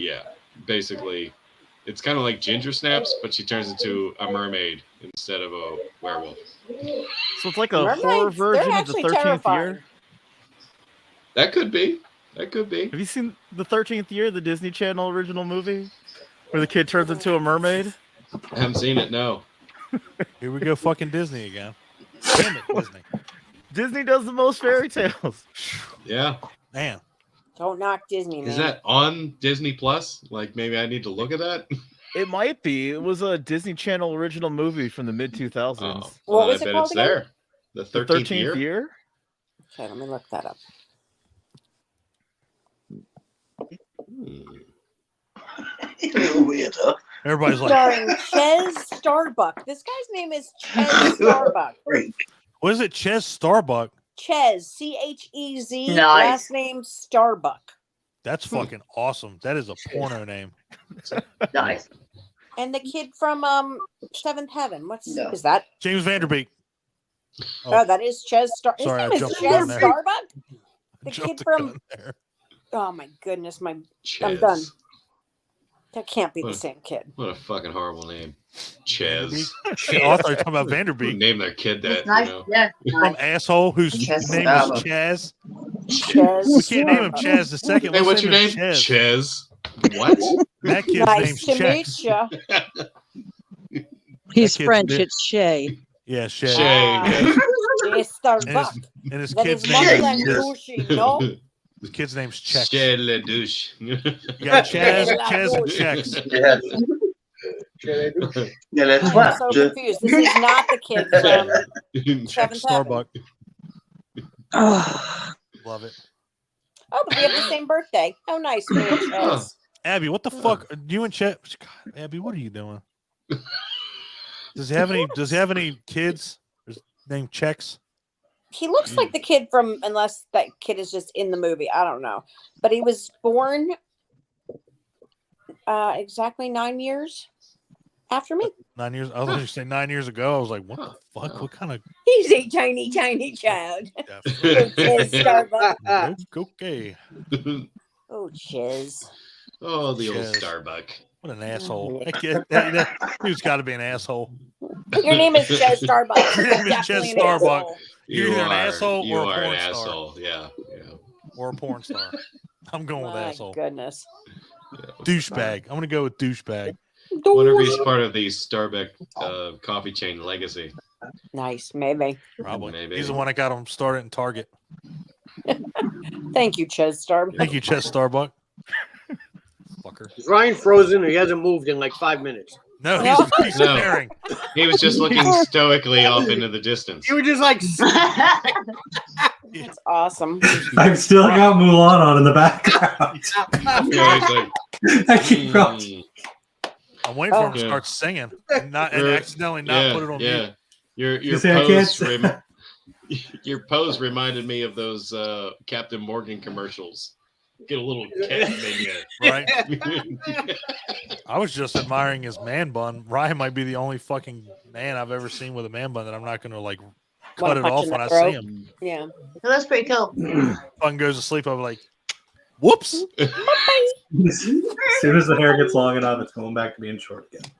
yeah, basically, it's kind of like Ginger Snaps, but she turns into a mermaid instead of a werewolf. So it's like a Mermaids, horror they're version of the actually 13th terrifying. year. That could be. Have you seen the 13th year, the Disney Channel original movie, where the kid turns into a mermaid? I haven't seen it, no. Here we go, fucking Disney again. Damn it, Disney. Disney does the most fairy tales. Yeah. Man. Don't knock Disney, man. Is that on Disney Plus? Maybe I need to look at that? It might be. It was a Disney Channel original movie from the mid 2000s. Oh, What I was it bet called it's again? there. The 13th year? year? Okay, let me look that up. You little weirdo. Everybody's like, Starring Ches Starbuck. This guy's name is Ches Starbuck. Freak. what is it? Ches Starbuck. Ches, C-H-E-Z, Nice. last name Starbuck. That's fucking awesome. That is a porno name. Nice. And the kid from Seventh Heaven. What's No. is that? James Vanderbeek. Oh, that is Ches Star. His Sorry, I name is jumped the Ches gun there. Starbuck. The Jumped kid the from. gun there. Oh my goodness, I'm Ches. done. That can't be the What? same kid. What a fucking horrible name. Ches. Shit, I thought you were talking about Who Vanderbeek. named their kid that? It's nice. You know? Yeah. Some Nice. asshole whose Ches name Starbuck. is Chaz. Ches. We can't name him Starbuck. Chaz the second. Hey, Let's what's your name? him Ches. Ches. What? That kid's Nice name's to meet Chex. you. He's kid's French. bit- It's Shay. Yeah, Shay. Shay. Ches Starbuck. And his That kid's is name Montblanc is Douchy, no? the kid's name's Chex. Chez le douche. You got Chaz, Chez Chaz, and Douche. Chex. Yeah. Yeah, let's I'm watch. so confused. This is not the kid from Chex Seventh Starbuck. Oh, Love it. Oh, but we have the same birthday. How nice for you, Ches. Abby, what the fuck? You and Chet? God, Abby, what are you doing? Does he have any? Does he have any kids? Named Chex? He looks like the kid from, unless that kid is just in the movie. I don't know. But he was born exactly 9 years after me. 9 years. I was going to say 9 years ago. I was like, what the fuck? What kind of? He's a tiny, tiny child. Ches Starbuck. Okay. Oh, Ches. Oh, the old Ches. Starbuck. What an asshole. That kid, that dude's got to be an asshole. Your name is Ches Starbuck. Your name is Definitely Ches an Starbuck. asshole. You're either an asshole you or a are porn an star. asshole. Yeah. Or a porn star. I'm going with My asshole. goodness. Douchebag. I'm going to go with douchebag. Wonder if he's part of the Starbucks coffee chain legacy. Nice, maybe. Probably. Maybe. He's the one that got him started in Target. Thank you, Ches Starbuck. Thank you, Ches Starbuck. Fucker. Is Ryan frozen? Or he hasn't moved in like 5 minutes. No, No. he's No. staring. He was just looking stoically off into the distance. You were just like, That's awesome. I've still got Mulan on in the background. Yeah, he's like, I keep going. I'm waiting for him to Yeah. start singing and You're- accidentally not put it on yeah. mute. Your You say I can't pose say- your pose reminded me of those Captain Morgan commercials. Get a little cat vignette. Right? I was just admiring his man bun. Ryan might be the only fucking man I've ever seen with a man bun that I'm not going to like cut Wanna it punch off in when the I throat? see him. Yeah. That's pretty cool. Fucking goes to sleep, I'm like, whoops. As soon as the hair gets long enough, it's going back to being short again.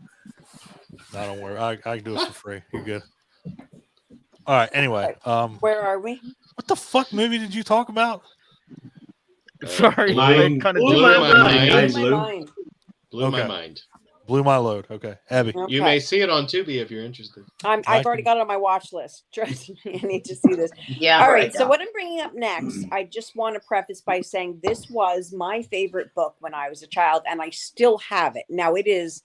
No, don't worry. I can do it for free. You're good. All right. Anyway, Where are we? what the fuck movie did you talk about? Sorry, Mine- kind of Blew my mind. Mine My blew. mind. Blew my Okay. mind. Blew my load. Okay, Abby. You Okay. may see it on Tubi if you're interested. I've already got it on my watch list. Trust me, I need to see this. Yeah. All right. So what I'm bringing up next, I just want to preface by saying this was my favorite book when I was a child, and I still have it. Now it is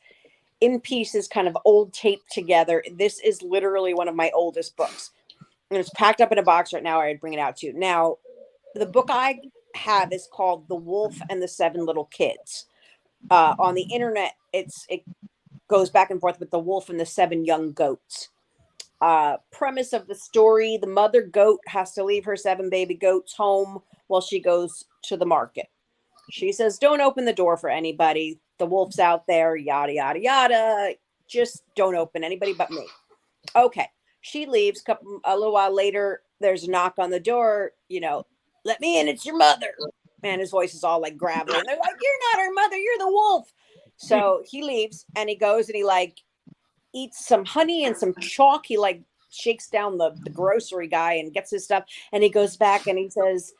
in pieces, kind of old taped together. This is literally one of my oldest books, and it's packed up in a box right now. I'd bring it out to you. Now, the book I have is called The Wolf and the Seven Little Kids. On the internet, it goes back and forth with the wolf and the seven young goats. Premise of the story: the mother goat has to leave her seven baby goats home while she goes to the market. She says, "Don't open the door for anybody. The wolf's out there, yada yada yada. Just don't open anybody but me." Okay. She leaves. A little while later, there's a knock on the door. Let me in. It's your mother. And his voice is all like gravelly. And they're like, "You're not her mother. You're the wolf." So he leaves and he goes and he like eats some honey and some chalk. He like shakes down the grocery guy and gets his stuff. And he goes back and he says,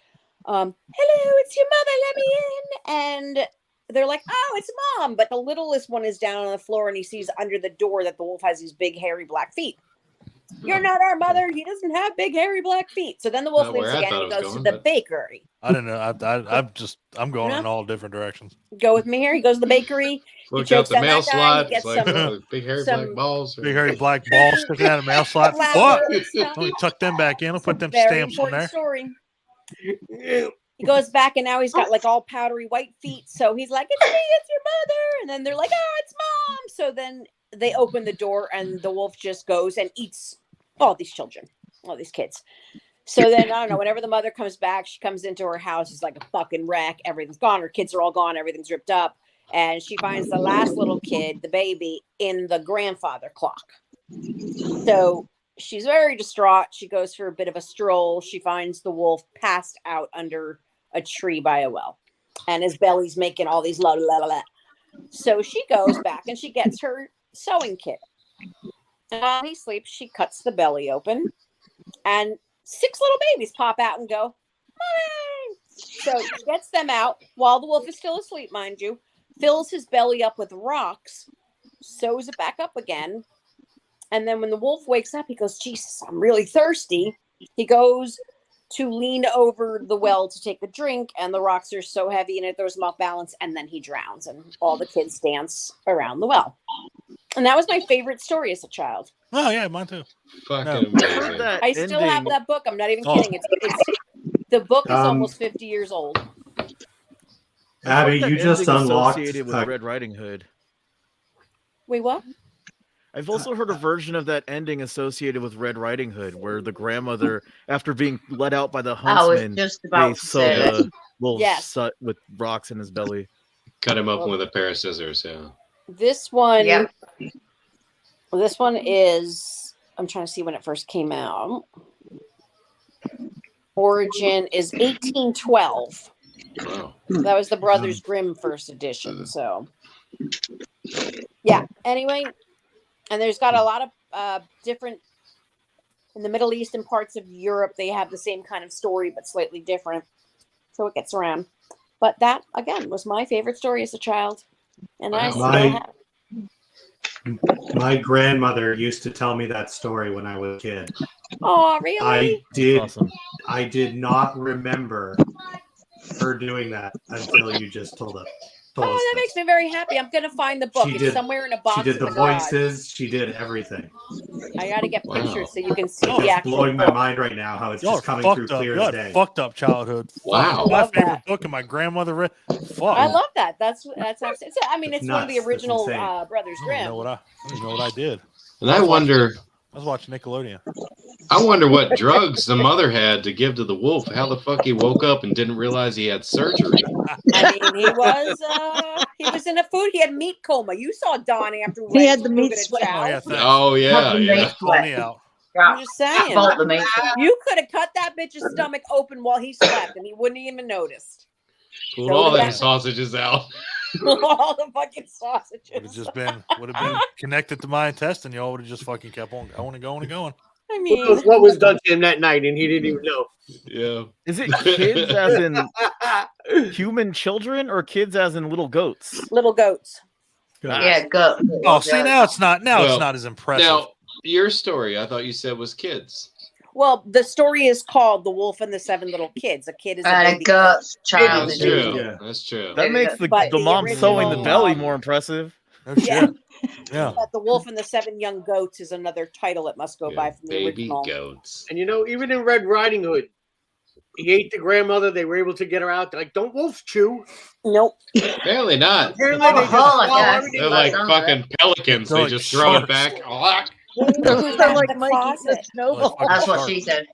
"Hello, it's your mother. Let me in." And they're like, "Oh, it's Mom." But the littlest one is down on the floor and he sees under the door that the wolf has these big, hairy black feet. "You're not our mother. He doesn't have big, hairy black feet." So then the wolf Not leaves where I again thought and it was goes to going, the but- bakery. I don't know. I'm going in all different directions. Go with me here. He goes to the bakery. Looked chokes out the down mail that guy, slot. he It's gets like some- big hairy some- black balls. Big hairy black ball sticking out of the mouth slot. Fuck! Flour and stuff. Let me tuck them back in. I'll put them Very stamps on important there. story. He goes back and now he's got like all powdery white feet. So he's like, it's me, it's your mother. And then they're like, oh, it's mom. So then they open the door and the wolf just goes and eats all these children, all these kids. So then, I don't know, whenever the mother comes back, she comes into her house. It's like a fucking wreck. Everything's gone. Her kids are all gone. Everything's ripped up. And she finds the last little kid, the baby, in the grandfather clock. So she's very distraught. She goes for a bit of a stroll. She finds the wolf passed out under a tree by a well. And his belly's making all these la la la la. So she goes back and she gets her sewing kit. And while he sleeps, she cuts the belly open. And 6 little babies pop out and go, Mommy! So she gets them out while the wolf is still asleep, mind you, fills his belly up with rocks, sews it back up again. And then when the wolf wakes up, he goes, Jesus, I'm really thirsty. He goes to lean over the well to take a drink, and the rocks are so heavy and it throws him off balance, and then he drowns, and all the kids dance around the well. And that was my favorite story as a child. Oh yeah, mine too. Fucking No. amazing. I still have that book. I'm not even kidding. It's the book is almost 50 years old. Abby, you just unlocked associated with Red Riding Hood. Wait, what? I've also heard a version of that ending associated with Red Riding Hood, where the grandmother, after being let out by the huntsman, just about they to sew say that. the little Yes. sut with rocks in his belly. Cut him open with a pair of scissors. Yeah. This one, Yep. this one is, I'm trying to see when it first came out. Origin is 1812. Wow. That was the Brothers Grimm first edition. So, yeah. Anyway, and there's got a lot of different, in the Middle East and parts of Europe, they have the same kind of story, but slightly different. So it gets around. But that, again, was my favorite story as a child. And I still have. My grandmother used to tell me that story when I was a kid. Oh, really? I did not remember her doing that until you just told us. Oh, that makes me very happy. I'm going to find the book. It's somewhere in a box. She did in the garage. voices. She did everything. I got to get pictures so you can see It's the actual blowing my book. mind right now how it's Y'all just are coming through fucked up. clear Y'all as had day. fucked up childhood. Wow. My Love favorite that. book and my grandmother read. Fuck. I love that. That's absolutely. I mean, That's it's one of nuts. the That's original insane. Brothers I Grimm. don't even know what I did. And I wonder, I was watching Nickelodeon. I wonder what drugs the mother had to give to the wolf. How the fuck he woke up and didn't realize he had surgery. I mean, he was in a food. He had meat coma. You saw Don after He had the meat Food sweat. Chow. Oh yeah, thanks. Oh yeah, the yeah. meat Call me out. I'm just saying. Fault the mate. You could have cut that bitch's stomach open while he slept, and he wouldn't even noticed. Pulled So all did them that. sausages out. All the fucking Would have sausages. just been connected to my intestine. Y'all would have just fucking kept on going and going and going. I Who mean, knows what was done to him that night, and he didn't even know. Yeah. Is it kids as in human children or kids as in little goats? little goats. Yeah, go. Oh, see now it's not. Now Well, it's not as impressive. Now, your story, I thought you said was kids. Well, the story is called "The Wolf and the Seven Little Kids." A kid is a And a baby goat child. That's is true. Yeah. That's true. That makes the But the mom sewing the original, belly more impressive. No Yeah. shit. Yeah. But "The Wolf and the Seven Young Goats" is another title it must go Yeah, by from the baby original. goats. And even in Red Riding Hood, he ate the grandmother. They were able to get her out. They're like, don't wolves chew. Nope. Apparently not. Apparently, they just Oh, swallow yeah. everything. They're like fucking pelicans. They're They like just throw it sharks. back. They're like The Mikey the closet. snowball. Like That's fucking what she said.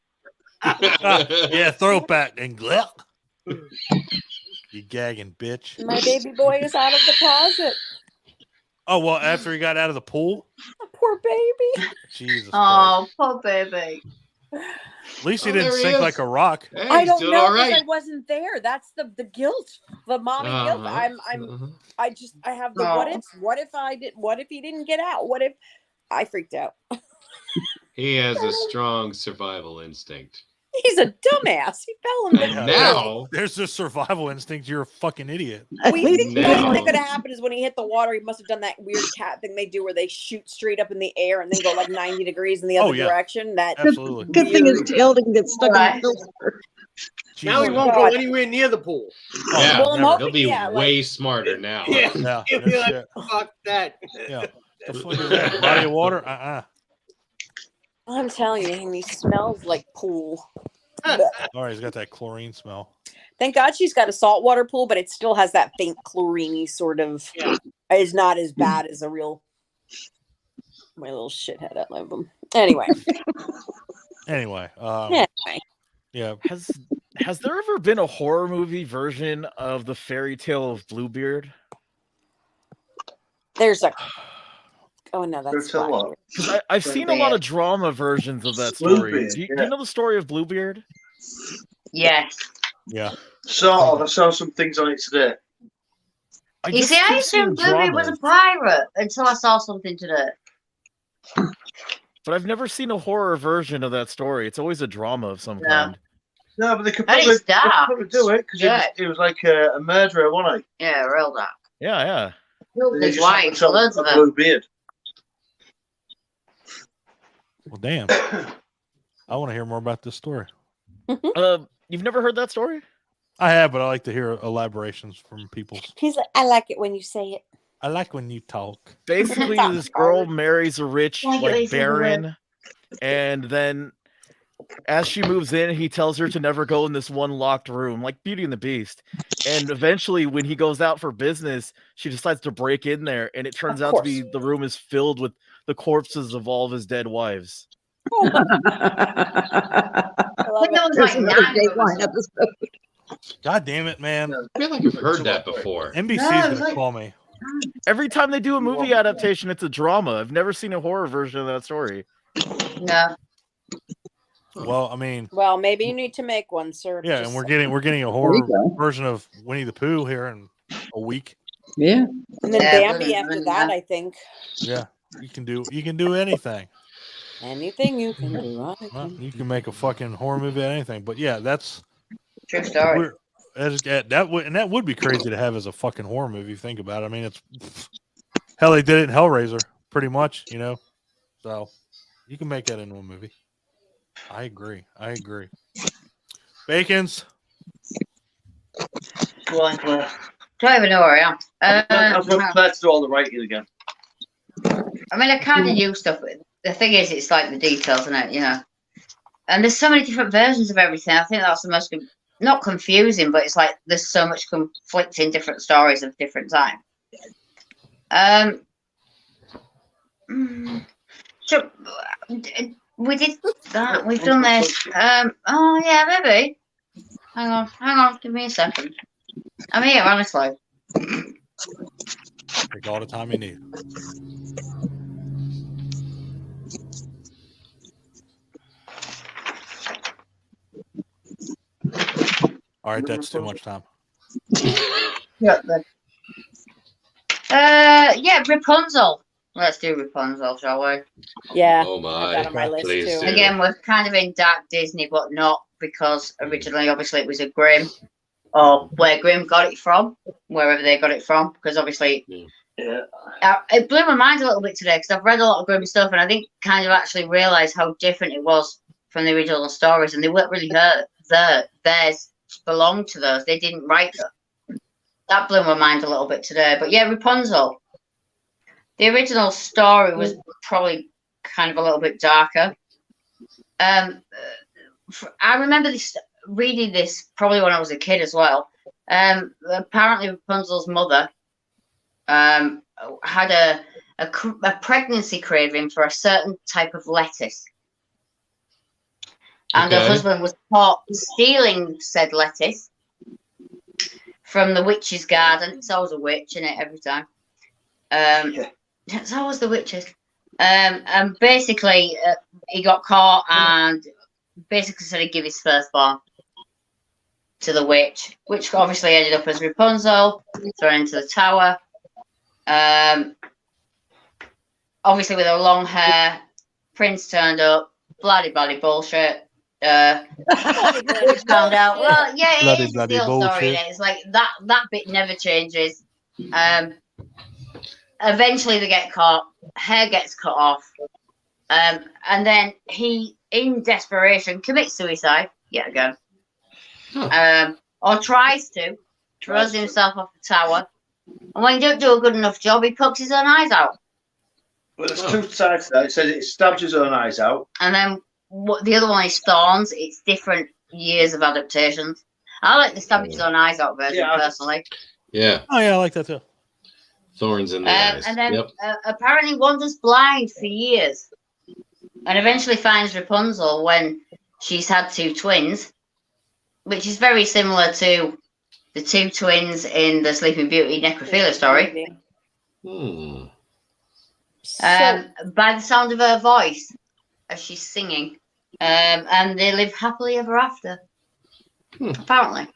Yeah, throw it back and glep. You gagging bitch. My baby boy is out of the closet. Oh well, after he got out of the pool, Poor baby. Jesus. Christ. Oh, poor baby. At least he Oh, didn't there he sink is. like a rock. Hey, I he's don't doing know all because right. I wasn't there. That's the guilt, the mommy guilt. Uh-huh. I have the Oh. what ifs. What if he didn't get out? What if I freaked out? He has a strong survival instinct. He's a dumbass. He fell in the And now, There's the survival instinct. You're a fucking idiot. We think the Now. only thing could have happened is when he hit the water, he must have done that weird cat thing they do where they shoot straight up in the air and then go like 90 degrees in the other Oh, yeah. direction. That Absolutely. Good thing his tail didn't get stuck in Right. the filter. Now he Jesus. won't go anywhere near the pool. yeah, Well, I'm never. hoping- he'll be yeah, like- way smarter now. Yeah. Yeah, He'll no be like, shit. fuck that. Yeah. The fuck is that? Body of water? I'm telling you, and he smells like pool. Sorry, he's got that chlorine smell. Thank God she's got a saltwater pool, but it still has that faint chlorine sort of. Yeah. It's not as bad as a real. My little shithead, I love him. Anyway. Anyway. Anyway. Yeah. Has there ever been a horror movie version of the fairy tale of Bluebeard? There's a. Oh no, that's Tell what? Because I've seen a lot of drama versions of that story. Bluebeard, Do you yeah. know the story of Bluebeard? Yes. Yeah. Sort of. I saw some things on it today. You see, I assumed Bluebeard was a pirate until I saw something today. But I've never seen a horror version of that story. It's always a drama of some No. kind. No, but they could And probably, it's dark. do it because Yeah. it was like a murderer, wasn't he? Yeah, real dark. Yeah. Killed They his just happened wife, to have loads of a them. blue beard. Well, damn. I want to hear more about this story. You've never heard that story? I have, but I like to hear elaborations from people. He's like, I like it when you say it. I like when you talk. Basically, this girl marries a rich Like like Elizabeth. baron, and then as she moves in, he tells her to never go in this one locked room, like Beauty and the Beast. And eventually, when he goes out for business, she decides to break in there, and it turns Of out to course. be the room is filled with the corpses of all of his dead wives. I love I think it. there was There's like another 9 of Dateline them. episode. God damn it, man. I feel like I've heard that before. NBC's No, gonna it's like- call me. Every time they do a movie adaptation, it's a drama. I've never seen a horror version of that story. No. Well, I mean, Well, maybe you need to make one, sir. yeah, Just- and we're getting a There you horror go. version of Winnie the Pooh here in a week. Yeah. and then Yeah, Bambi but- after that, I think. Yeah, you can do anything. Anything you can do. I Well, can. you can make a fucking horror movie out of anything. But yeah, that's True story. we're, that would be crazy to have as a fucking horror movie. If you think about it. I mean, it's hell, they did it in Hellraiser, pretty much. You know, so you can make that into a movie. I agree. Bacon's. Go on, Claire. Don't even know where I am. I've got Claire to do all the writing again. I mean, I kind of use stuff. But the thing is, it's like the details, isn't it? You know. And there's so many different versions of everything. I think that's the most not confusing, but it's like there's so much conflicting different stories of different time. So we did that. We've done this. Oh yeah, maybe. Hang on. Give me a second. I'm here, honestly. Take all the time you need. All right, that's too much time. Yeah. Yeah, Rapunzel. Let's do Rapunzel, shall we? Yeah. Oh I have that my! on my list Please too. do. Again, we're kind of in dark Disney, but not because originally, obviously, it was a Grimm, or where Grimm got it from, wherever they got it from, because obviously, Yeah. it blew my mind a little bit today because I've read a lot of Grimm stuff, and I didn't kind of actually realise how different it was from the original stories, and they weren't really theirs belonged to those. They didn't write them. That blew my mind a little bit today. But yeah, Rapunzel. The original story was probably kind of a little bit darker. I remember reading this probably when I was a kid as well. Apparently, Rapunzel's mother had a pregnancy craving for a certain type of lettuce. And her Okay. husband was caught stealing said lettuce from the witch's garden. It's always a witch in it every time. It's always the witches. And basically, he got caught and basically said he'd give his firstborn to the witch, which obviously ended up as Rapunzel, thrown into the tower. Obviously, with her long hair, Prince turned up, bloody bullshit. Witch found out. Well, yeah, it is Bloody still story. bullshit. It's like that bit never changes. Eventually, they get caught. Hair gets cut off, and then he, in desperation, commits suicide yet again, or tries to, throws himself off the tower. And when he don't do a good enough job, he pokes his own eyes out. But there's two sides to that. It says it stabs his own eyes out. And then the other one is thorns. It's different years of adaptations. I like the Stab His Own Eyes Out version personally. Yeah. Oh yeah, I like that too. Thorns in the eyes. And then Yep. apparently Wanda's blind for years, and eventually finds Rapunzel when she's had 2 twins, which is very similar to the 2 twins in the Sleeping Beauty necrophilia story. Hmm. By the sound of her voice as she's singing, and they live happily ever after. Apparently.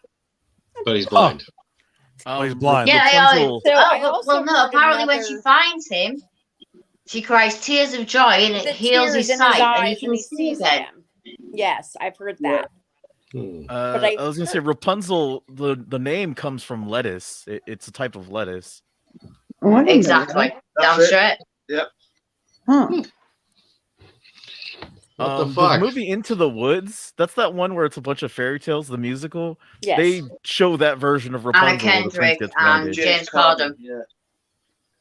But he's blind. Oh, he's blind. Yeah, Rapunzel- well, no. Apparently, when she finds him, she cries tears of joy, and it The heals his tears in sight, and he eyes can when he see sees again. him. Yes, I've heard that. Hmm. But I was gonna say Rapunzel. The name comes from lettuce. It's a type of lettuce. Oh, I didn't know Exactly. that. Down straight. Huh. What the fuck? movie Into the Woods, that's that one where it's a bunch of fairy tales, the musical. Yes. They show that version of Anna Rapunzel where the prince Kendrick gets and blinded. James Corden.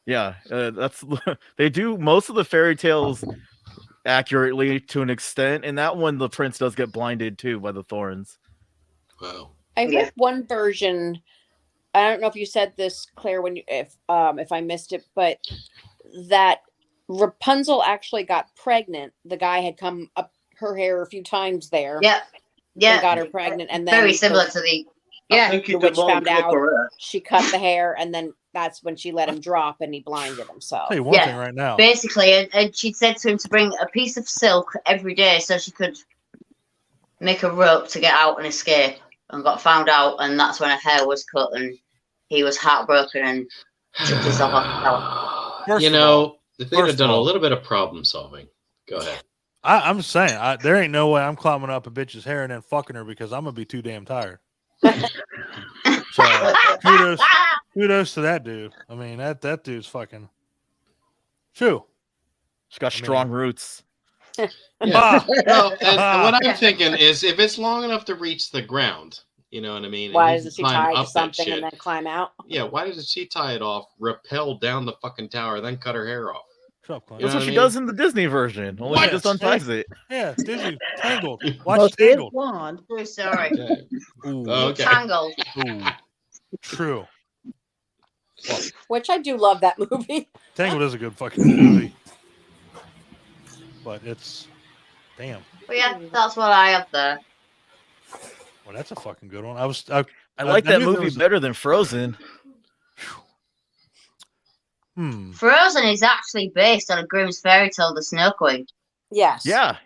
Yeah, that's they do most of the fairy tales accurately to an extent, and that one the prince does get blinded too by the thorns. Wow. I heard one version. I don't know if you said this, Claire, when you if I missed it, but that Rapunzel actually got pregnant. The guy had come up her hair a few times there. Yeah. And got her pregnant, and then very similar to the. Yeah. the witch found out. She cut the hair, and then that's when she let him drop, and he blinded himself. I'll tell you one thing right now. Basically, and she'd said to him to bring a piece of silk every day so she could make a rope to get out and escape, and got found out, and that's when her hair was cut, and he was heartbroken and took himself off the tower. First You of know, all- if they'd have first done of a all- little bit of problem solving. Go ahead. I'm saying there ain't no way I'm climbing up a bitch's hair and then fucking her because I'm gonna be too damn tired. So kudos to that dude. I mean that dude's fucking true. She's got strong roots. Yeah. Ah. Well, and what I'm thinking is if it's long enough to reach the ground, you know what I mean? and Why he doesn't can she climb tie to up that something shit. and then climb out? Yeah, why doesn't she tie it off, rappel down the fucking tower, then cut her hair off? Shut up, Clint. You know That's what I she mean? does in the Disney version. Only What? she just unties it. Yeah, Disney Tangled. Well, Watch she is Tangled. blonde. True story. Okay. Ooh, Oh, okay. Tangled. ooh, true. Which I do love that movie. Tangled is a good fucking movie, but it's damn. But yeah, that's what I have there. Well, that's a fucking good one. I I like I that knew there movie was- better than Frozen. Frozen is actually based on a Grimm's fairy tale, The Snow Queen. Yes. Yeah.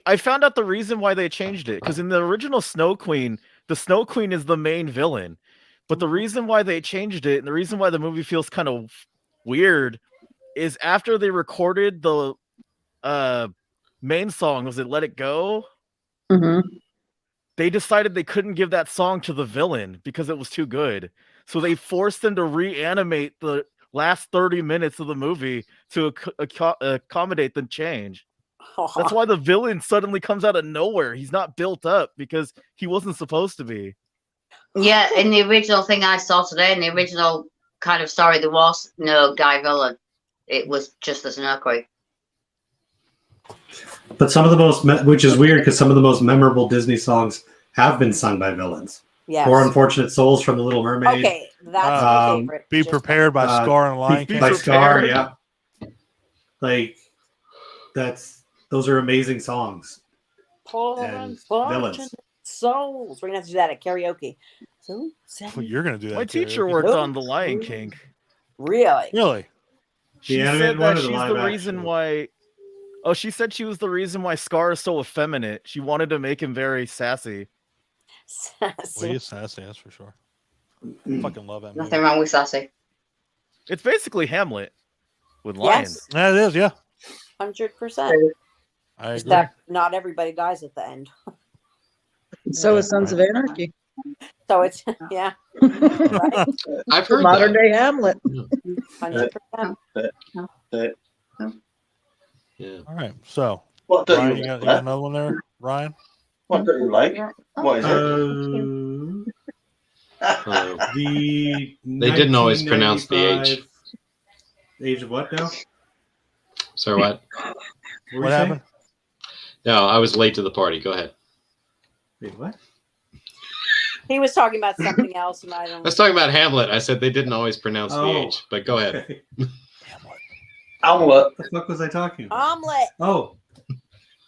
I found out the reason why they changed it because in the original Snow Queen, the Snow Queen is the main villain. But the reason why they changed it and the reason why the movie feels kind of weird is after they recorded the main song, was it Let It Go? Mm-hmm. They decided they couldn't give that song to the villain because it was too good. So they forced them to reanimate the last 30 minutes of the movie to accommodate the change. That's why the villain suddenly comes out of nowhere. He's not built up because he wasn't supposed to be. Yeah, in the original thing I saw today, in the original kind of story, there was no guy villain. It was just the Snow Queen. But some of the most, which is weird because some of the most memorable Disney songs have been sung by villains. Yes. Poor Unfortunate Souls from The Little Mermaid. Okay, that's my Um, favorite. Be Just- prepared by Scar and Lion King. By Scar, yeah. Like, those are amazing songs. Poor and unfortunate villains. souls. We're gonna have to do that at karaoke. So Well, you're gonna do that. My teacher karaoke. worked on The Lion King. really? Really? She animated said one that or the she's live the reason action? why. Oh, she said she was the reason why Scar is so effeminate. She wanted to make him very sassy. Well, he is sassy, that's for sure. Fucking love that movie. Nothing wrong with Sassy. It's basically Hamlet with lions. Yes, Yeah, it is. Yeah, 100%. I Just agree. that not everybody dies at the end. So is Sons of Anarchy. So it's yeah, I've heard Modern that. day Hamlet. 100%. Yeah. All right. So, What don't Ryan, you you like? got another one there, Ryan? What don't you like? What is it? The They didn't always pronounce the H. 1995 Age of what now? Sorry, what? What, were What you saying? happened? No, I was late to the party. Go ahead. Wait, what? He was talking about something else, and I I don't. was talking about Hamlet. I said they didn't always pronounce the Oh, H, but go ahead. okay. Omelette. What the fuck was I talking about? Omelet. Oh,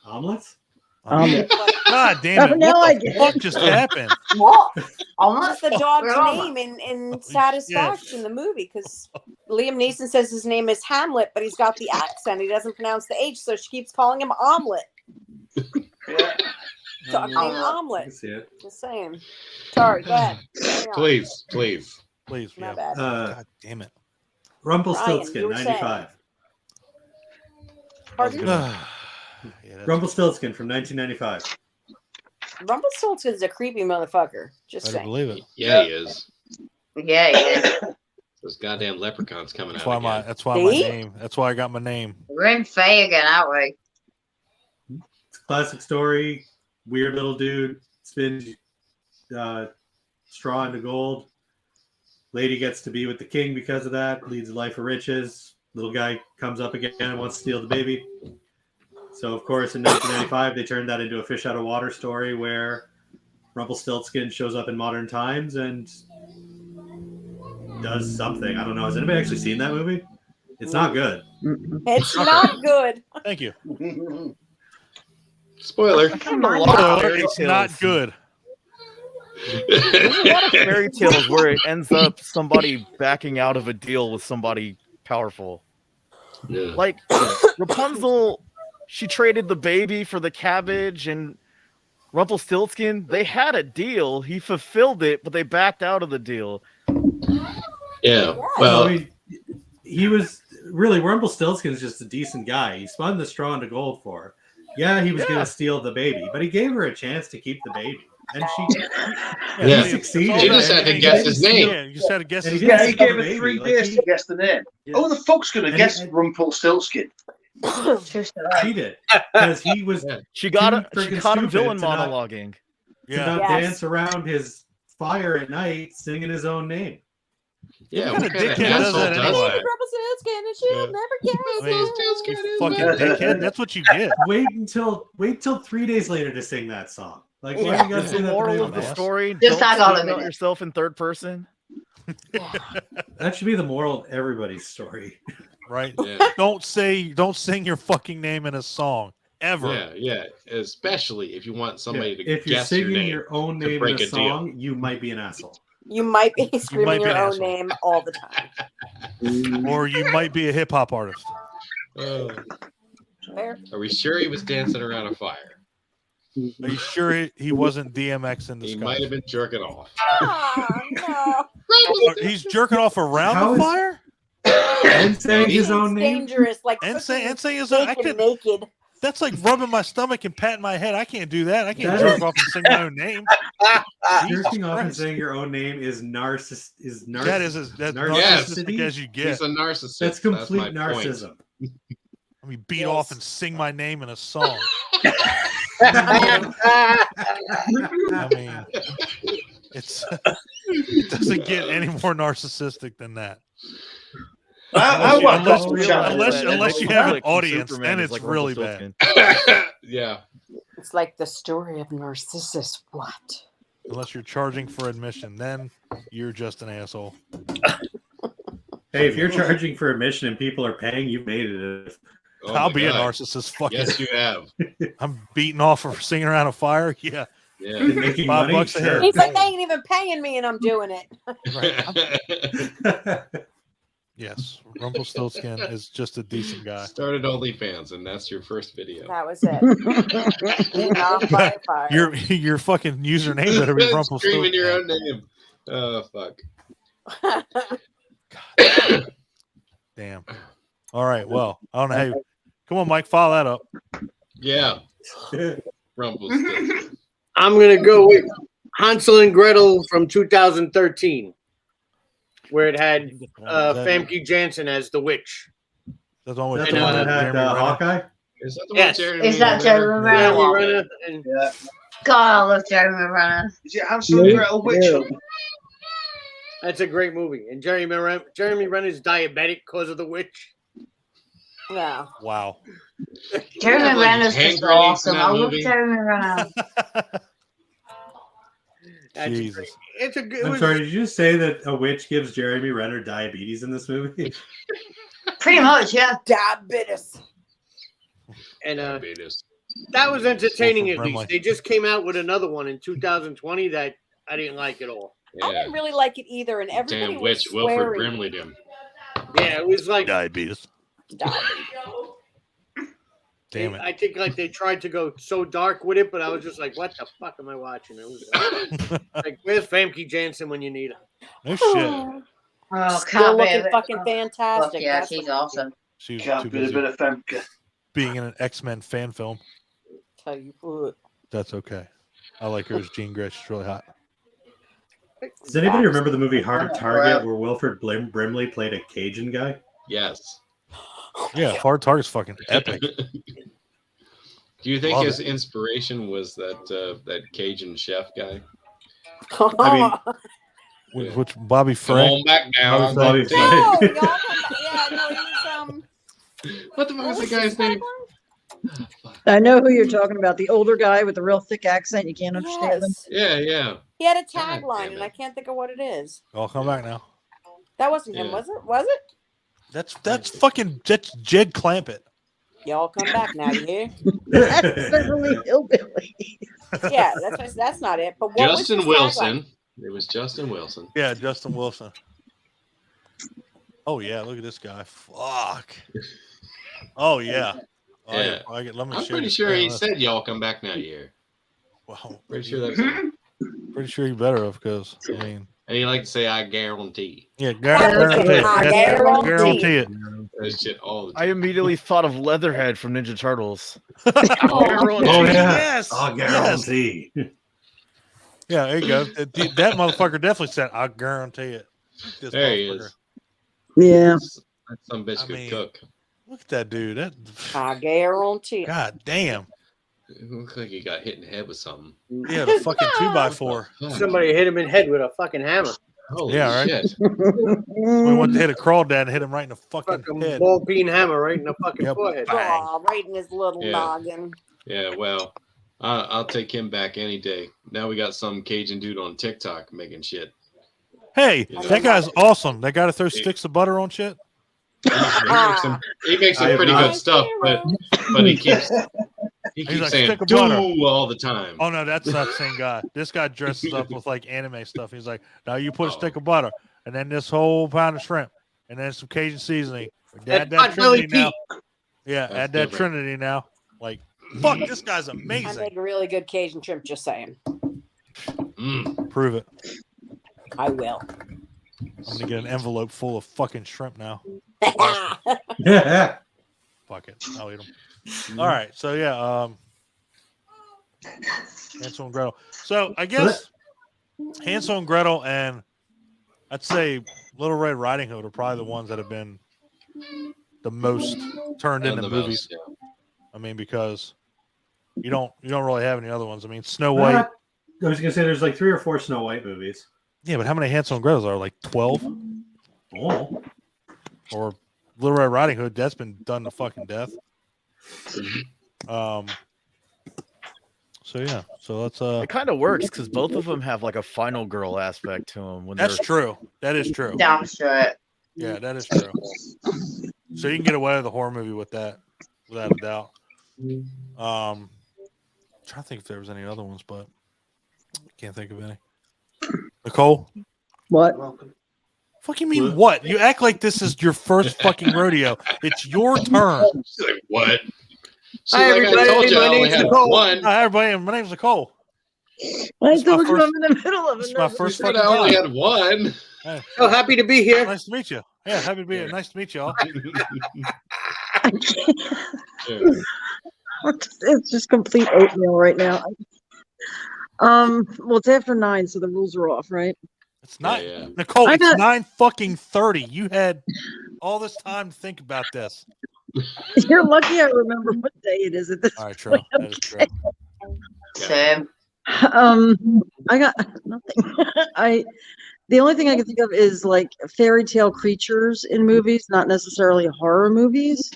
omelets? Omelet. God damn it! Oh, now What I the get fuck it. just happened? What? That's Omelette? the dog's Omelet. name in Holy Satisfaction, the movie, because Liam Neeson says his name is Hamlet, but he's got the accent. He doesn't pronounce the H, so she keeps calling him Omelet. Yeah. Dog named I can Omelet. see it. Just saying. Sorry, go ahead. Carry on. Please, please. Please, My yeah. bad. God damn it. Rumpelstiltskin, Ryan, you were 95. Pardon? Yeah, that's- Rumpelstiltskin from 1995. Rumpelstiltskin's a creepy motherfucker. Just better saying. believe it. Yeah, he is. Yeah, yeah. Those goddamn leprechauns coming That's out why again. my See? name. That's why I got my name. We're in Faye again, aren't we? It's a classic story. Weird little dude spins straw into gold. Lady gets to be with the king because of that. Leads a life of riches. Little guy comes up again and wants to steal the baby. So, of course, in 1995, they turned that into a fish out of water story where Rumpelstiltskin shows up in modern times and does something. I don't know. Has anybody actually seen that movie? It's not good. It's not good. Thank you. Spoiler. There's a lot of fairy It's tales. not good. There's a lot of fairy tales where it ends up somebody backing out of a deal with somebody powerful. Yeah. Like Rapunzel, she traded the baby for the cabbage, and Rumpelstiltskin, they had a deal. He fulfilled it, but they backed out of the deal. Yeah. Well, Well, I mean, he was really Rumpelstiltskin is just a decent guy. He spun the straw into gold for her. Yeah, he was Yeah. going to steal the baby, but he gave her a chance to keep the baby, and Yeah. he succeeded. She just had to And guess he his didn't name. steal- Yeah, you just had to guess And his he name. Yeah, he steal gave the her baby. 3 Like, days he- to guess the name. Yeah. Who the fuck's going to And guess he- Rumpelstiltskin? She did because he was Yeah. She got Too him. She freaking caught him stupid villain to not- monologuing. to Yeah. not Yes. dance around his fire at night singing his own name. Yeah. What What kind of kind of dickhead does asshole that does anyway? that? Rumpelstiltskin, and she'll Yeah. never guess. I mean, Rumpelstiltskin you is fucking my- dickhead. That's what you get. Wait till 3 days later to sing that song. Like, why Yeah. you gotta Is say the that moral the of the night story? Just Don't hang on a speak about minute. yourself in third person. That should be the moral of everybody's story. Right? Yeah. Don't sing your fucking name in a song ever. Yeah, yeah. Especially if you want somebody to If you're guess your singing name. your own to name in break a a deal. song, you might be an asshole. You might be might screaming be your an own asshole. name all the time. Or you might be a hip hop artist. Oh. Fair. Are we sure he was dancing around a fire? Are you sure he wasn't DMX in He disguise? might have been jerking off. Ah, no. Oh, he's jerking off around How the is- fire? And saying his It's own name. dangerous. Like And cooking saying his own. I steak could. and naked. That's like rubbing my stomach and patting my head. I can't do that. I can't That jerk is- off and sing my own name. Jesus Jerking off and Christ. saying your own name is That is as that's Yes. narcissistic as you get. He's a narcissist. That's complete my point. narcissism. Let me beat Yes. off and sing my name in a song. I mean, it doesn't get any more narcissistic than that. I want unless- Gospel Channel. unless you have an audience, then it's really bad. Yeah. It's like the story of Narcissus. What? Unless you're charging for admission, then you're just an asshole. Hey, if you're charging for admission and people are paying, you've made it. Oh I'll my be a God. narcissist. Fuck Yes, it. you have. I'm beating off for singing around a fire. Yeah. Yeah. And making $5 money, a sure. head. He's like, they ain't even paying me, and I'm doing it. Yes. Rumpelstiltskin is just a decent guy. Started OnlyFans, and that's your first video. That was it. Being off by a fire. Your fucking username better be Screaming your Rumpelstiltskin. own name. Oh fuck. Damn. All right. Well, I don't know. Hey, come on, Mike. Follow that up. Yeah. Rumpelstiltskin. I'm gonna go with Hansel and Gretel from 2013, where it had Famke Janssen as the witch. That's the one with That's the one that had Jeremy Renner. Hawkeye? Is that the Yes. one Jeremy Is that Renner? Jeremy Renner? Jeremy Renner and Yeah. God, I love Jeremy Renner. Is it Hansel and Gretel Witch Yeah. Hunt? that's a great movie. And Jeremy Renner's diabetic because of the witch. No. Wow. Jeremy like Renner's hand just grenades in awesome. that I love movie. Jeremy Renner. That's Jesus. great. It's a good. I'm sorry, did you just say that a witch gives Jeremy Renner diabetes in this movie? Pretty much, yeah. Diabetes. And Diabetes. that was entertaining. Wilford At least Brimley. they just came out with another one in 2020 that I didn't like at all. I Yeah. didn't really like it either, and everybody Damn was witch, Wilford swearing. Brimley him. Yeah, it was like Diabetes. Damn it. I think like they tried to go so dark with it, but I was just like, what the fuck am I watching? It was like, where's Famke Janssen when you need her? No shit. Oh, Still can't looking beat it. fucking Fuck fantastic. yeah, That's she's what- awesome. She was Can't too be a busy bit of Femke. being in an X-Men fan film. Tell you what. That's okay. I like her as Jean Grey. She's really hot. Does anybody remember the movie Hard Target where Wilford Brimley played a Cajun guy? Yes. Yeah, Hard Target's fucking epic. Do you think Love his it. inspiration was that Cajun chef guy? I Which Bobby Come Frank? on back now. Bobby Bobby Frank. No, y'all come back. Yeah, no, he was What the fuck was the guy's name? I know who you're talking about. The older guy with the real thick accent. You can't understand him. Yes. Yeah. He had a God tagline, damn and it. I can't think of what it is. I'll come back now. That wasn't him, Yeah. was it? Was it? That's fucking that's Jed Clampett. Y'all come back now, you hear? That's Beverly Hillbilly. Yeah, that's not it. But what Justin was his Wilson. It was Justin Wilson. Yeah, Justin Wilson. Oh yeah, look at this guy. Fuck. Oh yeah. Oh, Yeah. Let me I'm show pretty you. sure Hang he on. said y'all come back now here. Well, Pretty sure that's him. pretty sure you better have because I mean, And he liked to say I guarantee. yeah, Tagline? guarantee it. That shit all the I time. immediately thought of Leatherhead from Ninja Turtles. Oh, yeah. Yes. I Yes. guarantee. Yeah, there you go. That motherfucker definitely said, "I guarantee it." This There he motherfucker. is. Yeah. That's some bitch I could mean- cook. Look at that dude. That I guarantee. God damn. It looks like he got hit in the head with something. Yeah, the fucking 2x4. Fuck. Somebody hit him in the head with a fucking hammer. Holy Yeah, right? shit. We went to hit a crawdad and hit him right in the fucking Fucking head. ball peen hammer right in the fucking Yep. forehead. Bang. Aw, right in his little Yeah. noggin. Yeah, well, I'll take him back any day. Now we got some Cajun dude on TikTok making shit. Hey, You know. that guy's awesome. That guy to throw sticks of butter on shit. He makes some I pretty have good not- stuff, but he keeps like, saying "Stick of "do" butter." all the time. Oh no, that's not the same guy. This guy dresses up with like anime stuff. He's like, now you put a stick of butter, and then this whole pound of shrimp, and then some Cajun seasoning. Add that Potbelly Trinity now. Pete. Yeah, That's add that different. Trinity now. Like, fuck, this guy's I amazing. make a really good Cajun shrimp, just saying. Mm. Prove it. I will. I'm gonna get an envelope full of fucking shrimp now. Yeah. Fuck it, I'll eat them. All right, so yeah, Hansel and Gretel. So I guess Hansel and Gretel and I'd say Little Red Riding Hood are probably the ones that have been the most turned Done into the movies. most, yeah. I mean, because you don't really have any other ones. I mean, Snow White. I was gonna say there's like 3 or 4 Snow White movies. Yeah, but how many Hansel and Gretels are like 12? Oh, Or Little Red Riding Hood? That's been done to fucking death. So yeah, so let's It kind of works because both of them have like a final girl aspect to them. When That's they're true. That is true. Damn straight. Yeah, that is true. So you can get away with a horror movie with that, without a doubt. Trying to think if there was any other ones, but can't think of any. Nicole, What? fuck you mean what? You act like this is your first fucking rodeo. It's your turn. She's like, what? She's Hi, like, I everybody. told you I My only name's had Nicole. one. Hi, everybody. My name's Nicole. I This is my told you first- I'm in the middle of This it. is my now. first You said fucking I only time. had one. Hey, So happy to be here. nice to meet you. Yeah, happy to be here. Nice to meet you all. Yeah. It's just complete oatmeal right now. Well, it's after 9, so the rules are off, right? It's not Yeah. Nicole. I It's got- 9:30. You had all this time to think about this. You're lucky I remember what day it is at this All right, true. point. That is true. Same. I got nothing. The only thing I can think of is like fairy tale creatures in movies, not necessarily horror movies.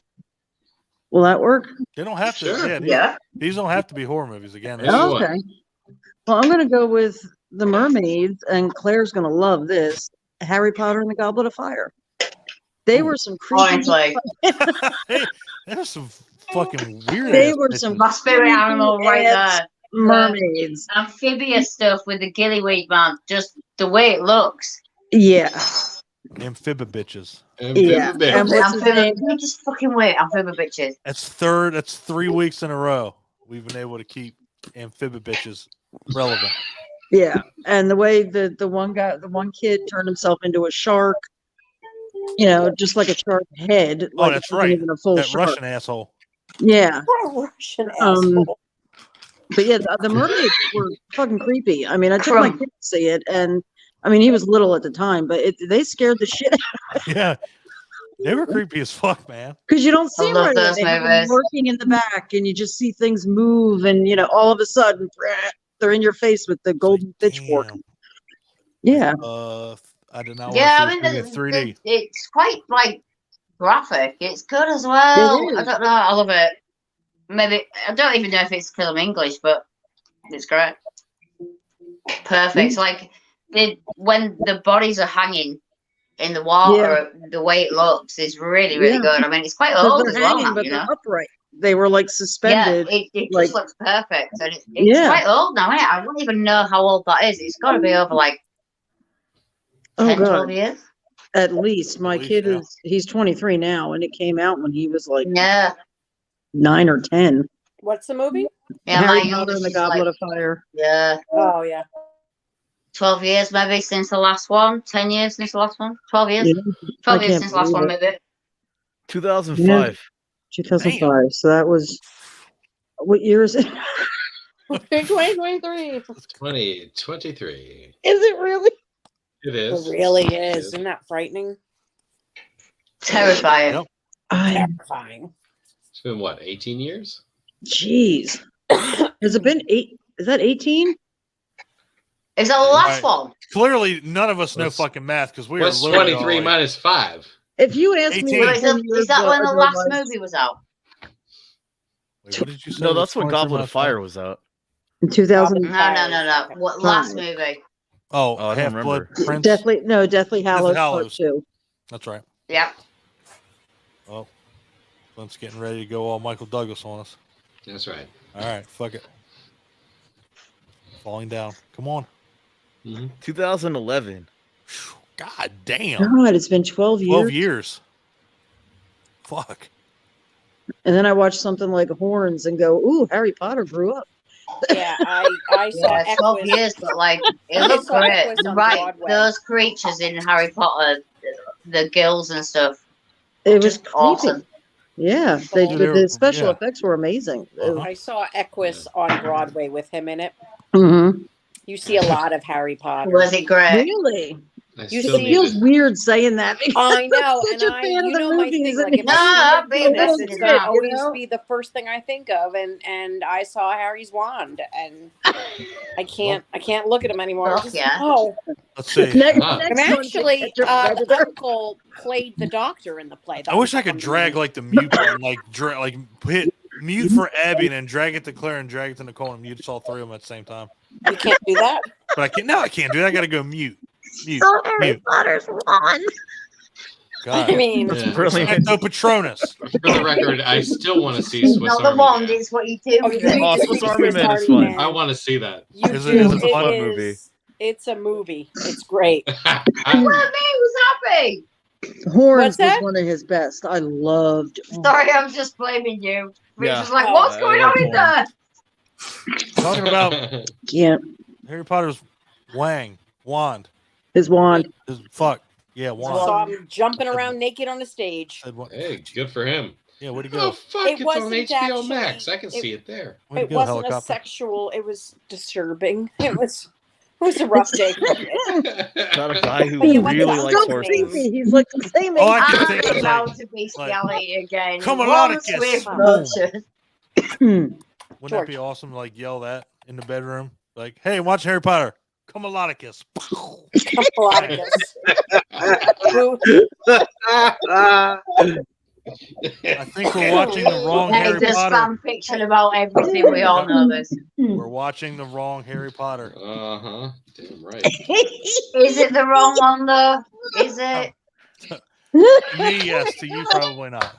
Will that work? They don't have to. Sure. Yeah, Yeah. these don't have to be horror movies again. Yeah. Okay. Well, I'm gonna go with the mermaids, and Claire's gonna love this. Harry Potter and the Goblet of Fire. They were some creepy. Honestly, Hey, there's some fucking weird. They ass were bitches. some my spirit animal right creepy-ass there. mermaids. Amphibious stuff with the gillyweed, man. Just the way it looks. Yeah, Amphibia bitches. yeah. And what's his name? You just fucking wait, amphibia bitches. That's 3 weeks in a row we've been able to keep amphibia bitches relevant. Yeah, and the way the one kid turned himself into a shark. You know, just like a shark head. Oh, Like that's it wasn't right. even a full That shark. Russian asshole. Yeah. Russian asshole. But yeah, the mermaids were fucking creepy. I mean, I took my kid to see it, and I mean, he was little at the time, but they scared the shit out Yeah. They were creepy as fuck, man. because you don't see I them love right away. those They have them movies. working in the back, and you just see things move, and you know, all of a sudden, they're in your face with the golden pitchfork. Damn. Yeah, I did not Yeah, I want mean, to see this movie in 3D. it's quite like graphic. It's good as well. It I is. don't know. I love it. Maybe I don't even know if it's film English, but it's great. Perfect. Like when the bodies are hanging in the water, the way it looks is really, really Yeah. good. I mean, it's quite 'Cause old they're as well hanging, now, but you they're know. upright. They were like suspended. Yeah, it like- just looks perfect, and it's Yeah. quite old now, isn't it? I don't even know how old that is. It's got to be over like 10, 12 years. At least my least, kid yeah. he's 23 now, and it came out when he was like Yeah, 9 or 10. What's the movie? yeah. Harry My Potter and youngest the is Goblet like, of Fire. yeah, Oh yeah. 12 years maybe since the last one. 10 years since the last one. 12 years. Yeah, 12 I years can't since the last one, believe maybe. 2005. 2005. So that was what year is it? 2023. 2023. Is it really? It is. It really It is. is. Isn't that frightening? Terrifying. Yep. Terrifying. It's been what, 18 years? Jeez. Has it been 8? Is that 18? Is that the last Right. one? Clearly, none of us know What's- fucking math because we are What's literally 23 all like, minus 5? If you asked me, 18. what Well, is 10 that, years is that when the ago last was- movie was out? Wait, what did you say? No, was that's when 23 Goblet of minus Fire five? was out. in 2000? No. What last Fine. movie? Oh, Oh, I don't Half Blood remember. Prince. Deathly Hallows Part Hallows. 2. That's right. Yeah. Oh, Clint's getting ready to go all Michael Douglas on us. That's right. All right, fuck it. Falling down. Come on. 2011. God damn. God, it's been 12 years. 12 years. Fuck. And then I watched something like Horns and go, ooh, Harry Potter grew up. Yeah, I saw Yeah, 12 Equus. years, but like, it I looked saw great. Equus on Right, Broadway. those creatures in Harry Potter, the gills and stuff, It was just creepy. awesome. Yeah, the special effects were amazing. I saw Equus on Broadway with him in it. Mm-hmm. You see a lot of Harry Potter. Was it great? Really? I You still see- It need feels to- weird saying that. because I know, I'm and such a I, fan you of the know my movies. thing. Like, and if No, I I'd be see this, invested it's in gonna that, always you know? be the first thing I think of, and I saw Harry's wand, and I can't look at him anymore. Fuck yeah. Oh, Let's see. Next, Ah. next and one, actually, Picture the Predator. uncle played the doctor in the play. I wish I could drag like the mute button, like hit mute for Abby and then drag it to Claire and drag it to Nicole and mute all three of them at the same time. You can't do that. But I can't. No, I can't do that. I got to go mute. Mute. So Harry Mute. Potter's wand. God. I mean, Yeah. Brilliant. Ecto Patronus. For the record, I still want to see Swiss Not the Army wand, Man. it's what you do oh, with you it. need Oh, to Swiss see Army Swiss Man is Army fun. I want to see that. You Is do. it- is it a fun is- movie? It's a movie. It's great. What me was happy. Horns What's that? was one of his best. I loved. Sorry, I'm just blaming you. Rich Yeah. was like, Oh. what's I going like on in Horns. there? Talking about Can't. Harry Potter's wand. His wand. Fuck. Yeah, I wand. saw him jumping around naked on the stage. Said what? Hey, good for him. Yeah, where'd he Oh, go? fuck. It It's on wasn't HBO actually- Max. I can see it there. Where'd It he go, wasn't a helicopter? sexual. It was disturbing. It was a rough day. for me. About a guy who But you went really to likes So Swiss. horses. creepy. He's like the same Oh, I age. can think I'm of about like, to bestiality again. Come on, One Atticus. swift Boom. motion. wouldn't that George. be awesome to like yell that in the bedroom? Like, hey, watch Harry Potter. Come Melodicus. Melodicus. Who- I think we're watching the wrong That Harry is just Potter. fan fiction about everything. We all know this. We're watching the wrong Harry Potter. Uh-huh. Damn right. Is it the wrong one though? Is it? To me, yes. To you, probably not.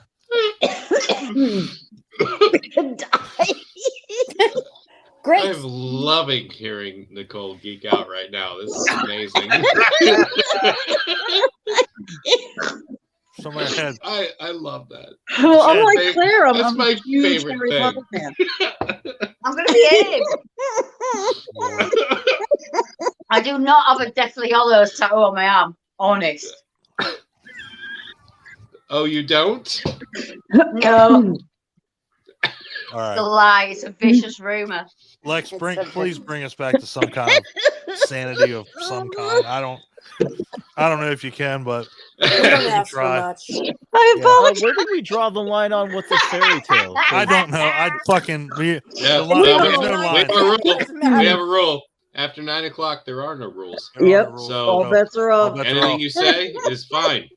Great. I'm loving hearing Nicole geek out right now. This is amazing. Somebody had. I love that. Well, I'm That's like Claire. I'm that's a my huge favorite Harry thing. Potter fan. I'm gonna be Abe. I do not have a Deathly Hollows tattoo on my arm. Honest. Oh, you don't? No, All it's a right, lie. It's a vicious rumor. Lex, It's please bring us back to some kind of sanity of some kind. I don't know if you can, but We don't ask for try. much. I apologize. Where did we draw the line on what's a fairy tale? I don't know. I fucking Yeah, the line, well, there's we no line. have a rule. Doesn't matter. We have a rule. After 9 o'clock, there are no rules. There are no Yep. rules. So- All No. bets are All off. bets are Anything off. you say is fine.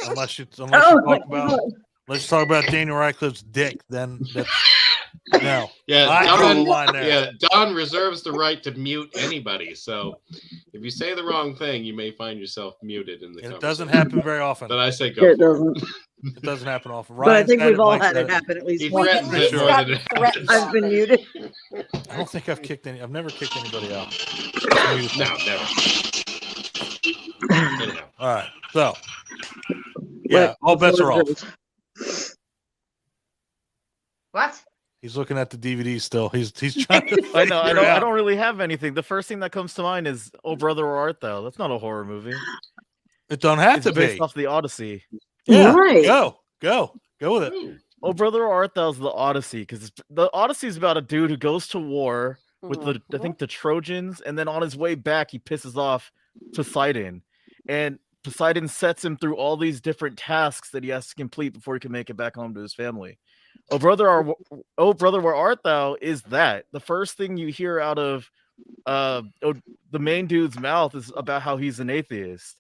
Unless you Oh talk my about God. let's talk about Daniel Radcliffe's dick. Then that's no. Yeah, I draw the Don, line there. yeah, Don reserves the right to mute anybody. So if you say the wrong thing, you may find yourself muted in the And it conversation. doesn't happen very often. But I say go It for doesn't. It doesn't happen often. But I Ryan think said we've it, all Mike had said it happen at least He once. threatens it Sure. more than it Threatens happens. I've been it. muted. I don't think I've kicked any. I've never kicked anybody out. No, never. Anyhow. All right. So yeah, all bets are off. What? He's looking at the DVD still. He's trying to. I know. figure it I out. don't really have anything. The first thing that comes to mind is "Oh Brother, Where Art Thou?" That's not a horror movie. It don't have It's to based be. off the Odyssey. Yeah. Right. Go with it. Ooh. "Oh Brother, Where Art Thou?" is the Odyssey because the Odyssey is about a dude who goes to war with I think the Trojans, and then on his way back he pisses off Poseidon, and Poseidon sets him through all these different tasks that he has to complete before he can make it back home to his family. Oh brother, where art thou? Is that the first thing you hear out of the main dude's mouth is about how he's an atheist,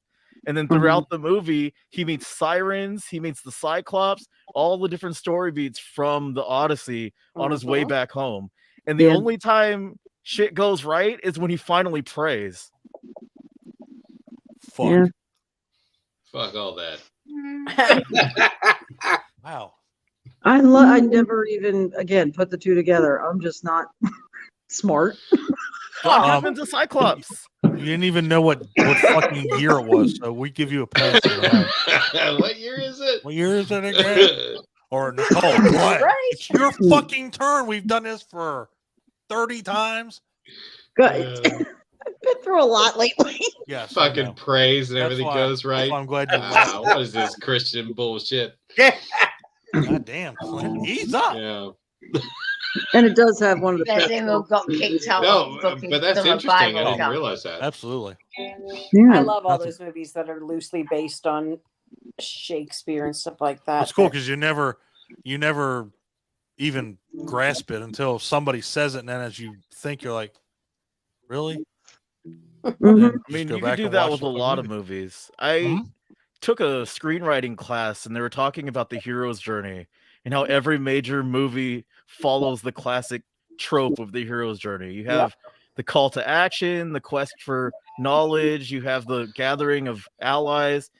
and then throughout the movie he meets sirens, he meets the Cyclops, all the different story beats from the Odyssey on his way back home. And the Yeah. only time shit goes right is when he finally prays. Fuck. Yeah. Fuck all that. Wow. I never even again put the two together. I'm just not smart. What Um, happened to Cyclops? You didn't even know what fucking year it was, so we give you a pass. For that. What year is it? What year is it again? Or Nicole, what? Right. It's your fucking turn. We've done this for 30 times. Good. I've been through a lot lately. Yes. I Fucking know. praise and That's everything why- goes that's right. why I'm glad you What is this Christian bullshit? God damn, Clint. Ease up. Yeah. And it does have one of the There's best him who got kicked out No, of fucking but that's summer interesting. I Bible didn't camp. realize that. Absolutely. I Yeah. love all That's- those movies that are loosely based on Shakespeare and stuff like that. It's cool because you never even grasp it until somebody says it, and then as you think, you're like, really? Mhm. Then I just mean, go you could back do and that watch with the a fucking lot of movie. movies. I Mhm. took a screenwriting class and they were talking about the hero's journey and how every major movie follows the classic trope of the hero's journey. You have the call to action, the quest for knowledge, you have the gathering of allies.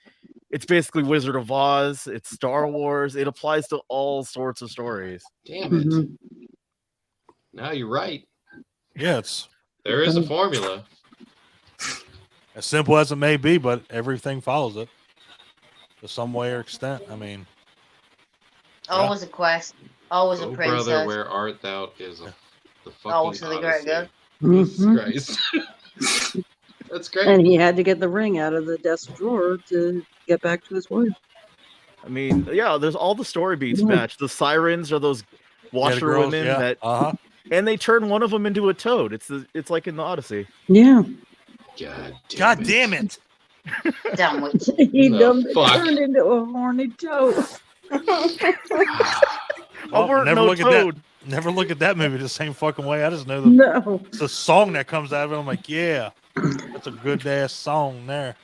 It's basically Wizard of Oz, it's Star Wars. It applies to all sorts of stories. Damn it. Mhm. Now you're right. Yeah, it's There is a formula. as simple as it may be, but everything follows it to some way or extent. I mean, Always a quest. Always a Oh, princess. brother, where art thou? Is the fucking Always the great Odyssey. good. Jesus Mhm. Christ. That's great. And he had to get the ring out of the desk drawer to get back to his wife. I mean, yeah, there's all the story beats Yeah. match. The sirens are those yeah, the washerwomen girls, that, and they turn one of them into a toad. It's like in the Odyssey. Yeah. God damn it. Damn it. He The done fuck? turned into a horny toad. Oh, we're never no look toad. at that. Never look at that movie the same fucking way. I just know No. it's the song that comes out of it. I'm like, yeah, that's a good ass song there.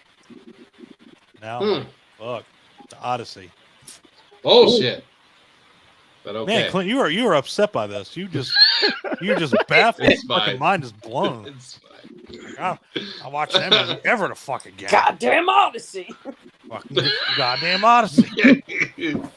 Now, I'm like, fuck, Odyssey. Bullshit. But okay. Man, Clint, you were upset by this. You're just baffled. It's Fucking fine. mind is blown. It's fine. Like, I'll watch that movie ever the fuck again. Goddamn Odyssey. Fucking goddamn Odyssey.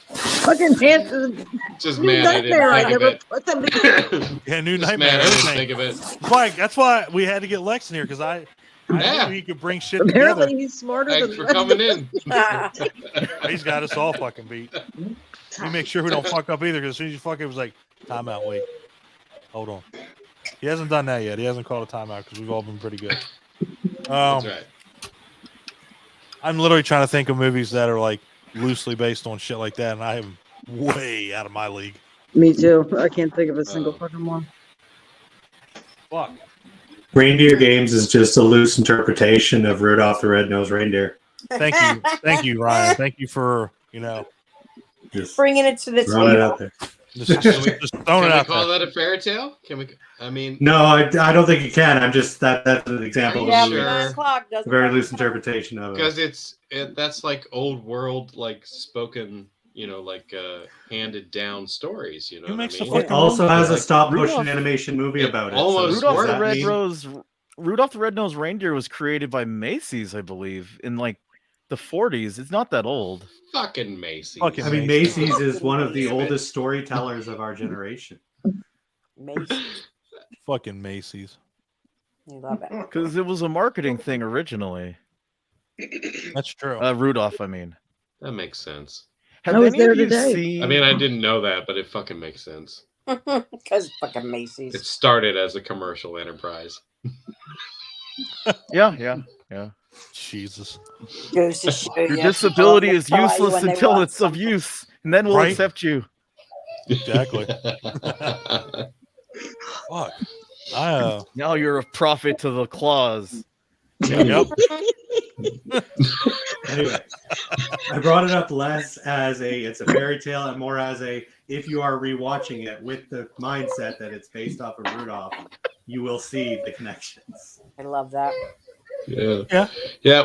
Fucking chances. Just New mad I Nightmare, I didn't never think put them together. Yeah, New Just Nightmare. mad I didn't Everything. think of it. That's why we had to get Lex in here because I Yeah. knew he could bring shit Apparently together. he's smarter Thanks than for the rest coming of us. in. He's got us all fucking beat. We make sure we don't fuck up either because as soon as you fuck it was like, timeout, wait. Hold on. He hasn't done that yet. He hasn't called a timeout because we've all been pretty good. That's right. I'm literally trying to think of movies that are like loosely based on shit like that, and I am way out of my league. Me too. I can't think of a single Oh. fucking one. Fuck. Reindeer Games is just a loose interpretation of Rudolph the Red-Nosed Reindeer. Thank you, Ryan. Thank you for Just Bringing it to the throwing it table. out there. just throwing Can it we out call there. that a fairy tale? Can we? I mean, No, I don't think you can. I'm just that's an example of Yeah, a movie. Sure. 9 o'clock doesn't Very matter. loose interpretation of it. because that's like old world, like spoken, like handed down stories. You know Who what makes I the mean? It also has a Like, stop motion Rudolph- animation movie It about it. almost does Rudolph the that mean- Rudolph the Red-Nosed Reindeer was created by Macy's, I believe, in like the 40s. It's not that old. Fucking Macy's. Fucking I mean, Macy's. Macy's is one of the Damn it. oldest storytellers of our generation. Macy's. Fucking Macy's. You love it. Because it was a marketing thing originally. That's true. Rudolph, I mean. That makes sense. Have I was any there of you today. seen? I mean, I didn't know that, but it fucking makes sense. Because fucking Macy's. It started as a commercial enterprise. yeah. Jesus. Goes to show Your you, disability people is tell you useless when they until want it's of something. use, and then we'll Right? accept you. Exactly. Fuck. Now you're a prophet to the claws. Yep. Anyway, I brought it up less as it's a fairy tale and more as if you are rewatching it with the mindset that it's based off of Rudolph, you will see the connections. I love that. Yeah.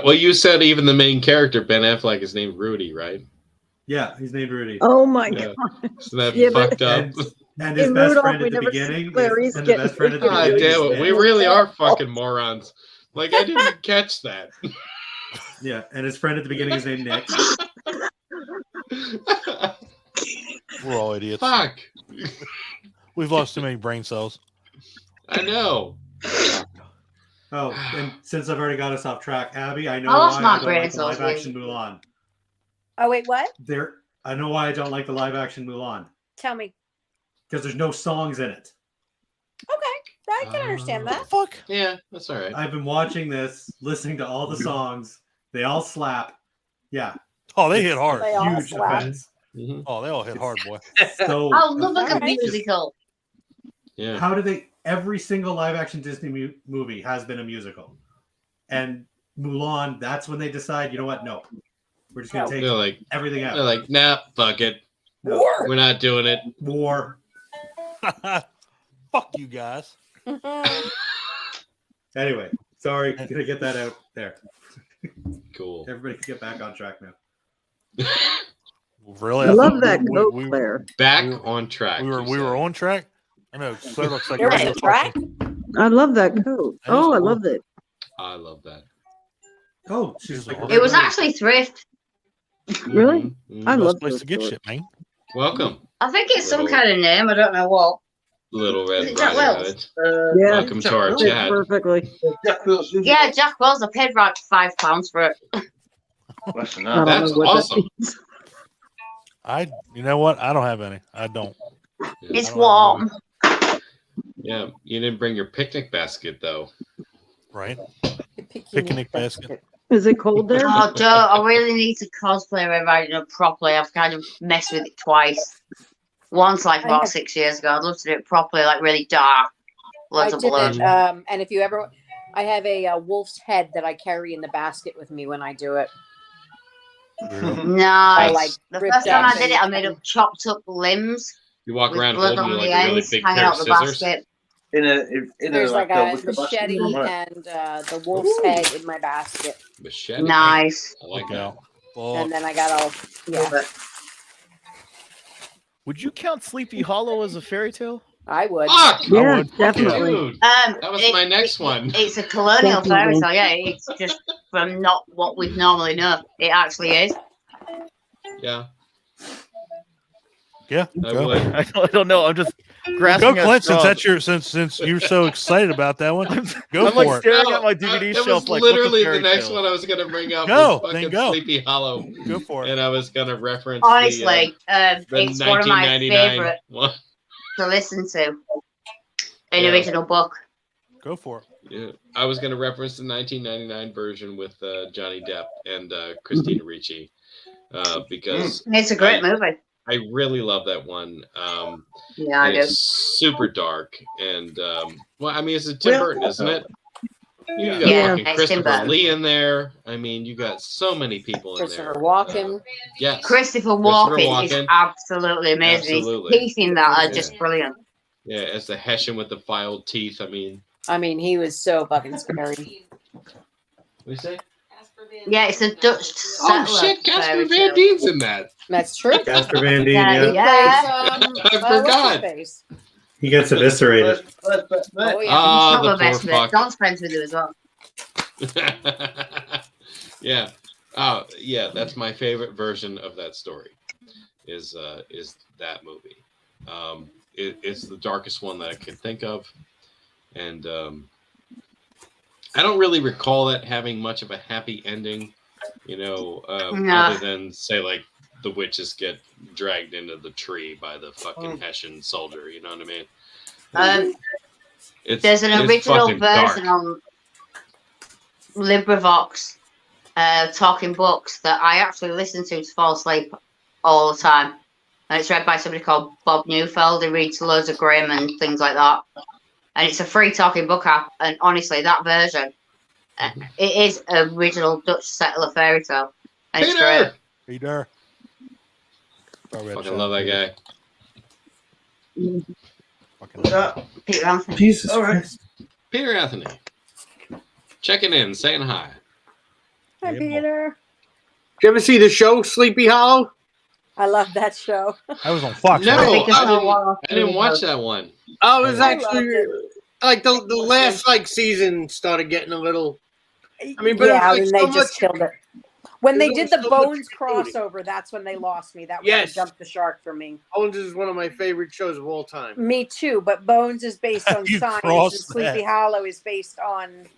Well, you said even the main character, Ben Affleck, is named Rudy, right? Yeah, he's named Rudy. Oh my Yeah. god. Isn't that Yeah, but- fucked up? And his In best Rudolph, friend we at the never see beginning. Clarice And the get best friend at the God beginning. damn is it. We Ben. really are fucking morons. Like, I didn't catch that. Yeah, and his friend at the beginning is named Nick. We're all idiots. Fuck. We've lost too many brain cells. I know. Oh, and since I've already got us off track, Abby, I know I lost why my I don't brain like the cells, live action Mulan. Oh, wait, what? I know why I don't like the live action Mulan. Tell me. Because there's no songs in it. Okay. I can understand that. Fuck. Yeah, that's all right. I've been watching this, listening to all the songs. They all slap. Yeah, Oh, they hit hard. They all huge slap. offense. Mhm. Oh, they all hit hard, boy. So I love like a Alright. musical. Yeah. how do they? Every single live action Disney movie has been a musical, and Mulan. That's when they decide. You know what? No, we're just gonna take They're like, everything out. nah, fuck it. No. We're not doing it. War. Fuck you guys. Anyway, sorry, gonna get that out there. Cool. Everybody can get back on track now. Really? I thought love that we- coat, we- Claire. Back We were- on track. We you were said. on track. I know. Claire looks like You're a on regular track? fucking- I love that coat. That is Oh, I cool. loved it. I love that. Oh, she's like. It was actually thrift. Really? Mhm. I Best love place those to get coats. shit, man. Welcome, I think it's some Little- kind of name. I don't know what. Little Is Red it Jack Riding Wells? Hood. Yeah, Welcome to our fits chat. perfectly. Yeah, Jack Wells. I paid right £5 for it. Less than I don't that. That's know what that awesome. means. You know what? I don't have any. I don't. It's I don't warm. Yeah, you didn't bring your picnic basket though. Right? Picnic basket. Is it cold there? Oh, Joe, I really need to cosplay Red Riding Hood properly. I've kind of messed with it twice. Once, like I about have- 6 years ago. I'd love to do it properly, like really dark. I Loads of did blood. it. And if you ever, I have a wolf's head that I carry in the basket with me when I do it. Nice. like, The ripped first time up I did it, I and- made up chopped up limbs You walk with around blood holding on like the a really ends, big hanging pair out of the scissors. basket. There's like a wicker basket, machete isn't it? and the wolf's head in my basket. Machete. Nice. I like Look that. out. And then I got all yeah. Would you count Sleepy Hollow as a fairy tale? I would. Fuck! Yeah, definitely. Dude, that was my next one. It's a colonial fairy Definitely. tale. Yeah, it's just from not what we'd normally know. It actually is. Yeah, Yeah. I Go, would. I don't know. I'm just grasping go at Clint, since straws. that's your since you're so excited about that one. Go I'm for like it. staring at my DVD that shelf was like, what's a literally the fairy next tale? one I was gonna bring up. Go, was then fucking go. Sleepy Hollow, Go for it. and I was gonna reference Honestly, the it's one of my 1999 favorite one. to listen to. An Yeah. original book. Go for it. Yeah, I was gonna reference the 1999 version with Johnny Depp and Christina Ricci because It's a great movie. I really love that one. Yeah, I And do. it's super dark and well, I mean, it's a Tim Burton, isn't it? You got Yeah, fucking it's Tim Christopher Burton. Lee in there. I mean, you got so many people in Christopher there. Walken. Yes, Christopher Walken is Walken. absolutely amazing. Absolutely. His teeth in that are Yeah. just brilliant. Yeah, as the Hessian with the filed teeth. I mean, I mean, he was so fucking scary. what do you say? Yeah, it's a Dutch Oh settler shit, Casper fairy Van tale. Dien's in that. That's true. Casper Van Dien, Yeah, yeah. He yeah. plays, I forgot. what's his face? He gets eviscerated. Oh yeah. Ah, Not the my best poor mate. fuck. Don's friends with him as well. Yeah. Oh, yeah. That's my favorite version of that story. Is that movie? It's the darkest one that I can think of, and I don't really recall it having much of a happy ending. You know, No. other than say like the witches get dragged into the tree by the fucking Hessian soldier. You know what I mean? There's an it's original fucking dark. version on LibriVox, talking books that I actually listen to fall asleep all the time. And it's read by somebody called Bob Neufeld, who reads loads of Grimm and things like that. And it's a free talking book app. And honestly, that version, it is original Dutch settler fairy tale. And it's great. Peter! Peter. Fucking love that guy. Peter Anthony. Jesus All right. Christ. Peter Anthony. Checking in, saying hi. Hi, Yeah, Peter. Did you ever see the show Sleepy Hollow? I love that show. That was on Fox. No, right? think it's not one. I didn't watch that one. Oh, it was I actually loved it. like the last like season started getting a little. I mean, but yeah, it was and like they so just much- killed it. When they There did was the so much Bones continuity. crossover, that's when they lost me. That was Yes. jumped the shark for me. Bones is one of my favorite shows of all time. Me too, but Bones is based on You science, and crossed Sleepy that. Hollow is based on,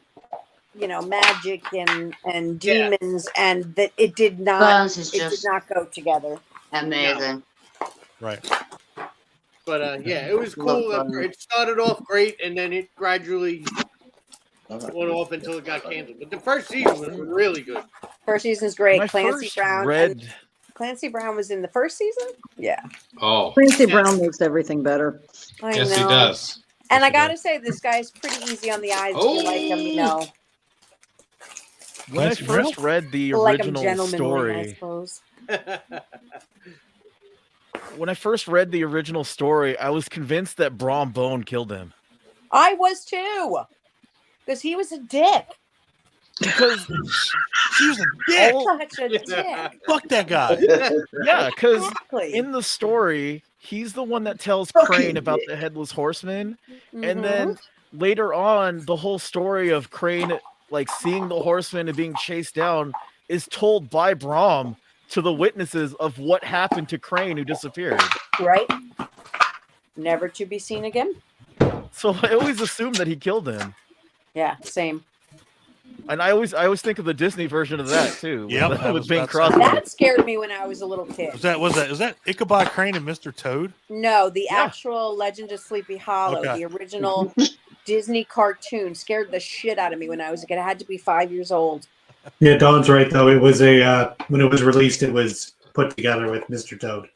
magic and demons, and that it did not Bones is it did just not go together. amazing. Right. But yeah, it was Love cool. Bones. It started off great, and then it gradually went off until it got canceled. But the first season was really good. First season's great. When I Clancy first Brown. read Clancy Brown was in the first season. Yeah, Oh, Clancy Brown makes everything better. I yes, know. he does. And Yes, I he gotta say, this guy's pretty easy on the eyes. If you like him, when I Clancy first Brown? read the like him original gentlemanly, I story, suppose. when I first read the original story, I was convinced that Brom Bone killed him I was too, because he was a dick. because She was a dick. Such a dick. Fuck that guy. yeah, because Exactly. in the story, he's the one that tells Fucking Crane about the headless horseman, and Mhm. then later on, the whole story of Crane like seeing the horseman and being chased down is told by Brom to the witnesses of what happened to Crane who disappeared. Right? Never to be seen again. So I always assumed that he killed him, Yeah, same. and I always think of the Disney version of that too. Yep, with, I with was Bing about to say Crosby. That scared me when I was a little kid. Is that Ichabod Crane and Mr. Toad? No, the Yeah. actual Legend of Sleepy Hollow, Okay. the original Disney cartoon, scared the shit out of me when I was a kid. I had to be 5 years old. Yeah, Dawn's right though. It was when it was released, it was put together with Mr. Toad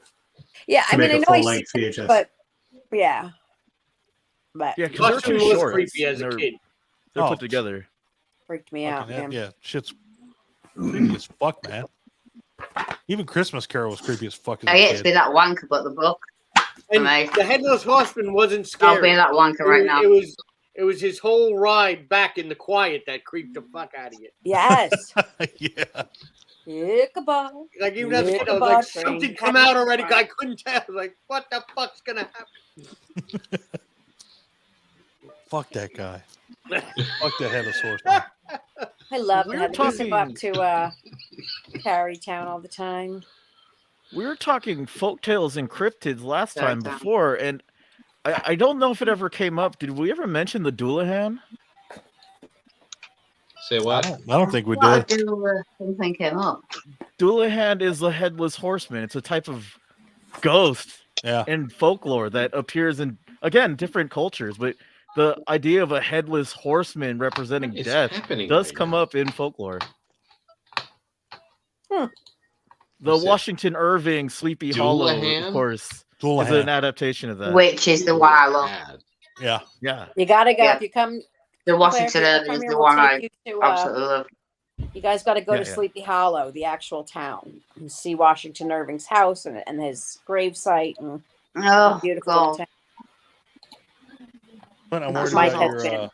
Yeah, to I mean, make I a know I full see length VHS. but yeah. But Yeah, because they're Costume too was short. creepy as a and kid. They're Oh. put together. freaked me out, Fucking hell, man. yeah, shit's creepy as fuck, man. Even Christmas Carol was creepy as fuck as I a hate to kid. be that wanker, but the book. And Amazing. the Headless Horseman wasn't I'll scary. be that wanker right now. It was his whole ride back in the quiet that creeped the fuck out of you. Yes. Yeah. Ichabod. Like even as a kid, I was Ichabod like, train. something come out already. I couldn't tell. Like, what the fuck's gonna happen? Fuck that guy. Fuck that headless horseman. I love We're that. I used to go up talking- to Tarrytown all the time. We were talking folktales and cryptids last time Tarrytown. before, and I don't know if it ever came up. Did we ever mention the Doulahan? Say what? I don't think we What did. do something came up? Doulahan is the headless horseman. It's a type of ghost Yeah. in folklore that appears in, again, different cultures, but the idea of a headless horseman representing What is death happening does right come now? up in folklore. Hmm. The What's it? Washington Irving Sleepy Hollow, Doulahan? of course, is Doulahan. an adaptation of that. Which is the one I love. Bad. Yeah. Yeah. You gotta go Yeah. if you come. The Washington Claire, if Irving you come is here, the we'll one take I you to, absolutely love. You guys got to go Yeah, to yeah. Sleepy Hollow, the actual town, and see Washington Irving's house and his gravesite and Oh, beautiful God. town. But I'm That's worried my about husband.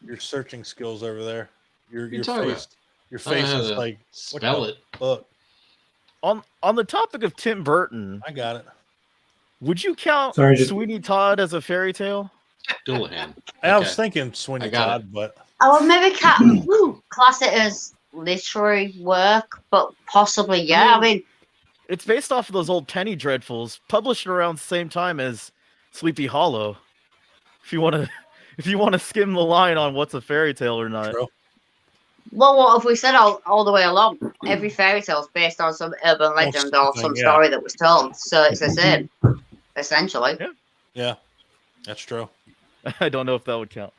your searching skills over there. Your you talking face. Your I don't know face how is to like spell what it. the fuck? On the topic of Tim Burton, I got it. would you count Sorry, just- Sweeney Todd as a fairy tale? Doulahan. I was Okay. thinking Sweeney I got Todd, but I would maybe class it as literary work, but possibly, yeah. I mean, It's based off of those old Penny Dreadfuls, published around the same time as Sleepy Hollow. If you want to skim the line on what's a fairy tale or not. true. well, what have we said all the way along? Every fairy tale is based on some urban legend or something, some yeah. story that was told, so it's the same, essentially. Yeah, that's true. I don't know if that would count.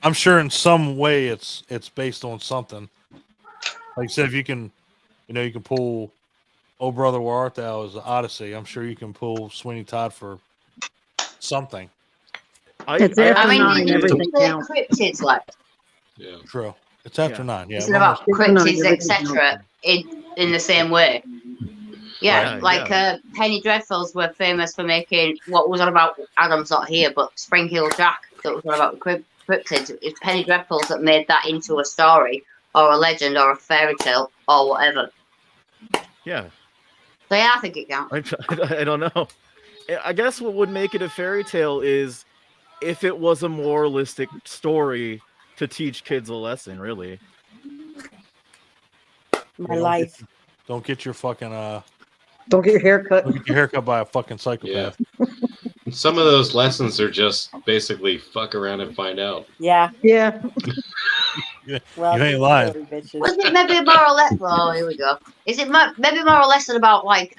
I'm sure in some way it's based on something. Like I said, if you can, you can pull "Oh Brother, Where Art Thou" as the Odyssey. I'm sure you can pull Sweeney Todd for something. It's after I mean, nine, did you everything say counts. cryptids left? Yeah. True. It's after Yeah. 9. Yeah. Is it about After nine, cryptids, everything etc. in the same way? Yeah, Right, like yeah. Penny Dreadfuls were famous for making what was on about Adam's not here, but Spring Heel Jack that was on about cryptids. It's Penny Dreadfuls that made that into a story or a legend or a fairy tale or whatever. Yeah. So yeah, I think it counts. I don't know. I guess what would make it a fairy tale is if it was a moralistic story to teach kids a lesson, really. My life. Don't get your fucking Don't get your hair cut. don't get your hair cut by a fucking psychopath. Some of those lessons are just basically fuck around and find out. Yeah. Yeah. Well, You ain't lying. Was it maybe more or less? Oh, here we go. Is it maybe more or less about like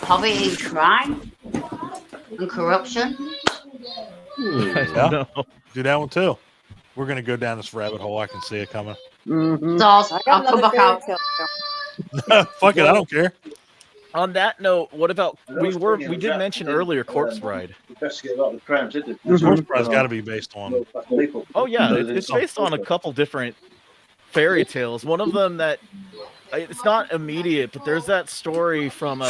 poverty and crime and corruption? I Yeah. don't know. Do that one too. We're gonna go down this rabbit hole. I can see it coming. Mhm. So I got I'll come another back fairy out. tale. Fuck it, I don't care. On that note, what about we did mention earlier Corpse Bride. Investigate a lot of the crimes, did it? This horse pride's got to be based on. Oh yeah, it's based on a couple different fairy tales. One of them that it's not immediate, but there's that story from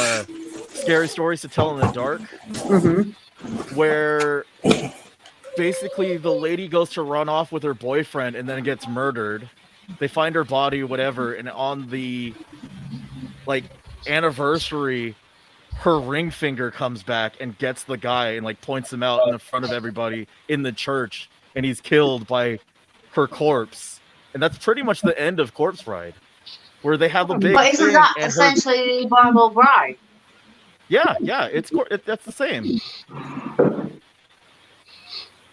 Scary Stories to Tell in the Dark, Mhm. where basically the lady goes to run off with her boyfriend and then gets murdered. They find her body, whatever, and on the anniversary, her ring finger comes back and gets the guy and points him out in the front of everybody in the church, and he's killed by her corpse. And that's pretty much the end of Corpse Bride, where they have a big But isn't thing that and her- essentially the Bible Bride? yeah, that's the same.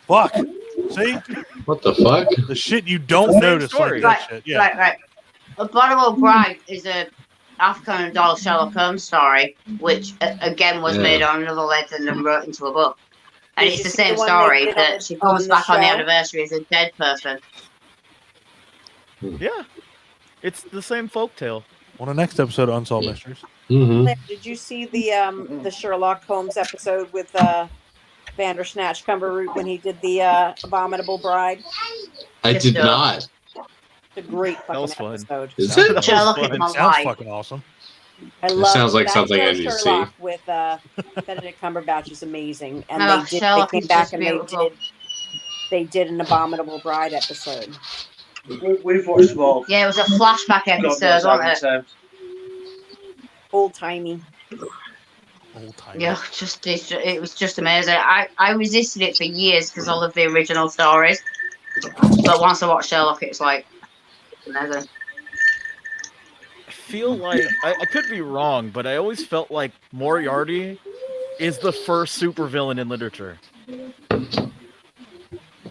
Fuck. See What the fuck? the shit you don't same notice story. like that Right, shit. Yeah. right. The Bible Bride is a African doll Sherlock Holmes story, which again was Yeah. made on another legend and wrote into a book. And Did it's you the see same the one they story did on that the- she on comes the back on the show? anniversary as a dead person. Yeah, it's the same folktale. On the next episode of Unsolved Mysteries. Mm-hmm. Claire, did you see the Sherlock Holmes episode with Vandersnatch Cumberroot when he did the Abominable Bride? I Yes, did sir. not. It's a great fucking was fun. episode. Is Sounds it? fun. Sherlock fun. is my Sounds life. fucking awesome. I love sounds like that something I show need to see. Sherlock with Benedict Cumberbatch is amazing, and Oh, they Sherlock came is back just and beautiful. they did an Abominable Bride episode. We've watched them all. Yeah, it was a flashback God knows episode, how wasn't many it? times. Old timey. Old time. Yeah, it was just amazing. I resisted it for years because I love the original stories. But once I watched Sherlock, it's like amazing. I feel like I could be wrong, but I always felt like Moriarty is the first supervillain in literature.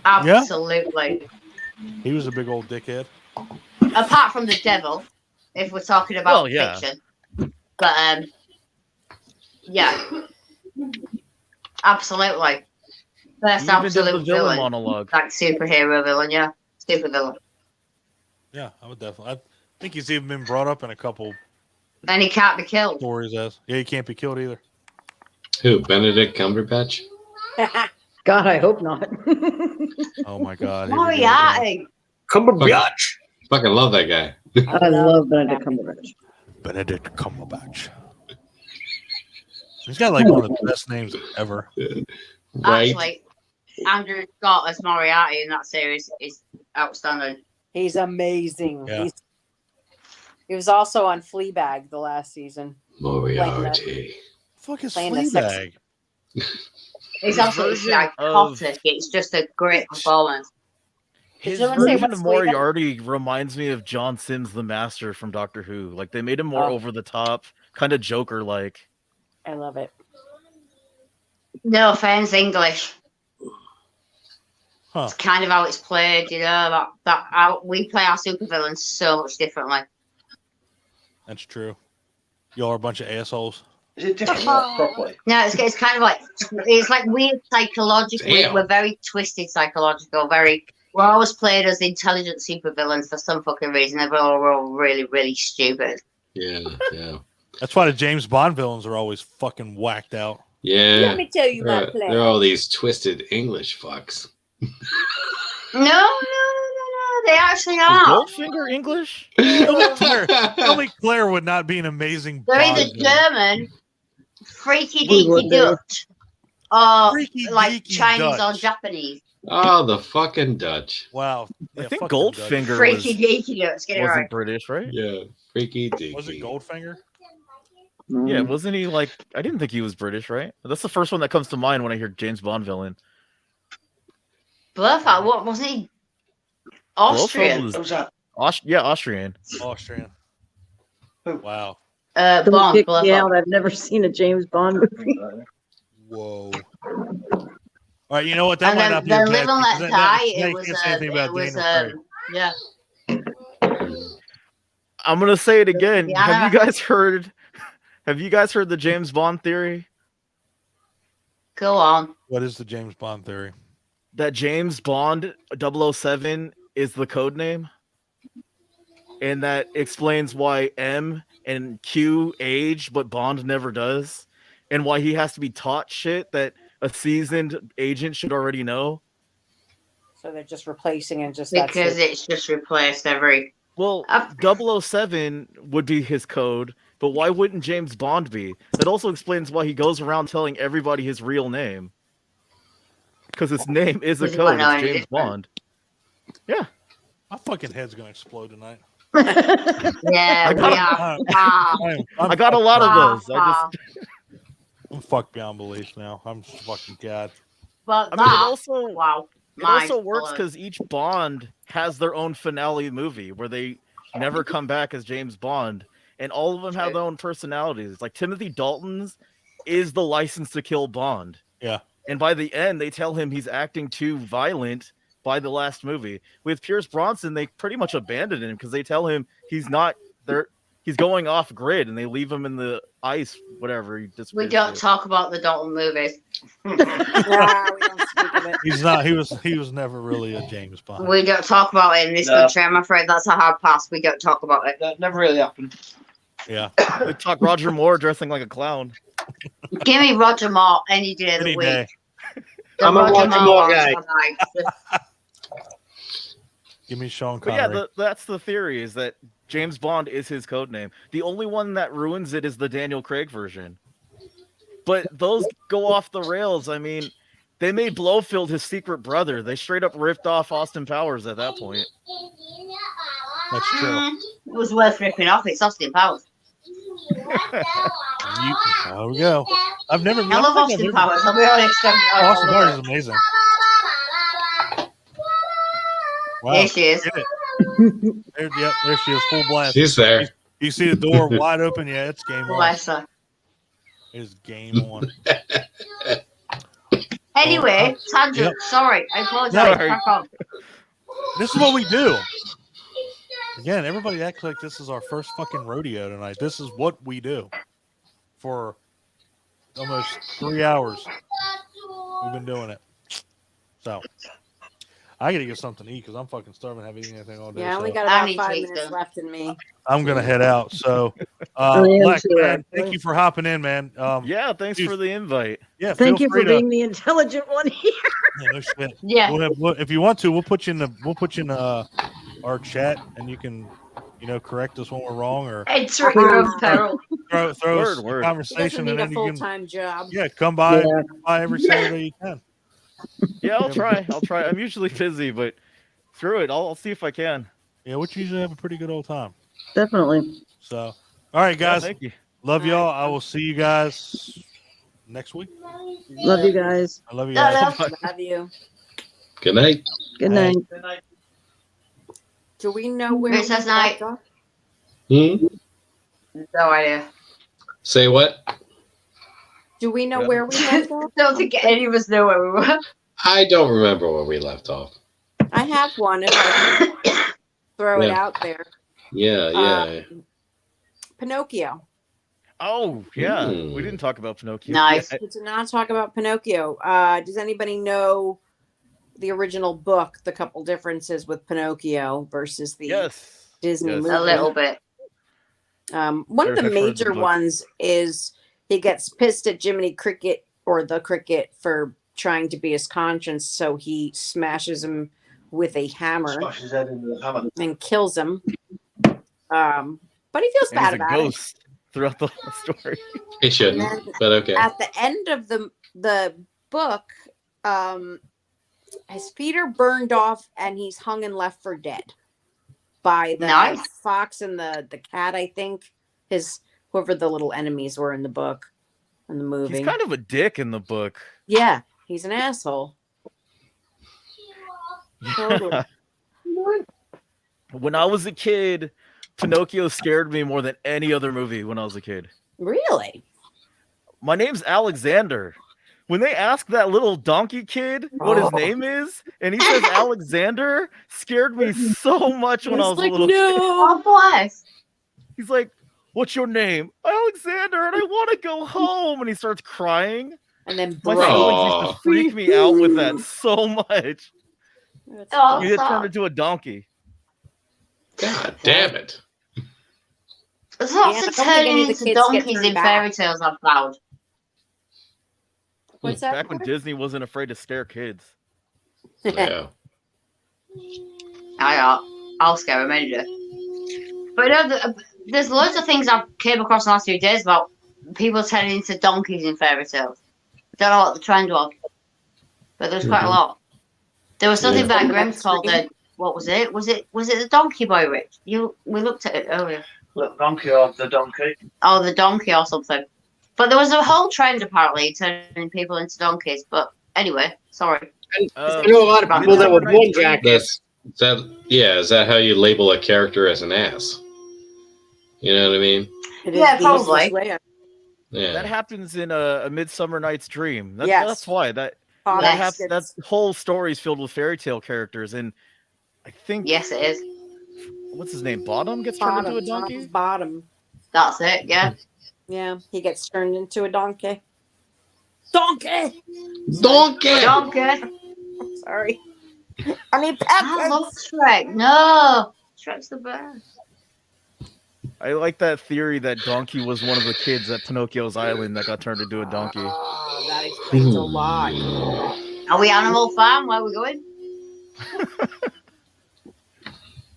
Absolutely. He was a big old dickhead. Apart from the devil, if we're talking about Well, yeah. fiction. But yeah. Absolutely. First He even did the absolute villain villain. monologue. Like superhero villain, yeah. Super villain. Yeah, I would definitely. I think he's even been brought up in a couple And he can't be killed. stories as. Yeah, he can't be killed either. Who? Benedict Cumberbatch? God, I hope not. Oh my God. here we go again. Moriarty. Cumberbatch. Fucking love that guy. I love Benedict Cumberbatch. Benedict Cumberbatch. He's got like one of the best names ever. Right? Actually, Andrew Scott as Moriarty in that series is outstanding. He's amazing. Yeah. He was also on Fleabag the last season. Moriarty. Fuck is Playing the sex- Fleabag? It's absolutely version of- psychotic. It's just a great performance. His someone say version what's of Fleabag? Moriarty reminds me of John Sims the Master from Doctor Who. Like they made him more Oh. over the top, kind of Joker like. I love it. No offense, English. Huh. It's kind of how it's played, you know. We play our supervillains so much differently. That's true. Y'all are a bunch of assholes. Is it different properly? No, it's kind of like it's like weird psychological. Damn. We're very twisted psychological. We're always played as intelligent supervillains for some fucking reason. We're all really, really stupid. Yeah, yeah. That's why the James Bond villains are always fucking whacked out. Yeah. Let me tell you my plan. They're all these twisted English fucks. No. They actually Is are. Goldfinger English? Only Claire would not be an amazing They're Bond either villain. German, freaky We would deaky be. Dutch, or Freaky like deaky Chinese Dutch. or Japanese. Oh, the fucking Dutch. Wow. I Yeah, think fuck them Dutch. Goldfinger Freaky deaky Dutch. Get it wasn't right. British, right? Yeah. Freaky deaky. Was it Goldfinger? Yeah, wasn't he like? I didn't think he was British, right? That's the first one that comes to mind when I hear James Bond villain. Blofeld, what wasn't he? Austrian. Was- What was that? Austrian. Austrian. Who? Wow. Don't Bond. kick me Blofeld. out. I've never seen a James Bond movie. Whoa. All right, you know what? That And might then not be a the bad Live and thing, 'cause Let that- Die. now you It was. can't say anything about It was. Daniel Craig. Yeah. I'm gonna say it again. Yeah. Have you guys heard? Have you guys heard the James Bond theory? Go on. What is the James Bond theory? That James Bond 007 is the code name, and that explains why M and Q age, but Bond never does, and why he has to be taught shit that a seasoned agent should already know. So they're just replacing and just that's Because it. it's just replaced every. Well, Uh, 007 would be his code, but why wouldn't James Bond be? That also explains why he goes around telling everybody his real name. Because his name is a Because he won't code. know It's any James different. Bond. Yeah. My fucking head's gonna explode tonight. Yeah, I we got- are. I got a lot of those. I'm fucked beyond belief now. I'm fucking god. But I mean, that, it also wow. it also mind works blown. because each Bond has their own finale movie where they never come back as James Bond, and all of them have their own personalities. Like Timothy Dalton's is the license to kill Bond. Yeah. And by the end, they tell him he's acting too violent by the last movie. With Pierce Bronson, they pretty much abandon him because they tell him he's not there. He's going off grid, and they leave him in the ice, whatever. He just We don't talk about the Dalton movies. Nah, we don't speak of it. He's not. He was never really a James Bond. We don't talk about it in this No. country. I'm afraid that's a hard pass. We don't talk about it. That never really happened. Yeah. They talk Roger Moore dressing like a clown. Give me Roger Moore any day of the Any week. day. The I'm a Roger Moore ones guy. are nice. Give me Sean But yeah, Connery. that's the theory, is that James Bond is his code name. The only one that ruins it is the Daniel Craig version. But those go off the rails. I mean, they made Blofeld his secret brother. They straight up ripped off Austin Powers at that point. That's true. It was worth ripping off. It's Austin Powers. There we go. I've never. I love Austin Powers. I'll be honest. Austin Powers is amazing. Wow. Here she is. There she is, full blast. She's there. You see the door wide open? Yeah, it's game on. Bless her. It's game on. Anyway, tangent. Yep. Sorry, I apologize. Sorry. Crack on. This is what we do. Again, everybody acts like this is our first fucking rodeo tonight. This is what we do for almost 3 hours. We've been doing it. So I got to get something to eat because I'm fucking starving. I haven't eaten anything all day. Yeah, I only so got about 5 minutes left in me. I'm gonna head out. So, am Lex, too, man, actually. thank you for hopping in, man. Yeah, thanks for the invite. Yeah, Thank feel you free for to- being the intelligent one here. Yeah, no shit. Yeah. If you want to, we'll put you in our chat, and you can, correct us when we're wrong, or It's at your own peril. throw us a Word. He doesn't conversation, need and a then you can, full-time job. come by Yeah. every Saturday you can. Yeah, I'll try. I'm usually busy, but through it, I'll see if I can. Yeah, we usually have a pretty good old time. Definitely. So, all right, Yeah, guys, thank you. love y'all. I will see you guys next week. Love you guys. I love you Love guys. Love you. Good night. Good Night. night. Do we know where It says night. left off? Hmm? No idea. Say what? Do we know Yeah. where we left off? Don't think any of us know where we were. I don't remember where we left off. I have one if I can throw it Yeah. out there. Yeah, yeah. Pinocchio. Oh, yeah. Hmm. We didn't talk about Pinocchio. Nice. yet. We did not talk about Pinocchio. Does anybody know the original book, the couple differences with Pinocchio versus the Yes. Disney Yes. movie? A little bit. One of the I've heard the major book. ones is he gets pissed at Jiminy Cricket or the Cricket for trying to be his conscience, so he smashes him with a hammer Smash his head into the hammer. and kills him. But he feels And bad he's a about it. ghost throughout the whole story. It shouldn't, And then but okay. At the end of the book, his feet are burned off and he's hung and left for dead by the Nice. fox and the cat. I think whoever the little enemies were in the book in the movie. He's kind of a dick in the book. Yeah, he's an asshole. Totally. When I was a kid, Pinocchio scared me more than any other movie when I was a kid. Really? My name's Alexander. When they ask that little donkey kid what his Oh. name is, and he says Alexander, scared me so much when I was He's a little kid. Oh, bless. He's like, "What's your name?" Alexander, and I want to go home. And he starts crying. And then My Brave. siblings used to freak me out with that so much. That's Oh, He had stop. turned into a donkey. God damn it. There's Yeah, lots I of don't think turning any of the into kids get donkeys turned in back. fairy tales I've found. What's that? Back when Disney wasn't afraid to scare kids. Yeah. I'll scare him any day. But there's loads of things I've came across in the last few days about people turning into donkeys in fairy tales. Don't know what the trend was, but there's quite a lot. There was something Yeah. that Grimm's called what was it? Was it the Donkey Boy, Rich? We looked at it earlier. Look, donkey or the donkey. Oh, the donkey or something. But there was a whole trend apparently turning people into donkeys. But anyway, sorry. I know a lot of people that were born jackass. Is that how you label a character as an ass? You know what I mean? It Yeah, the probably. easiest way. Yeah. That happens in a Midsummer Night's Dream. Yes. That's why that Yes. that whole story is filled with fairy tale characters, and I think Yes, it is. what's his name? Bottom gets turned into a donkey. Bottom. That's it. Yeah. Yeah, he gets turned into a donkey. Donkey. Donkey! Donkey. Sorry. I mean, I love Shrek. No, Shrek's the best. I like that theory that Donkey was one of the kids at Pinocchio's island that got turned into a donkey. Oh, that explains a lot. Are we Animal Farm? Where are we going?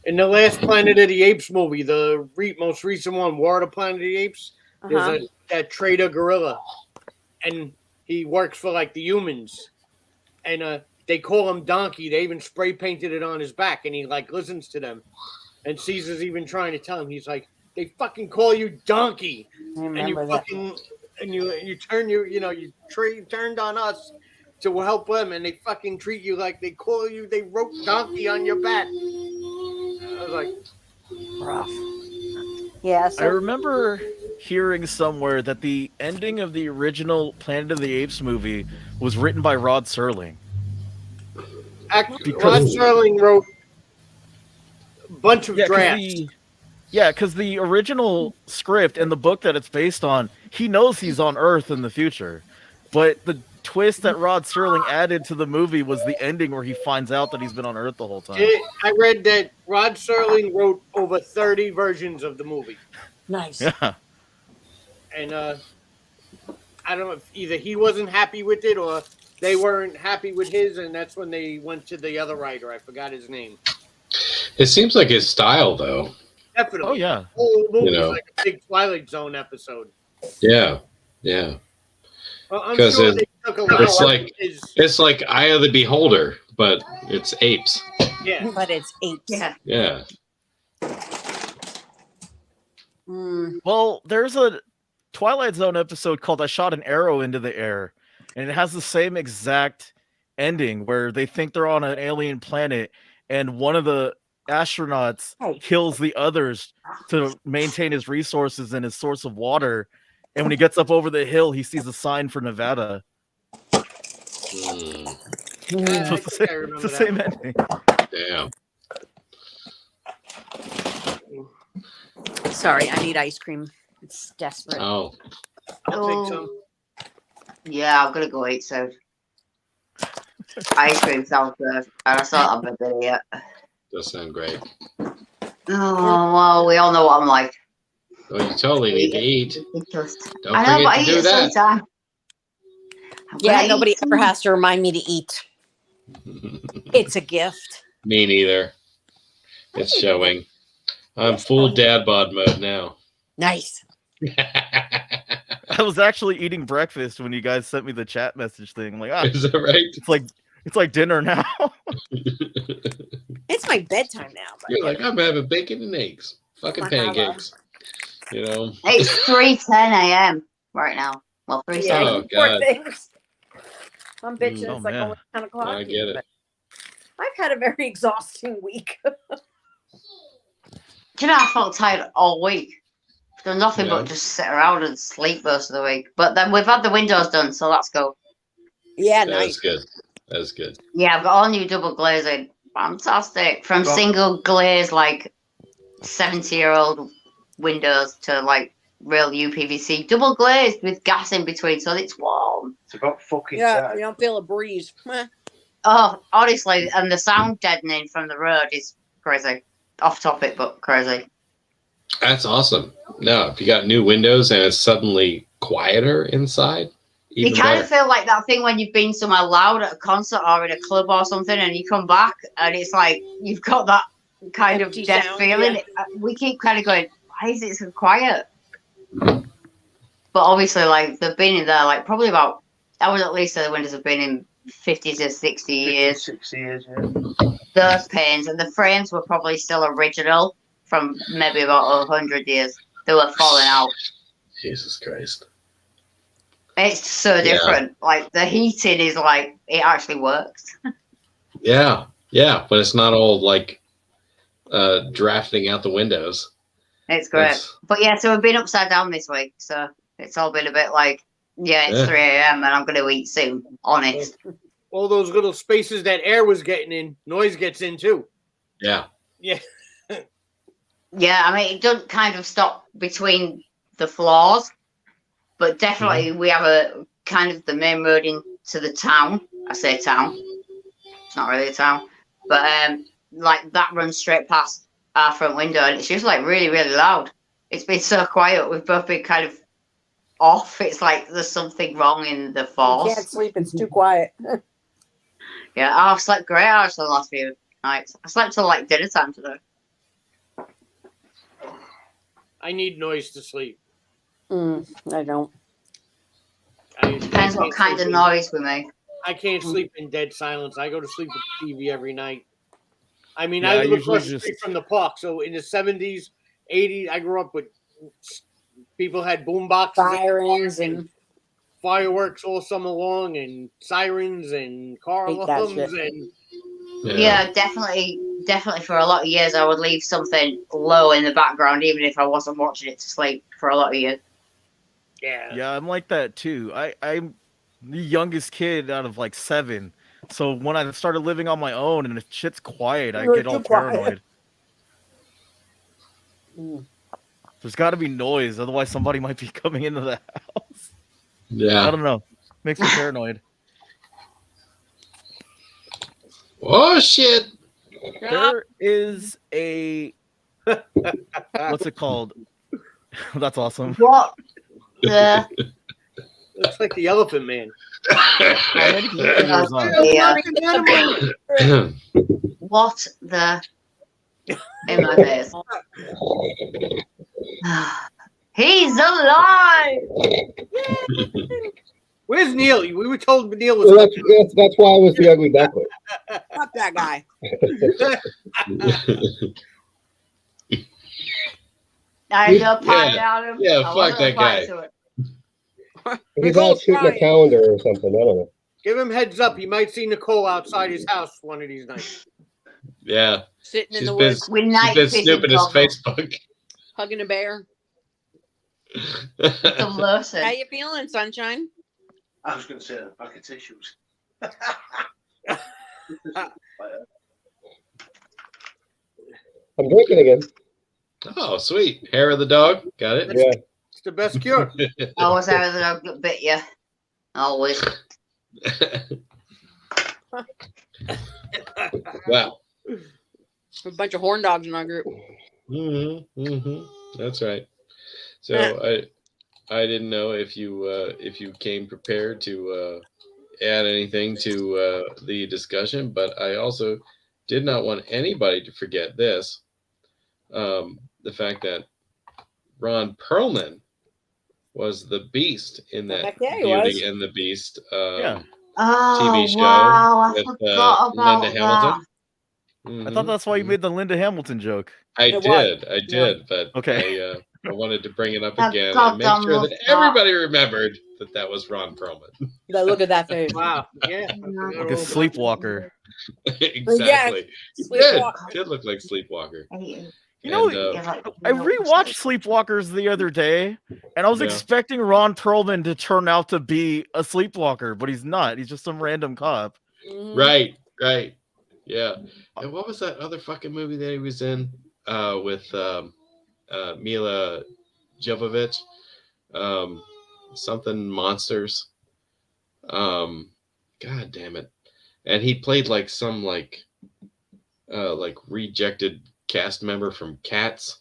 In the last Planet of the Apes movie, the most recent one, War of the Planet of the Apes, Uh-huh. there's that trader gorilla, and he works for like the humans, and they call him Donkey. They even spray painted it on his back, and he like listens to them. And Caesar's even trying to tell him, he's like, they fucking call you donkey. I And you remember that. fucking, and you turn turned on us to help them, and they fucking treat you like they wrote donkey on your back. I was like, Rough. Yeah. I So remember hearing somewhere that the ending of the original Planet of the Apes movie was written by Rod Serling. Rod Serling wrote a bunch of drafts. Because the original script and the book that it's based on, he knows he's on Earth in the future. But the twist that Rod Serling added to the movie was the ending where he finds out that he's been on Earth the whole time. I read that Rod Serling wrote over 30 versions of the movie. nice. Yeah. And I don't know if either he wasn't happy with it or they weren't happy with his, and that's when they went to the other writer. I forgot his name. It seems like his style, though. Definitely. Oh, yeah. The whole movie You know. was like a big Twilight Zone episode. Yeah. Well, I'm 'Cause sure they took a lot It's of like his. it's like Eye of the Beholder, but it's apes. Yeah. But it's apes. Yeah. Yeah. Well, there's a Twilight Zone episode called I Shot an Arrow into the Air, and it has the same exact ending where they think they're on an alien planet, and one of the astronauts kills the others to maintain his resources and his source of water. And when he gets up over the hill, he sees a sign for Nevada. Mm, So it's the same ending. damn. Sorry, I need ice cream. It's desperate. Oh, I'll take some. Yeah, I'm gonna go eat soon. Ice cream sounds good. And I still haven't been there yet. does sound great. Oh, well, we all know what I'm like. Well, you totally need to eat. Ridiculous. Don't I know, forget but I to eat do at the same that. time. I'm Yeah, gonna nobody eat ever some- has to remind me to eat. It's a gift. Me neither. It's showing. I'm full dad bod mode now. Nice. I was actually eating breakfast when you guys sent me the chat message thing. I'm like, Is that right? it's like dinner now. It's my bedtime now. But You're like, I'm having bacon and eggs. Fucking Mahalo. pancakes. You know? It's 3:10 a.m. right now. Well, 3:10. yeah, Oh, poor God. things. I'm bitching. Oh, It's like man. only 10 o'clock. I get here, it. but I've had a very exhausting week. Do you know, I felt tired all week. I've done nothing Yeah. but just sit around and sleep most of the week. But then we've had the windows done, so let's go. Yeah, That's nice. good. That's good. Yeah, I've got all new double glazing. Fantastic. From single glaze, like 70-year-old windows to like real UPVC. Double glazed with gas in between, so it's warm. It's about fucking Yeah, you don't feel a breeze. Meh. Oh, honestly, and the sound deadening from the road is crazy. Off topic, but crazy. That's awesome. No, if you got new windows and it's suddenly quieter inside, even You kind better. of feel like that thing when you've been somewhere loud at a concert or in a club or something, and you come back and it's like you've got that kind Empty of dead sound, feeling. yeah. We keep kind of going, why is it so quiet? But obviously, like they've been in there like probably about, I would at least say the windows have been in 50 to 60 years. 60 years, yeah. Those panes and the frames were probably still original from maybe about 100 years. They were falling out. Jesus Christ. It's so Yeah. different. Like the heating is like it actually works. Yeah. Yeah. But it's not all like drafting out the windows. It's great. That's- But yeah, so we've been upside down this week, so it's all been a bit like, yeah, it's Yeah. 3 a.m. and I'm going to eat soon. Honest. All those little spaces that air was getting in, noise gets in too. Yeah. Yeah. Yeah, I mean, it doesn't kind of stop between the floors, but definitely we have a kind of the main road into the town. I say town, it's not really a town, but like that runs straight past our front window, and it's just like really, really loud. It's been so quiet. We've both been kind of off. It's like there's something wrong in the You force. can't sleep. It's too quiet. Yeah, I've slept great actually the last few nights. I slept till like dinner time today. I need noise to sleep. I don't. Depends what kind of noise we make. I can't sleep in dead silence. I go to sleep with the TV every night. I mean, Yeah, I I live usually across the just- street from the park, so in the 70s, 80s, I grew up with people had boom boxes, Sirens and fireworks all summer long, and sirens and car Hate that alarms, shit. and Yeah, definitely for a lot of years I would leave something low in the background even if I wasn't watching it to sleep for a lot of years. Yeah, I'm like that too. I'm the youngest kid out of like 7. So when I started living on my own and if shit's quiet, I You're get all too quiet. paranoid. Mm. There's got to be noise, otherwise somebody might be coming into the house. Yeah. I don't know. Makes me paranoid. Oh shit! There is a what's it called? That's awesome. What the looks like the Elephant Man. Maybe keep your ears on. yeah. What the in my face. He's alive. Where's Neil? We were told Neil Well, was. that's why I was the ugly duckling. Fuck that guy. I don't pie down him. Yeah, I fuck wasn't that applying guy. to it. He's Nicole, out shooting a fine. calendar or something. I don't know. Give him heads up. He might see Nicole outside his house one of these nights. Yeah. Sitting in She's the been, woods, With she's night been vision snooping his goggles. Facebook. hugging a bear. Some lotion. How you feeling, sunshine? I was going to say a pack of tissues. I'm drinking again. Oh, sweet. Hair of the dog. Got it? Yeah. It's the best cure. Always out of the dog that bit you. Always. Wow. A bunch of horn dogs in our group. That's right. So I didn't know if you came prepared to add anything to the discussion, but I also did not want anybody to forget this. The fact that Ron Perlman was the Beast in that Heck yeah, he Beauty was. and the Beast Yeah. Oh, TV show wow. I with forgot about Linda that. Hamilton. I thought that's why you made the Linda Hamilton joke. I It did, was. but Okay. I wanted to bring it up I again got and make them sure that looked up. everybody remembered that was Ron Perlman. Look at that face. Wow. Yeah. Like a sleepwalker. Exactly. He Sleepwalker. did look like Sleepwalker. You know, And, I rewatched Sleepwalkers the other day, and I was Yeah. expecting Ron Perlman to turn out to be a sleepwalker, but he's not. He's just some random cop. Mhm. Right. Yeah. And what was that other fucking movie that he was in with Mila Jovovich? Something Monsters. God damn it. And he played like some like rejected cast member from Cats.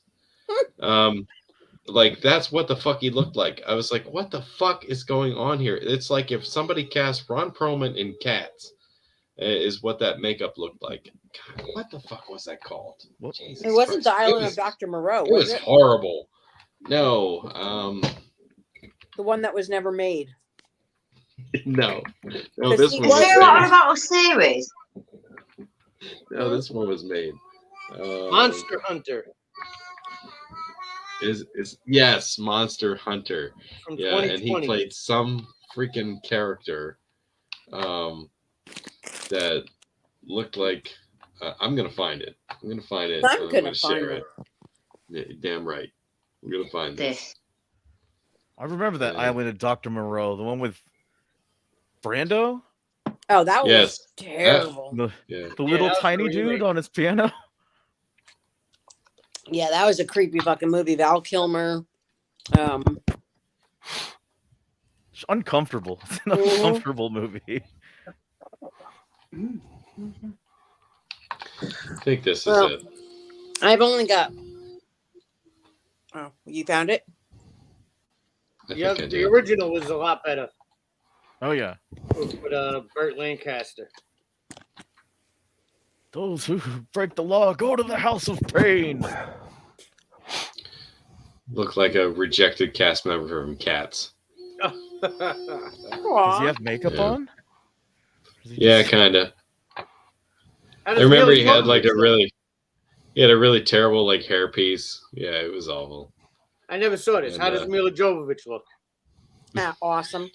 Like that's what the fuck he looked like. I was like, what the fuck is going on here? It's like if somebody cast Ron Perlman in Cats, is what that makeup looked like. God, what the fuck was that called? Jesus It wasn't the Christ. Island of Dr. Moreau, It was was it? horrible. No, The one that was never made. no, Because this he one Is was there what made. about a series? No, this one was made. Monster Hunter Is yes, Monster Hunter. from Yeah, and he 2020. played some freaking character that looked like I'm gonna find it. I'm gonna find it. I'm gonna share find it. Yeah, damn right. I'm gonna find this. This. I remember that Yeah. Island of Dr. Moreau, the one with Brando, Oh, that Yes. was terrible. the, Yeah. the little that was tiny the dude remake. on his piano. Yeah, that was a creepy fucking movie. Val Kilmer. It's uncomfortable. It's an Mhm. uncomfortable movie. I think this is Well, it. I've only got. Oh, you found it? I Yeah, think I the did. original was a lot better Oh yeah. with Burt Lancaster. Those who break the law go to the house of pain. Looked like a rejected cast member from Cats. Does he have makeup Yeah. on? Does he Yeah, just- kind of. How I does remember Mila he had like Jovovich he had a really terrible like hairpiece. Yeah, it was awful. I never saw this. And, How does Mila Jovovich look? Awesome.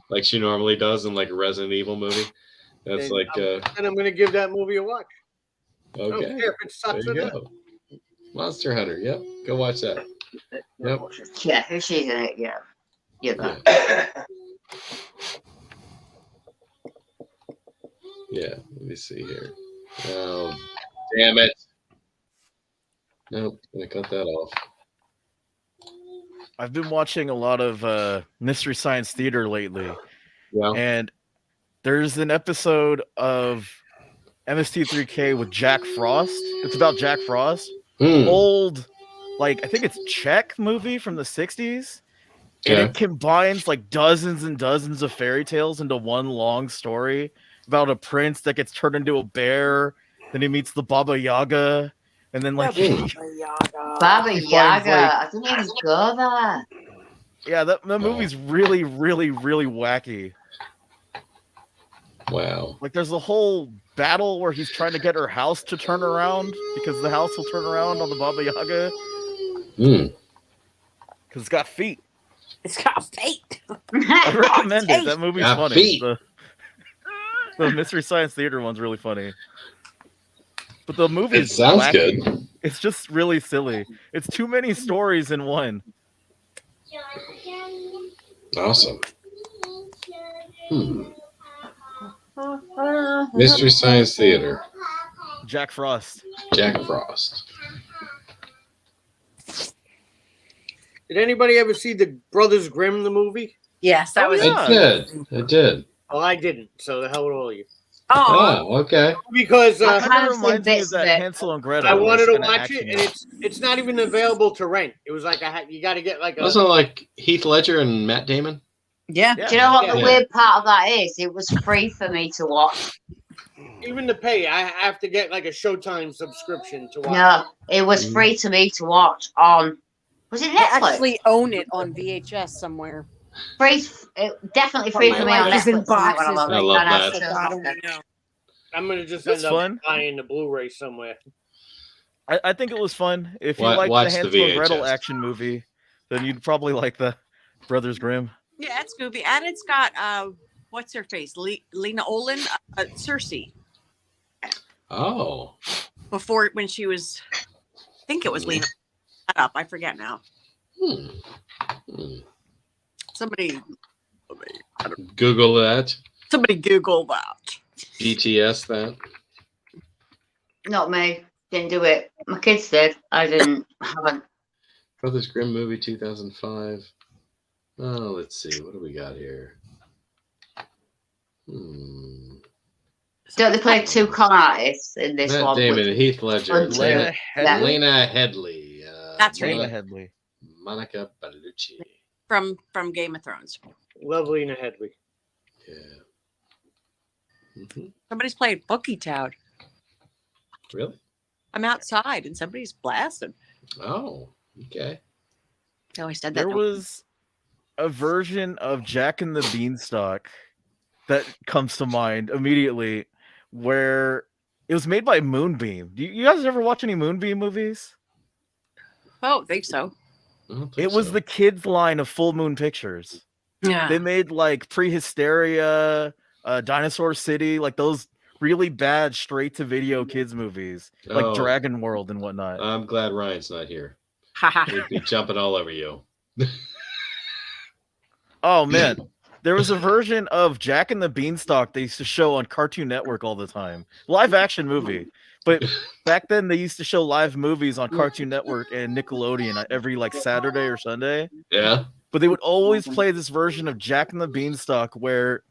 Like she normally does in like a Resident Evil movie. That's Then like I'm gonna give that movie a watch. I don't okay. care if it sucks There or you not. go. Monster Hunter. Yep. Go watch that. Yep. Yeah, if she's in it, yeah. Yeah. Yeah. Let me see here. Oh, damn it. Nope. I cut that off. I've been watching a lot of Mystery Science Theater lately, Yeah. and there's an episode of MST3K with Jack Frost. It's about Jack Frost, old, like I think it's Czech movie from the 60s, and Okay. it combines like dozens and dozens of fairy tales into one long story about a prince that gets turned into a bear. Then he meets the Baba Yaga, and then like Baba he finds, Yaga. like- I didn't even go there. yeah, that movie's really, really, really wacky. Wow. Like there's a whole battle where he's trying to get her house to turn around because the house will turn around on the Baba Yaga. Because it's got feet. It's got feet. I recommend it. That movie's Got funny. feet. The Mystery Science Theater one's really funny. But the movie It sounds good. It's just really silly. It's too many stories in one. Awesome. Mystery Science Theater. Jack Frost. Jack Frost. Did anybody ever see the Brothers Grimm the movie? Yes, that was. I did. I did. Well, I didn't. So the hell with all of you. Oh, okay. Because I Kind kind of of seen reminds me of bits of that it. Hansel and Gretel. I where wanted it's to kinda watch it, and it's not even available to rent. It was like you got to get like a. Wasn't it like Heath Ledger and Matt Damon? Yeah. Do you know what the Yeah. weird part of that is? It was free for me to watch. Even to pay, I have to get like a Showtime subscription to watch. No, it was free to me to watch on. Was it I Netflix? actually own it on VHS somewhere. Free, definitely free My for me on life is in Netflix. somewhere boxes when I'm I on- love and I that. still God have only them. knows. I'm gonna just That's end up fun. buying the Blu-ray somewhere. I think it was fun. If you Wa- like the watch the Hansel and Gretel VHS. action movie, then you'd probably like the Brothers Grimm. Yeah, it's goofy, and it's got what's her face, Lena Olin, Cersei. Oh. Before when she was, I think it was Lena. Shut up, I forget now. Somebody Google that. Google that. BTS that. Not me. Didn't do it. My kids did. I didn't. Haven't. Brothers Grimm movie 2005. Oh, let's see. What do we got here? Don't they play two con artists in this Matt one? Damon, With- Heath Ledger, Until- Lena Headey. Lena Headley. That's right. Lena Headley. Monica Bellucci. From Game of Thrones. Lovely and Headley. Yeah. Somebody's playing Bookie Town. Really? I'm outside and somebody's blasting. Oh, okay. Oh, I said that. There was a version of Jack and the Beanstalk that comes to mind immediately where it was made by Moonbeam. Do you guys ever watch any Moonbeam movies? Oh, I think so. I don't think It was so. the kids line of Full Moon Pictures. Yeah. They made like Prehysteria, Dinosaur City, like those really bad straight to video kids movies, like Oh. Dragon World and whatnot. I'm glad Ryan's not here. Haha. He'd be jumping all over you. Oh man, there was a version of Jack and the Beanstalk they used to show on Cartoon Network all the time. Live action movie. But back then they used to show live movies on Cartoon Network and Nickelodeon every like Saturday or Sunday. Yeah. But they would always play this version of Jack and the Beanstalk where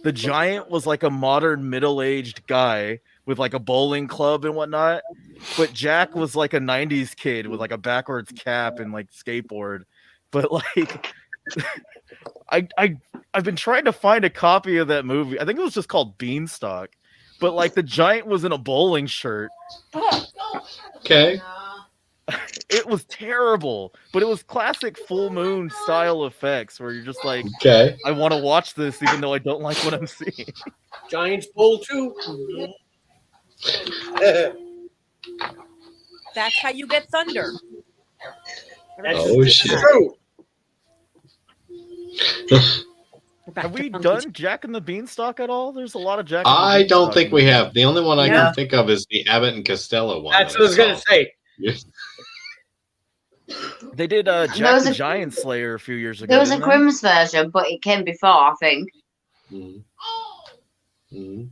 the giant was like a modern middle-aged guy with like a bowling club and whatnot. But Jack was like a 90s kid with like a backwards cap and like skateboard. But like I've been trying to find a copy of that movie. I think it was just called Beanstalk. But like the giant was in a bowling shirt. Okay. It was terrible, but it was classic full moon style effects where you're just like, Okay. I want to watch this even though I don't like what I'm seeing. Giants Bowl too. That's how you get thunder. Oh, shit. True. Have we done Jack and the Beanstalk at all? There's a lot of Jack. I and the don't Beanstalk think we movies. have. The only one I Yeah. can think of is the Abbott and Costello one. That's that what I was gonna saw. say. Yes. They did Jack was the a- Giant Slayer a few years ago. There was a didn't they? Grimm's version, but it came before, I think. Mhm. Mhm.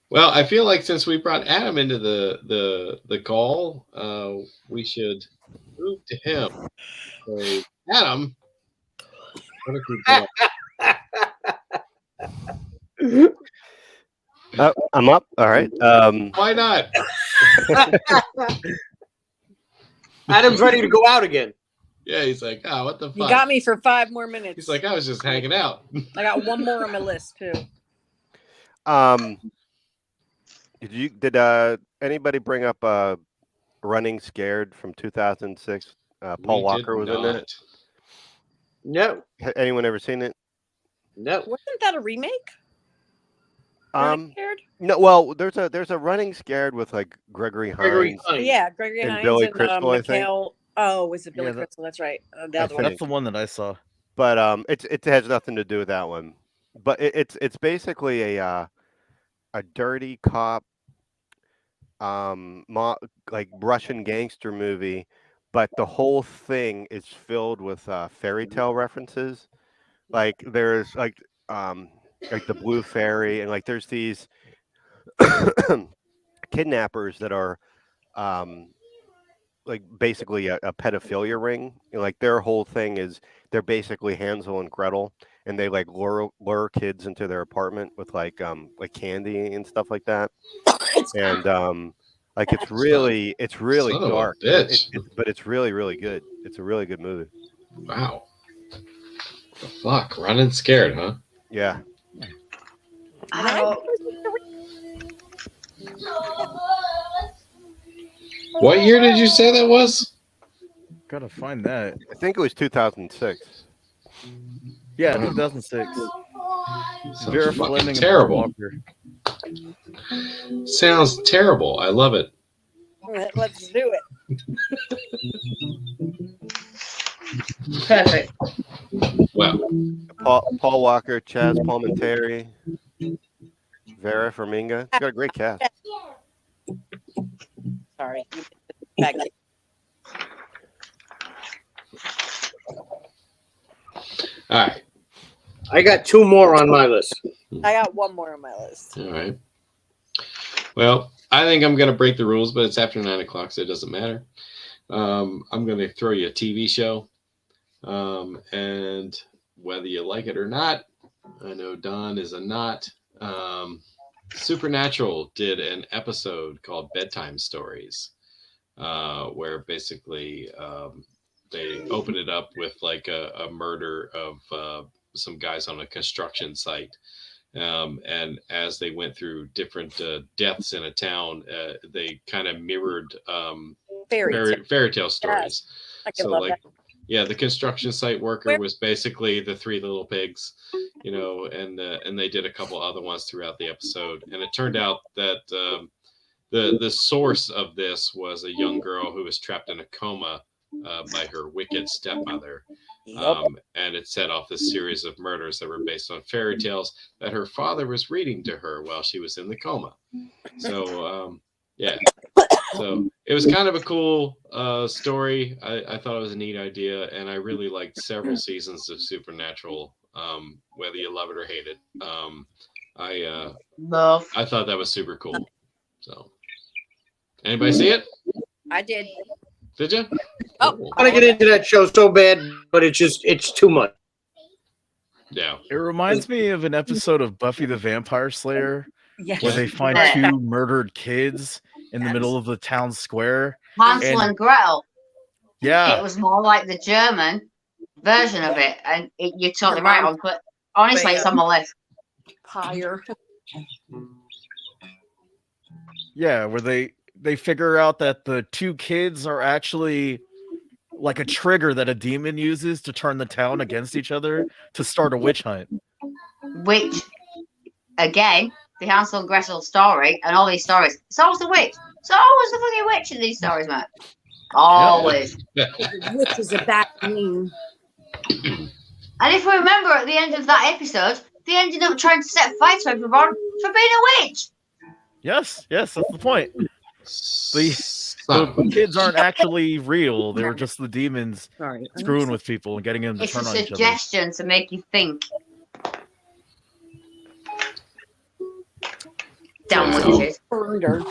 Well, I feel like since we brought Adam into the call, we should move to him. So, Adam, what if we go? I'm up. All right. Why not? Adam's ready to go out again. Yeah, he's like, oh, what the fuck? You got me for 5 more minutes. He's like, I was just hanging out. I got one more on my list too. Did anybody bring up Running Scared from 2006? Paul We Walker did was in it. not. No, Anyone ever seen it? no. Wasn't that a remake? Running Scared? No. Well, there's a Running Scared with like Gregory Gregory Hines. Hines. Yeah, Gregory And Hines Billy and Crystal, I think. Mikhail. Oh, was it Billy Yeah, Crystal? That's right. The I other one. That's the one that I saw. But it has nothing to do with that one. But it's basically a dirty cop, like Russian gangster movie, but the whole thing is filled with fairy tale references. Like there's like the Blue Fairy, and like there's these kidnappers that are like basically a pedophilia ring. Like their whole thing is they're basically Hansel and Gretel, and they like lure kids into their apartment with like candy and stuff like that. And like it's really Son of a dark, bitch. but it's really really good. It's a really good movie. Wow. The fuck, Running Scared, huh? Yeah. What year did you say that was? Gotta find that. I think it was 2006. Yeah, 2006. Sounds Vera fucking Fleming and terrible. Paul Walker. Sounds terrible. I love it. Let's do it. Perfect. Wow. Paul Walker, Chaz Palminteri, Vera Farmiga. It's got a great cast. Sorry. Back. All right. I got 2 more on my list. I got one more on my list. All right. Well, I think I'm going to break the rules, but it's after 9 o'clock, so it doesn't matter. I'm going to throw you a TV show. And whether you like it or not, I know Don is a not. Supernatural did an episode called Bedtime Stories, where basically they opened it up with like a murder of some guys on a construction site. And as they went through different deaths in a town, they kind of mirrored fairy tale stories. I can So love like, that. yeah, the construction site worker was basically the 3 little pigs, you know, and they did a couple other ones throughout the episode. And it turned out that the source of this was a young girl who was trapped in a coma by her wicked stepmother. And it set off this series of murders that were based on fairy tales that her father was reading to her while she was in the coma. So, yeah. So it was kind of a cool story. I thought it was a neat idea, and I really liked several seasons of Supernatural, whether you love it or hate it. I thought that was super cool. So, anybody see it? I did. Did you? Oh, I want to get into that show so bad, but it's too much. Yeah. It reminds me of an episode of Buffy the Vampire Slayer Yes. where they find Yeah. 2 murdered kids in the middle of the town square. Hansel and Gretel. Yeah. It was more like the German version of it, and you're totally right on. But honestly, it's on my list. Higher. Yeah, where they figure out that the 2 kids are actually like a trigger that a demon uses to turn the town against each other to start a witch hunt. Which, again, the Hansel and Gretel story and all these stories, it's always the witch. It's always the fucking witch in these stories, man. Always. Which is a bad name. And if we remember at the end of that episode, they ended up trying to set fire to everyone for being a witch. Yes, that's the point. The kids aren't actually real. They were just the demons screwing with people and getting them to It's turn a on each other. suggestion to make you think. Damn witches.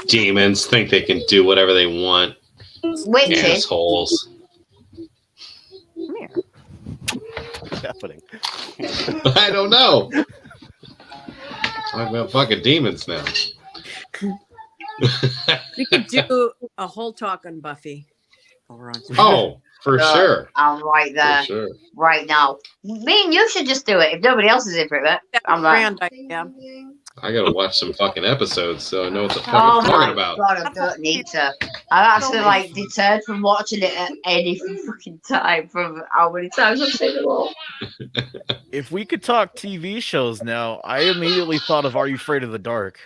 Demons think they can do whatever they want. Witches. Assholes. What's happening? I don't know. Talking about fucking demons now. We could do a whole talk on Buffy. Oh, for sure. I'm right there. For sure. Right now. Me and you should just do it if nobody else is in for it. I'm like, I gotta watch some fucking episodes so I know what the fuck oh I'm my talking about. god, I don't need to. I'm actually like deterred from watching it at any fucking time from how many times I've seen it all. If we could talk TV shows now, I immediately thought of Are You Afraid of the Dark?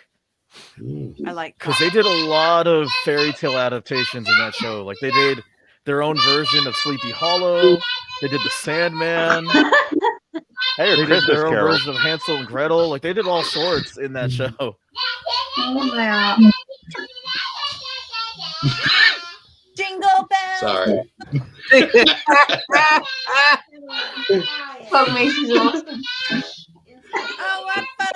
I like because they did a lot of fairy tale adaptations in that show. Like they did their own version of Sleepy Hollow. They did the Sandman. Hey, They did Christmas their own Carol. version of Hansel and Gretel. Like they did all sorts in that show. Oh yeah. Jingle bells. Sorry. Fuck me, she's awesome. Oh, what fun!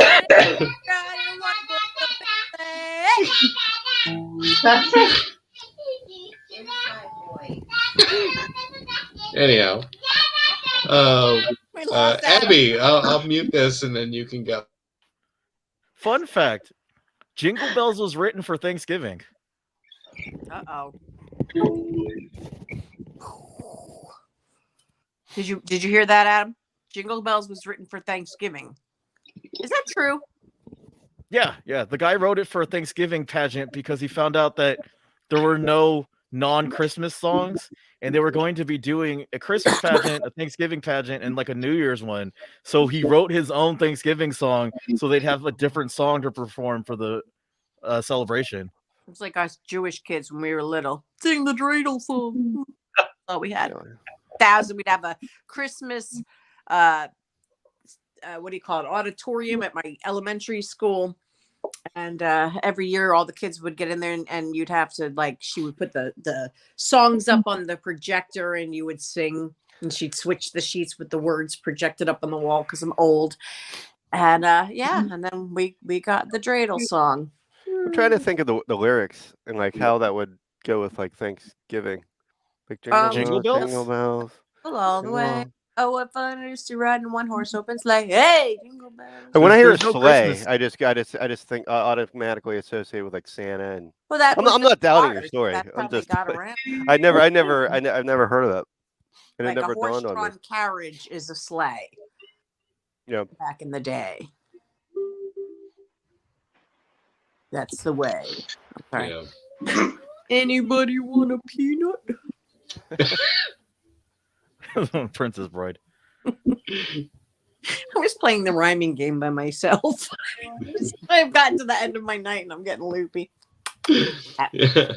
That's it. Anyhow. Abby, I'll mute this and then you can go. Fun fact: Jingle Bells was written for Thanksgiving. Uh-oh. Did you hear that, Adam? Jingle Bells was written for Thanksgiving. Is that true? Yeah. The guy wrote it for a Thanksgiving pageant because he found out that there were no non-Christmas songs, and they were going to be doing a Christmas pageant, a Thanksgiving pageant, and like a New Year's one. So he wrote his own Thanksgiving song so they'd have a different song to perform for the celebration. It was like us Jewish kids when we were little. Sing the dreidel song. That's all we had. We'd have a Christmas what do you call it, auditorium at my elementary school, and every year all the kids would get in there and you'd have to, like, she would put the songs up on the projector and you would sing, and she'd switch the sheets with the words projected up on the wall because I'm old, and and then we got the dreidel song. I'm trying to think of the lyrics and like how that would go with like Thanksgiving, like Jingle bells? Jingle bells. All the way. Oh, what fun it is to ride in one horse open sleigh. Hey, jingle bells. And when I hear a There's no sleigh, Christmas. I just think automatically associate with like Santa and. Well, that I'm was not doubting your cars. story. That's how I'm they just. got around. I've never heard of that, and Like it never a dawned on me. horse-drawn carriage is a sleigh. Yeah. Back in the day. That's the way. Okay. Yeah. Anybody want a peanut? Princess Bride. I was playing the rhyming game by myself. I've gotten to the end of my night and I'm getting loopy. Yeah.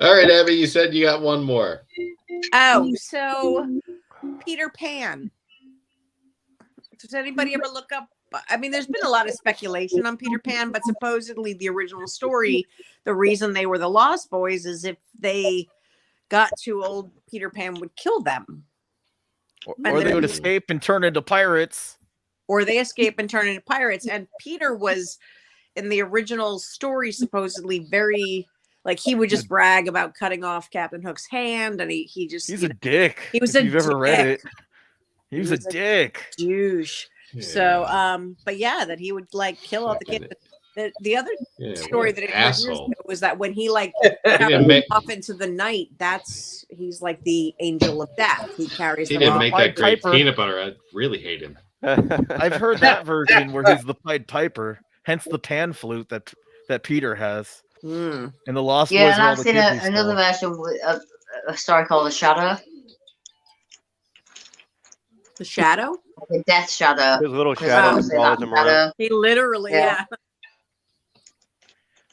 All right, Abby, you said you got one more. Oh, so Peter Pan. Does anybody ever look up? I mean, there's been a lot of speculation on Peter Pan, but supposedly the original story, the reason they were the Lost Boys is if they got too old, Peter Pan would kill them. Or they would escape and turn into pirates. Or they escape and turn into pirates. And Peter was, in the original story, supposedly very, like, he would just brag about cutting off Captain Hook's hand, and he just... He's a dick. He was if a you've ever read it. dick. He was a dick. Douche. Yeah. So, but yeah, that he would, like, kill all the kids. The other story that it was that when he like travels off into the night, he's like the angel of death. He carries. He them didn't off. make that great peanut butter. I really hate him. I've heard that version where he's the Pied Piper, hence the pan flute that Peter has. Mm. And the Lost Boys. Yeah, and are all I've the seen kids he another stole. version of a story called The Shadow. The Shadow? The Death Shadow. His little There's shadow obviously follows that him around. shadow. He literally, Yeah.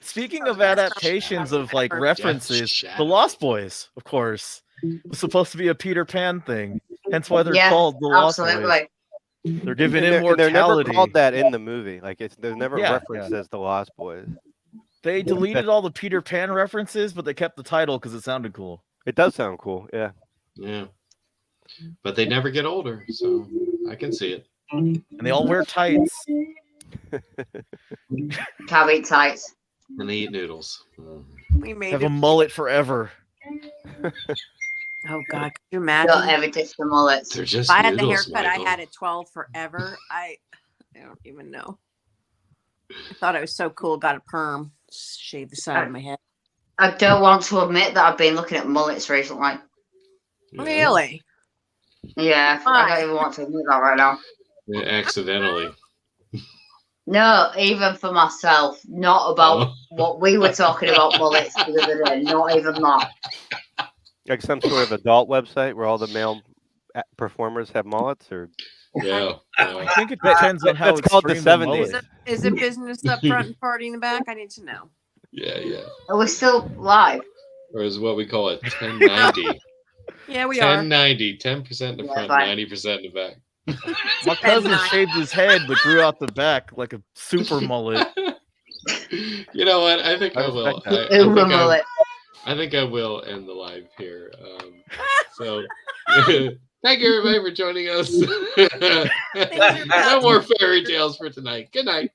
Speaking of adaptations of like references, Shadow. The Lost Boys, of course, was supposed to be a Peter Pan thing. Hence why they're Yeah, called The Lost Boys. absolutely. They're given And they're never immortality. called that in the movie. Like they're never Yeah, referenced as the Lost Boys. They deleted all the Peter Pan references, but they kept the title because it sounded cool. It does sound cool, yeah. Yeah. But they never get older, so I can see it. And they all wear tights. Can't eat tights. And they eat noodles. We made Have it. a mullet forever. Oh God, could you Don't imagine? ever touch the mullets. They're just If I had the noodles, haircut Michael. I had at 12 forever, I don't even know. I thought I was so cool. Got a perm, shaved the side of my head. I don't want to admit that I've been looking at mullets recently. Yeah. Really? Yeah, I Why? don't even want to admit that right now. Yeah, accidentally. No, even for myself, not about Oh. what we were talking about mullets the other day. Not even that. Like some sort of adult website where all the male performers have mullets, or Yeah. I think it depends on how That's called the extreme 70s. mullet. Is it business up front and party in the back? I need to know. Yeah. Are we still live? Or is what we call it 1090. Yeah, we are. 1090, 10% in the Yeah, front, fine. 90% in the back. My cousin nine. shaved his head but grew out the back like a super mullet. You know what? I think I will. respect Uber mullet. I think I will end the live here. So thank you everybody for joining us. No more fairy tales for tonight. Good night.